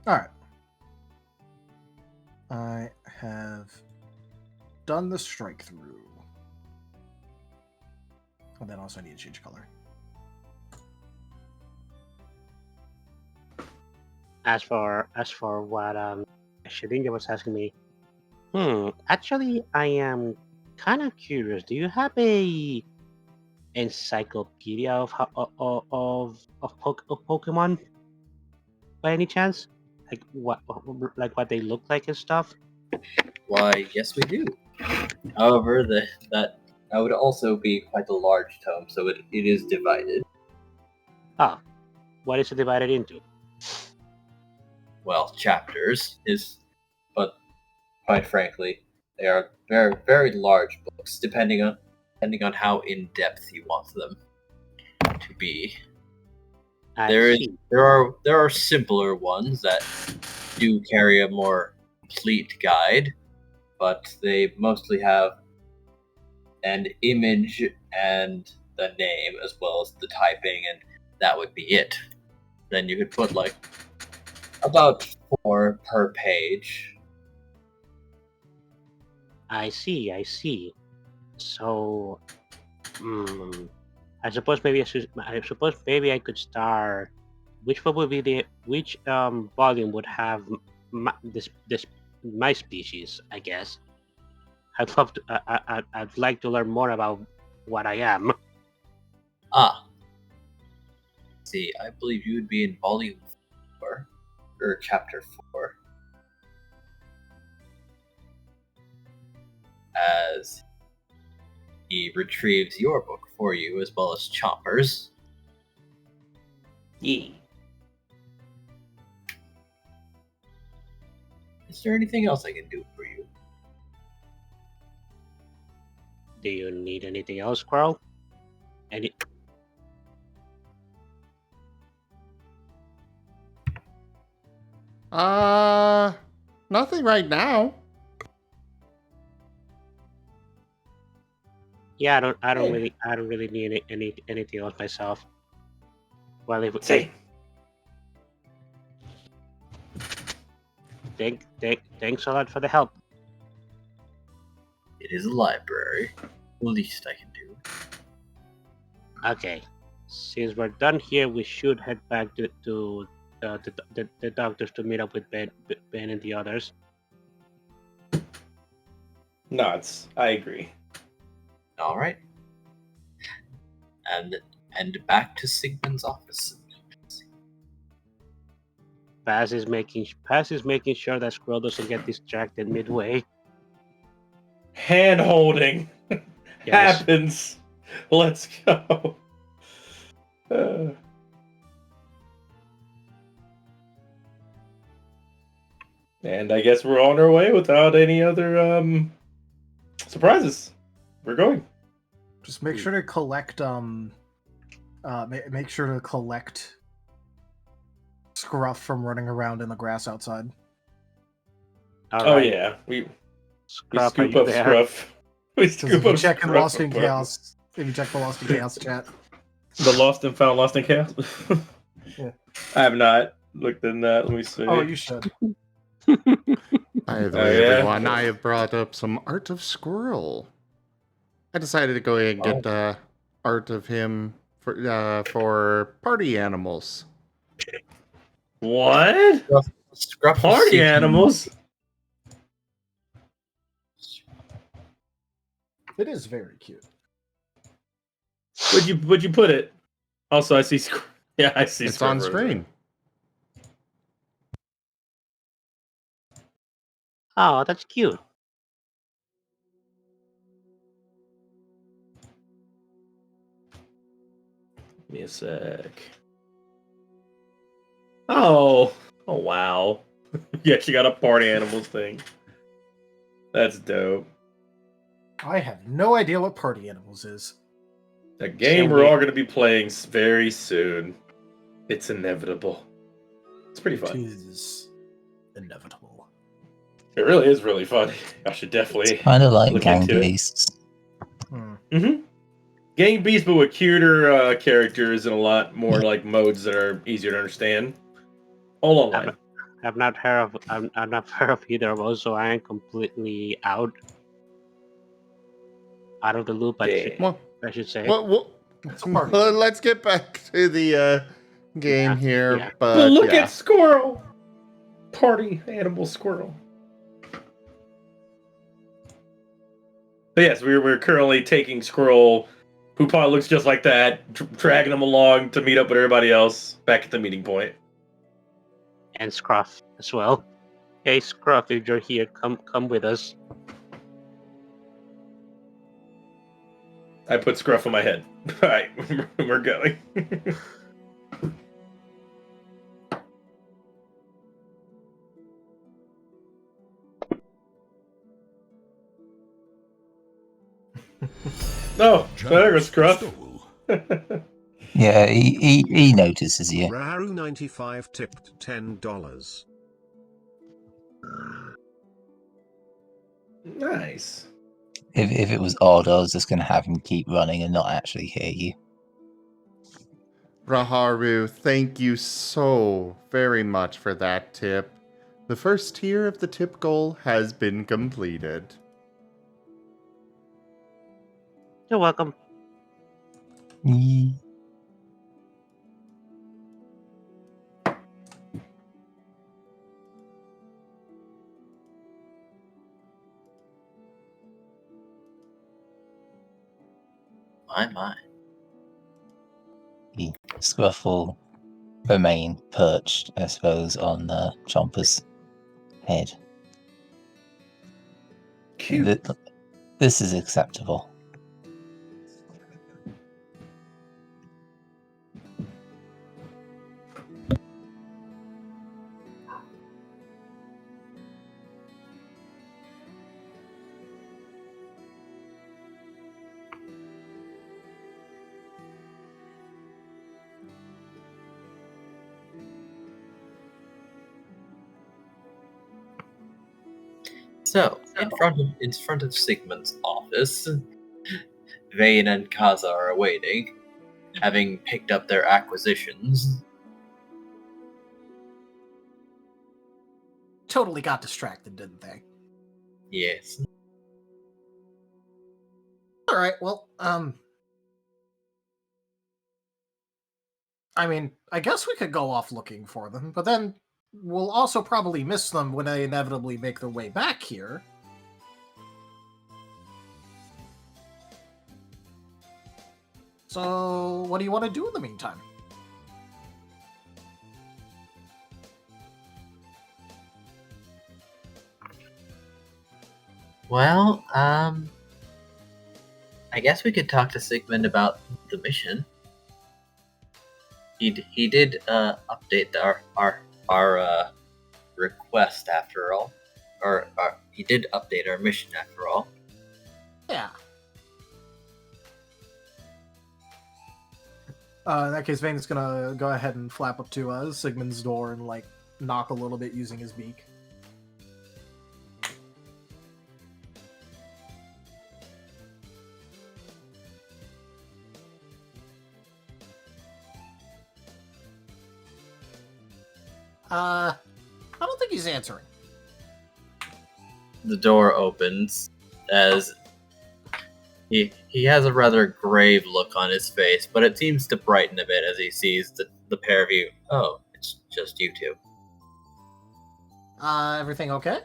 Alright. I have done the strike through. And then also I need to change color. As for what Shedinja was asking me, actually I am kind of curious. Do you have a encyclopedia of Pokemon by any chance? Like what they look like and stuff? Why, yes, we do. However, that would also be quite a large tome, so it is divided. Ah, what is it divided into? Well, chapters but quite frankly, they are very, very large books, depending on how in depth you want them to be. There are simpler ones that do carry a more complete guide, but they mostly have an image and the name as well as the typing, and that would be it. Then you could put like about 4 per page. I see. So, I suppose maybe I could start. Which one would be which volume would have my species? I guess. I'd like to learn more about what I am. See, I believe you would be in volume 4 or chapter 4. As he retrieves your book for you as well as Chomper's. Yeah. Is there anything else I can do for you? Do you need anything else, Squirrel? Nothing right now. Yeah, I don't really need anything else myself. Well, if Say. Thanks a lot for the help. It is a library. The least I can do. Okay, since we're done here, we should head back to the doctors to meet up with Ben and the others. Nods. I agree. All right. And back to Sigmund's office. Paz is making sure that Squirrel doesn't get distracted midway. Hand holding Yes. happens. Let's go. And I guess we're on our way without any other surprises. We're going. Just make sure to collect make sure to collect Scruff from running around in the grass outside. Oh yeah, we Scruff, scoop up Scruff. We scoop up Check Scruff. Lost in Chaos. If you check the Lost in Chaos chat. The Lost and Found Lost in Chaos? Yeah. I have not looked in that. Let me see. Oh, you should. By the way, everyone, I have brought up some art of Squirrel. I decided to go ahead and get art of him for party animals. What? Scruff Party animals? It is very cute. Would you put it? Also, I see. Yeah, I see. It's on screen. Oh, that's cute. Give me a sec. Oh wow. You actually got a party animals thing. That's dope. I have no idea what Party Animals is. A game we're all going to be playing very soon. It's inevitable. It's pretty fun. It is inevitable. It really is really fun. I should definitely Kind of like look Gang into it. Beasts. Mm-hmm. Gang Beasts, but with cuter characters and a lot more like modes that are easier to understand. All online. I've not heard of either of those, so I am completely out of the loop. I should say. Well, let's get back to the game here. Yeah. But look at Squirrel! Party animal Squirrel. But yes, we're currently taking Squirrel, who probably looks just like that, dragging him along to meet up with everybody else back at the meeting point. And Scruff as well. Hey, Scruff, if you're here, come with us. I put Scruff on my head. Alright, we're going. No, there goes Scruff. Yeah, he notices you. Raharu 95 tipped $10. Nice. If it was odd, I was just going to have him keep running and not actually hear you. Raharu, thank you so very much for that tip. The first tier of the tip goal has been completed. You're welcome. My. Scruff will remain perched, I suppose, on Chomper's head. Cute. This is acceptable. So, in front of Sigmund's office, Vane and Kaza are awaiting, having picked up their acquisitions. Totally got distracted, didn't they? Yes. All right. Well, I mean, I guess we could go off looking for them, but then we'll also probably miss them when they inevitably make their way back here. So, what do you want to do in the meantime? Well, I guess we could talk to Sigmund about the mission. He did update our request after all, or he did update our mission after all. Yeah. In that case, Vane's gonna go ahead and flap up to Sigmund's door and like knock a little bit using his beak. I don't think he's answering. The door opens as he has a rather grave look on his face, but it seems to brighten a bit as he sees the pair of you. Oh, it's just you two. Everything okay?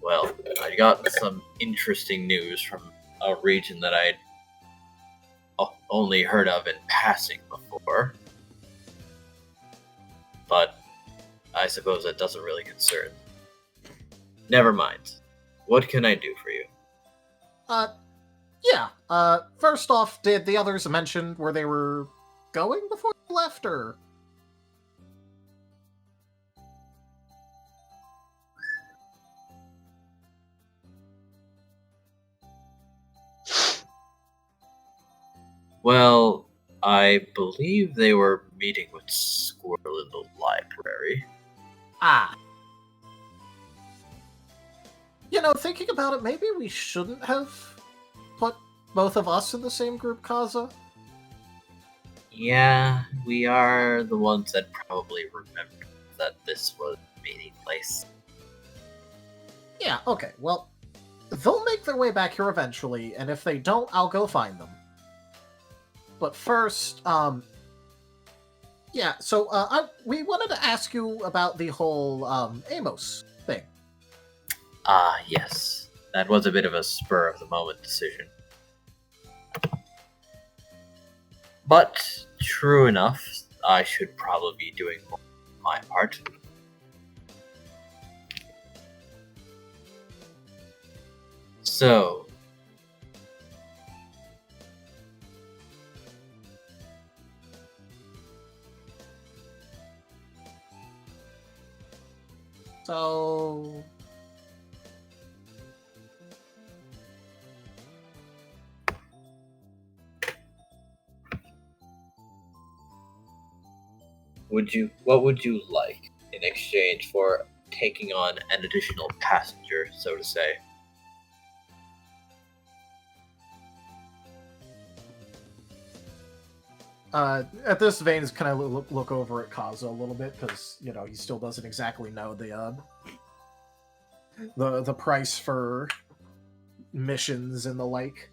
Well, I got some interesting news from a region that I'd only heard of in passing before. But I suppose that doesn't really concern. Never mind. What can I do for you? Yeah. First off, did the others mention where they were going before they left, or? Well, I believe they were meeting with Squirrel in the library. Ah. You know, thinking about it, maybe we shouldn't have put both of us in the same group, Kaza. Yeah, we are the ones that probably remember that this was a meeting place. Yeah, okay, well, they'll make their way back here eventually, and if they don't, I'll go find them. But first, yeah, so we wanted to ask you about the whole Amos thing. Ah, yes. That was a bit of a spur-of-the-moment decision. But, true enough, I should probably be doing my part. So... So... What would you like in exchange for taking on an additional passenger, so to say? At this, Vane's kind of look over at Kaza a little bit, because, you know, he still doesn't exactly know the price for missions and the like.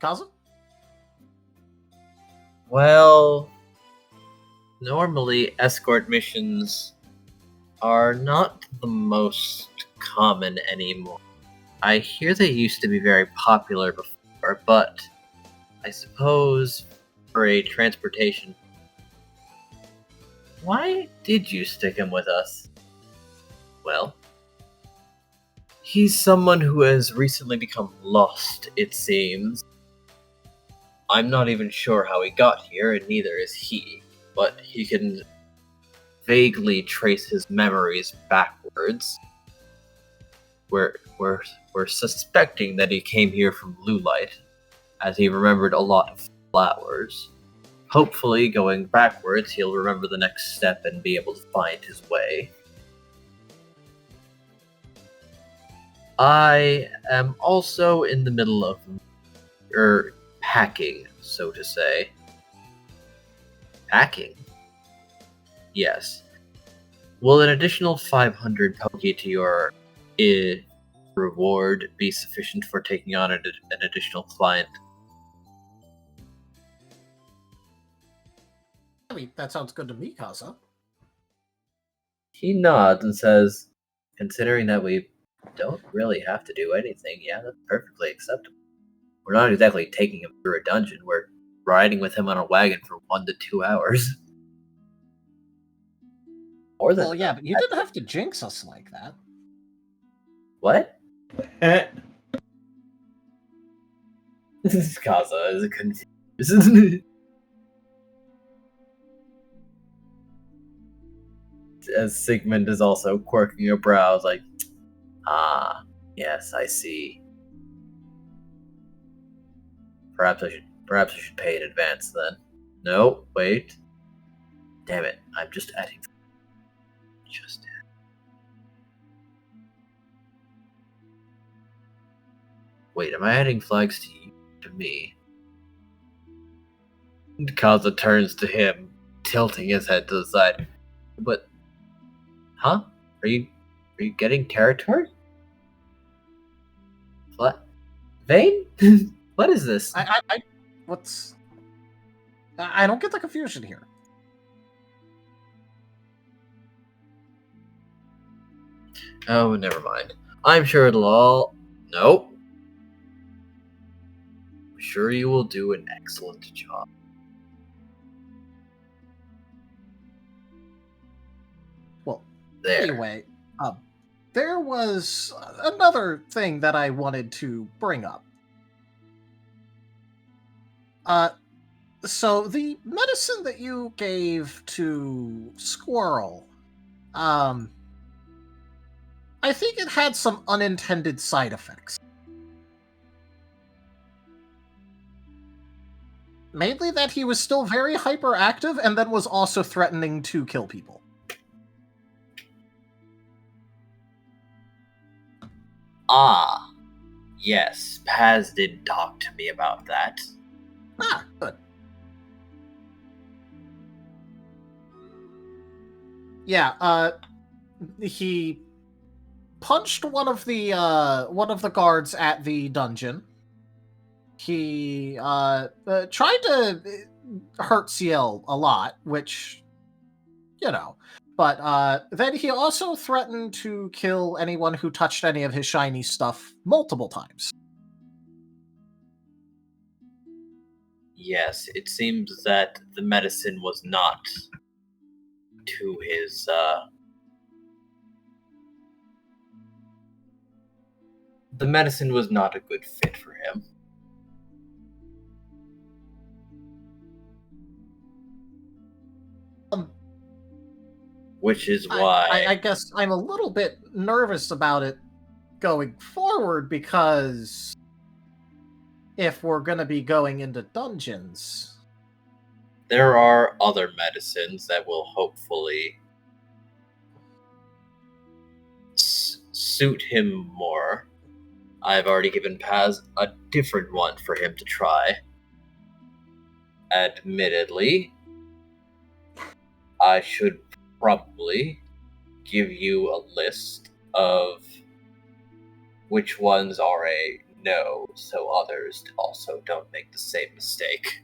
Kaza? Well, normally escort missions are not the most common anymore. I hear they used to be very popular before, but I suppose for a transportation... Why did you stick him with us? Well, he's someone who has recently become lost, it seems. I'm not even sure how he got here, and neither is he, but he can vaguely trace his memories backwards. We're suspecting that he came here from Lulite, as he remembered a lot of flowers. Hopefully, going backwards, he'll remember the next step and be able to find his way. I am also in the middle of packing, so to say. Packing? Yes. Will an additional 500 Poke to your reward be sufficient for taking on an additional client? I mean, that sounds good to me, Kaza. He nods and says, considering that we don't really have to do anything, yeah, that's perfectly acceptable. We're not exactly taking him through a dungeon. We're riding with him on a wagon for 1 to 2 hours. More than Well, yeah, but you didn't have to jinx us like that. What? Kaza is confused. As Sigmund is also quirking her brows, like, ah, yes, I see. Perhaps I should pay in advance then. No, wait. Damn it, I'm just adding. Wait, am I adding flags to you? To me? Kaza turns to him, tilting his head to the side. But, huh? Are you getting territory? What? Vane? What is this? What's? I don't get the confusion here. Oh, never mind. I'm sure it'll all. Nope. I'm sure you will do an excellent job. Well, there. Anyway, there was another thing that I wanted to bring up. So the medicine that you gave to Squirrel, I think it had some unintended side effects. Mainly that he was still very hyperactive and then was also threatening to kill people. Ah, yes, Paz did talk to me about that. Ah, good. Yeah, he punched one of the guards at the dungeon. He tried to hurt Ciel a lot, which, you know, but then he also threatened to kill anyone who touched any of his shiny stuff multiple times. Yes, it seems that the medicine was not to his, the medicine was not a good fit for him. Which is why... I guess I'm a little bit nervous about it going forward, because if we're going to be going into dungeons... There are other medicines that will hopefully suit him more. I've already given Paz a different one for him to try. Admittedly, I should probably give you a list of which ones are a no, so others also don't make the same mistake.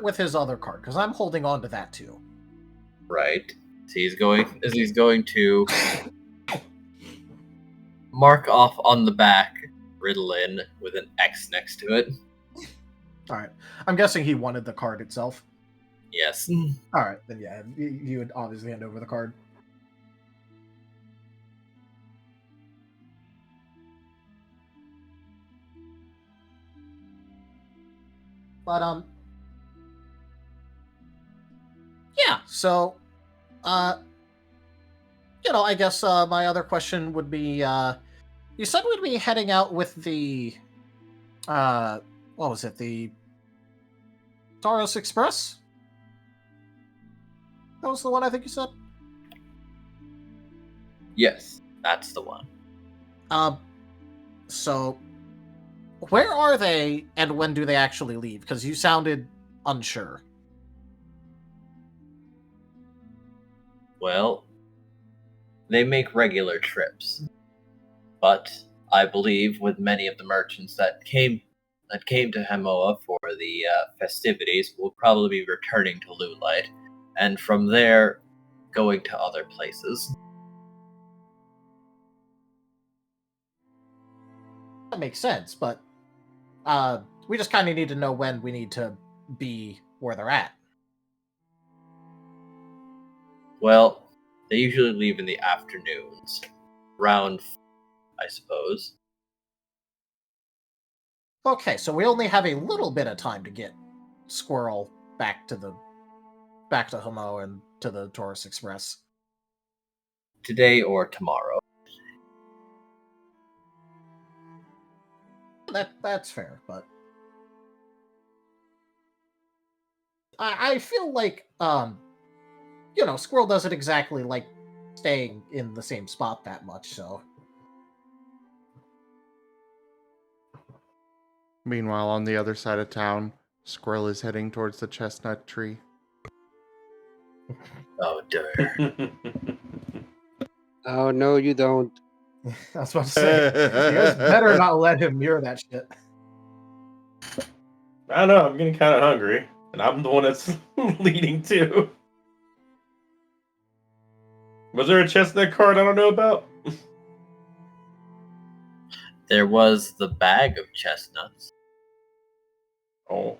With his other card, because I'm holding on to that too. Right. He's going to mark off on the back Ritalin with an X next to it. Alright. I'm guessing he wanted the card itself. Yes. Alright, then yeah, you would obviously hand over the card. But, yeah, so I guess my other question would be, you said we'd be heading out with the, what was it, the Taurus Express? That was the one I think you said? Yes, that's the one. So, where are they, and when do they actually leave? Because you sounded unsure. Well, they make regular trips, but I believe with many of the merchants that came to Hamoa for the festivities will probably be returning to Lulite, and from there going to other places. That makes sense, but we just kind of need to know when we need to be where they're at. Well, they usually leave in the afternoons, around, I suppose. Okay, so we only have a little bit of time to get Squirrel back to Hamo and to the Taurus Express. Today or tomorrow. That's fair, but I feel like Squirrel doesn't exactly like staying in the same spot that much, so. Meanwhile, on the other side of town, Squirrel is heading towards the chestnut tree. Oh, dear. Oh, no, you don't. I was about to say, you guys better not let him hear that shit. I know, I'm getting kind of hungry, and I'm the one that's leading too. Was there a chestnut card I don't know about? There was the bag of chestnuts. Oh.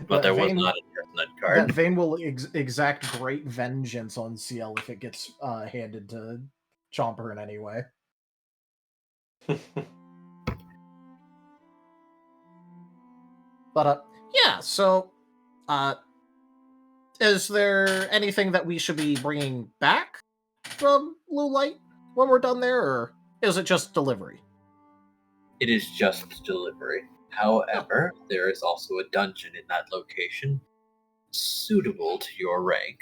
But there was not a chestnut card. That Vane will exact great vengeance on CL if it gets handed to Chomper in any way. But yeah. So, is there anything that we should be bringing back from Lulite when we're done there, or is it just delivery? It is just delivery. However, there is also a dungeon in that location suitable to your rank.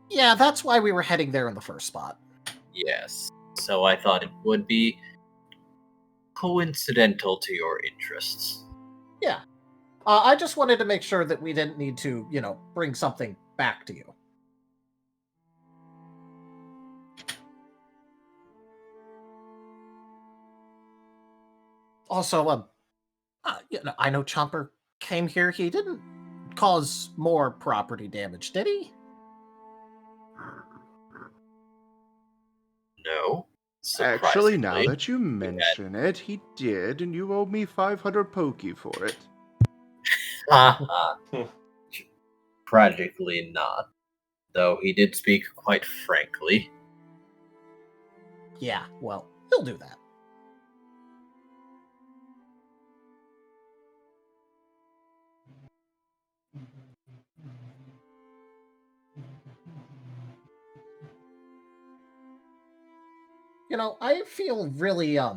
Yeah, that's why we were heading there in the first spot. Yes. So I thought it would be coincidental to your interests. Yeah. I just wanted to make sure that we didn't need to, bring something back to you. Also, I know Chomper came here. He didn't cause more property damage, did he? No. Actually, now that you mention it, he did, and you owe me 500 Poki for it. Tragically not. Though he did speak quite frankly. Yeah, well, he'll do that. I feel really, I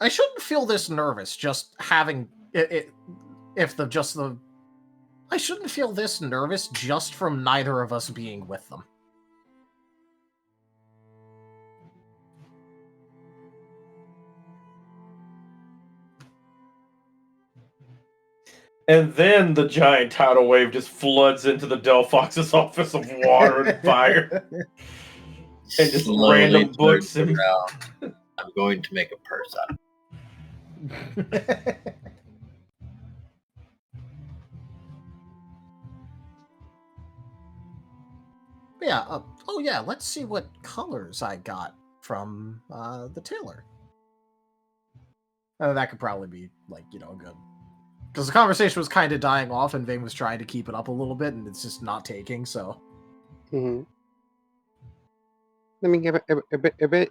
shouldn't feel this nervous just having I shouldn't feel this nervous just from neither of us being with them. And then the giant tidal wave just floods into the Delphox's office of water and fire. And just Slowly random books and around. I'm going to make a purse out of it. Yeah, oh yeah, let's see what colors I got from the tailor. That could probably be, good. Because the conversation was kind of dying off, and Vane was trying to keep it up a little bit, and it's just not taking, so... Mm-hmm. I mean,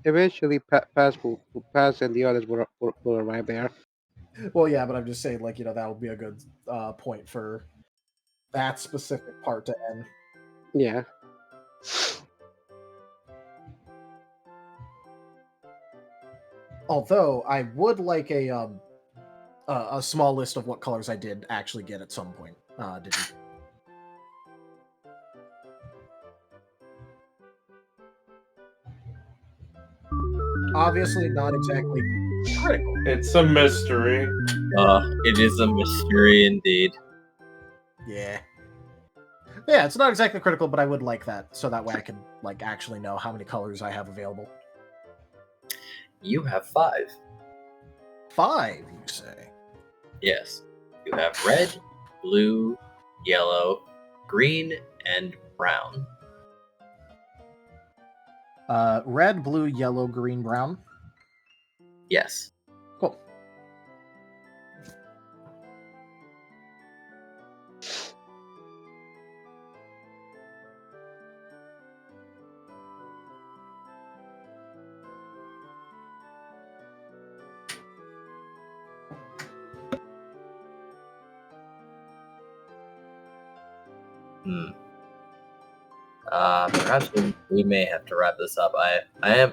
eventually, Pass will pass, and the others will arrive there. Well, yeah, but I'm just saying, like, that would be a good point for that specific part to end. Yeah. Although I would like a small list of what colors I did actually get at some point. Did you? Obviously, not exactly critical. It's a mystery. It is a mystery indeed. Yeah. Yeah, it's not exactly critical, but I would like that, so that way I can, like, actually know how many colors I have available. You have 5. 5, you say? Yes. You have red, blue, yellow, green, and brown. Red, blue, yellow, green, brown? Yes. Cool. Perhaps we may have to wrap this up. I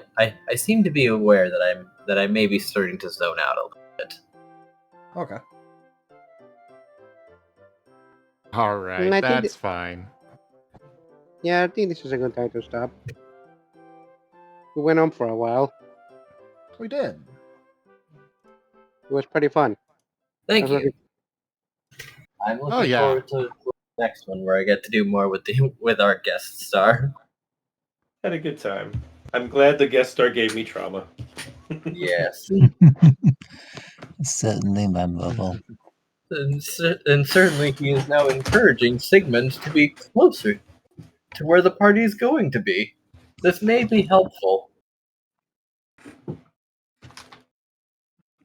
seem to be aware that I may be starting to zone out a little bit. Okay. All right, I think that's fine. Yeah, I think this is a good time to stop. We went on for a while. We did. It was pretty fun. Thank you. I'm looking forward to the next one where I get to do more with our guest star. Had a good time. I'm glad the guest star gave me trauma. Yes. Certainly memorable. And certainly he is now encouraging Sigmund to be closer to where the party is going to be. This may be helpful.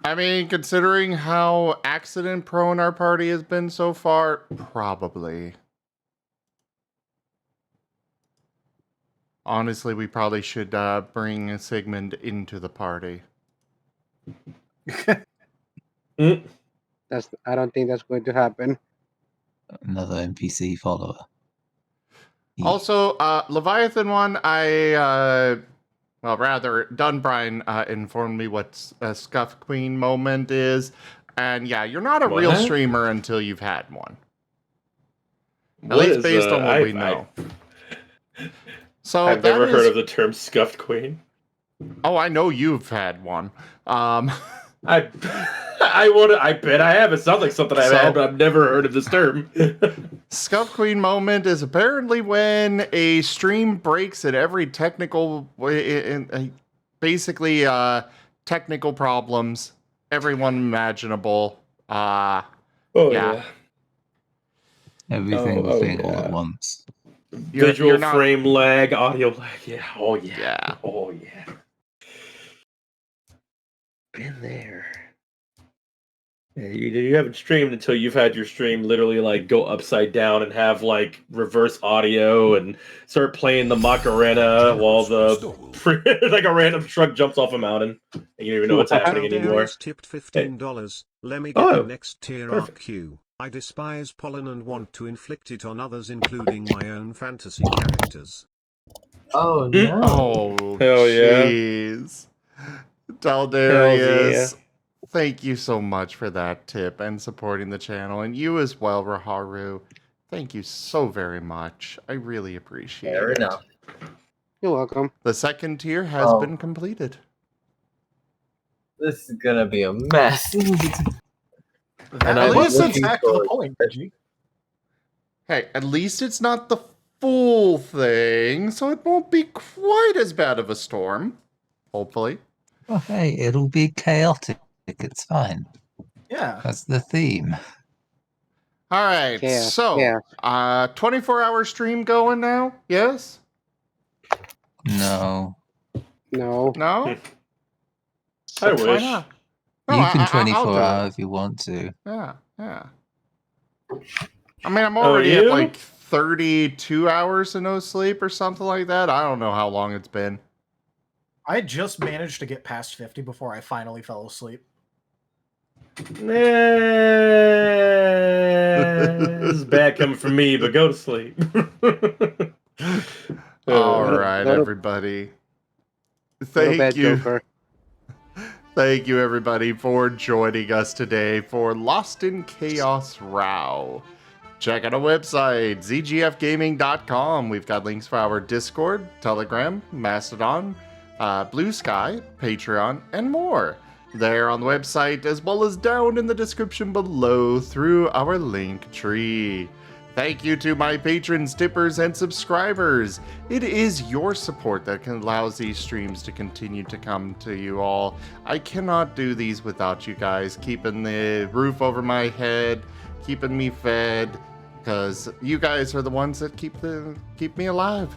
I mean, considering how accident-prone our party has been so far, probably. Honestly, we probably should bring Sigmund into the party. I don't think that's going to happen. Another NPC follower. Also, Leviathan one, well, rather, Dunbrine informed me what a Scuff Queen moment is. And yeah, you're not a real streamer until you've had one. At least based on what we know. So I've never heard of the term Scuffed Queen. Oh, I know you've had one. I bet I have. It sounds like something I've had, but I've never heard of this term. Scuff Queen moment is apparently when a stream breaks at every technical, basically technical problems, everyone imaginable. Yeah. Everything all at once. Visual frame lag, audio lag. Yeah. Oh yeah. Yeah. Oh yeah. Been there. Yeah, you haven't streamed until you've had your stream literally like go upside down and have like reverse audio and start playing the Macarena while like a random truck jumps off a mountain and you don't even know what's happening anymore. Tipped $15. Let me get the next tier RQ. I despise pollen and want to inflict it on others, including my own fantasy characters. Oh no! Oh, hell yeah! Jeez. Daldarius, thank you so much for that tip and supporting the channel, and you as well, Raharu. Thank you so very much. I really appreciate it. Enough. You're welcome. The second tier has been completed. This is gonna be a mess. At least it's back to the point, Reggie. Hey, at least it's not the full thing, so it won't be quite as bad of a storm. Hopefully. Well, hey, it'll be chaotic. It's fine. Yeah. That's the theme. All right, so 24-hour stream going now? Yes? No. No? I wish. Why not? No, you can I'll 24 do hour it. if you want to. Yeah. I mean, I'm already at like 32 hours of no sleep or something like that. I don't know how long it's been. I just managed to get past 50 before I finally fell asleep. This is bad coming from me, but go to sleep. All Not a- right, not a- everybody. Not a Thank bad you. Joker. Thank you, everybody, for joining us today for Lost in Chaos RAOW. Check out our website, zgfgaming.com. We've got links for our Discord, Telegram, Mastodon, Blue Sky, Patreon, and more. There on the website, as well as down in the description below through our link tree. Thank you to my patrons, tippers, and subscribers. It is your support that allows these streams to continue to come to you all. I cannot do these without you guys keeping the roof over my head, keeping me fed, because you guys are the ones that keep me alive.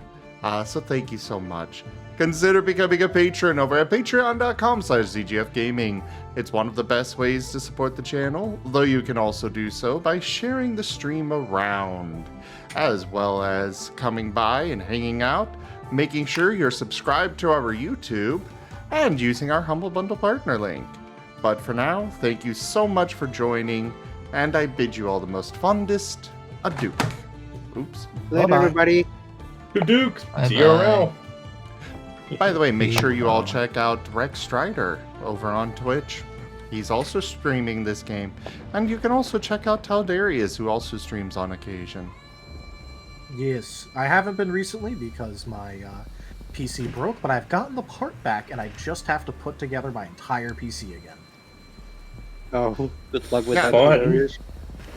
So thank you so much. Consider becoming a patron over at patreon.com/zgfgaming. It's one of the best ways to support the channel, though you can also do so by sharing the stream around, as well as coming by and hanging out, making sure you're subscribed to our YouTube, and using our Humble Bundle partner link. But for now, thank you so much for joining, and I bid you all the most fondest adieu. Oops. Later, Bye-bye. everybody. Good Duke. Bye-bye. TRL. By the way, make sure you all check out Rex Strider over on Twitch. He's also streaming this game. And you can also check out Taldarius, who also streams on occasion. Yes, I haven't been recently because my PC broke, but I've gotten the part back, and I just have to put together my entire PC again. Oh, good luck with Yeah, that. fun. Darius.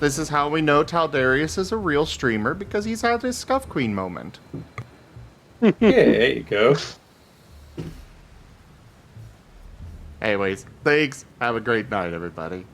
This is how we know Taldarius is a real streamer, because he's had his Scuff Queen moment. Yeah, there you go. Anyways, thanks. Have a great night, everybody.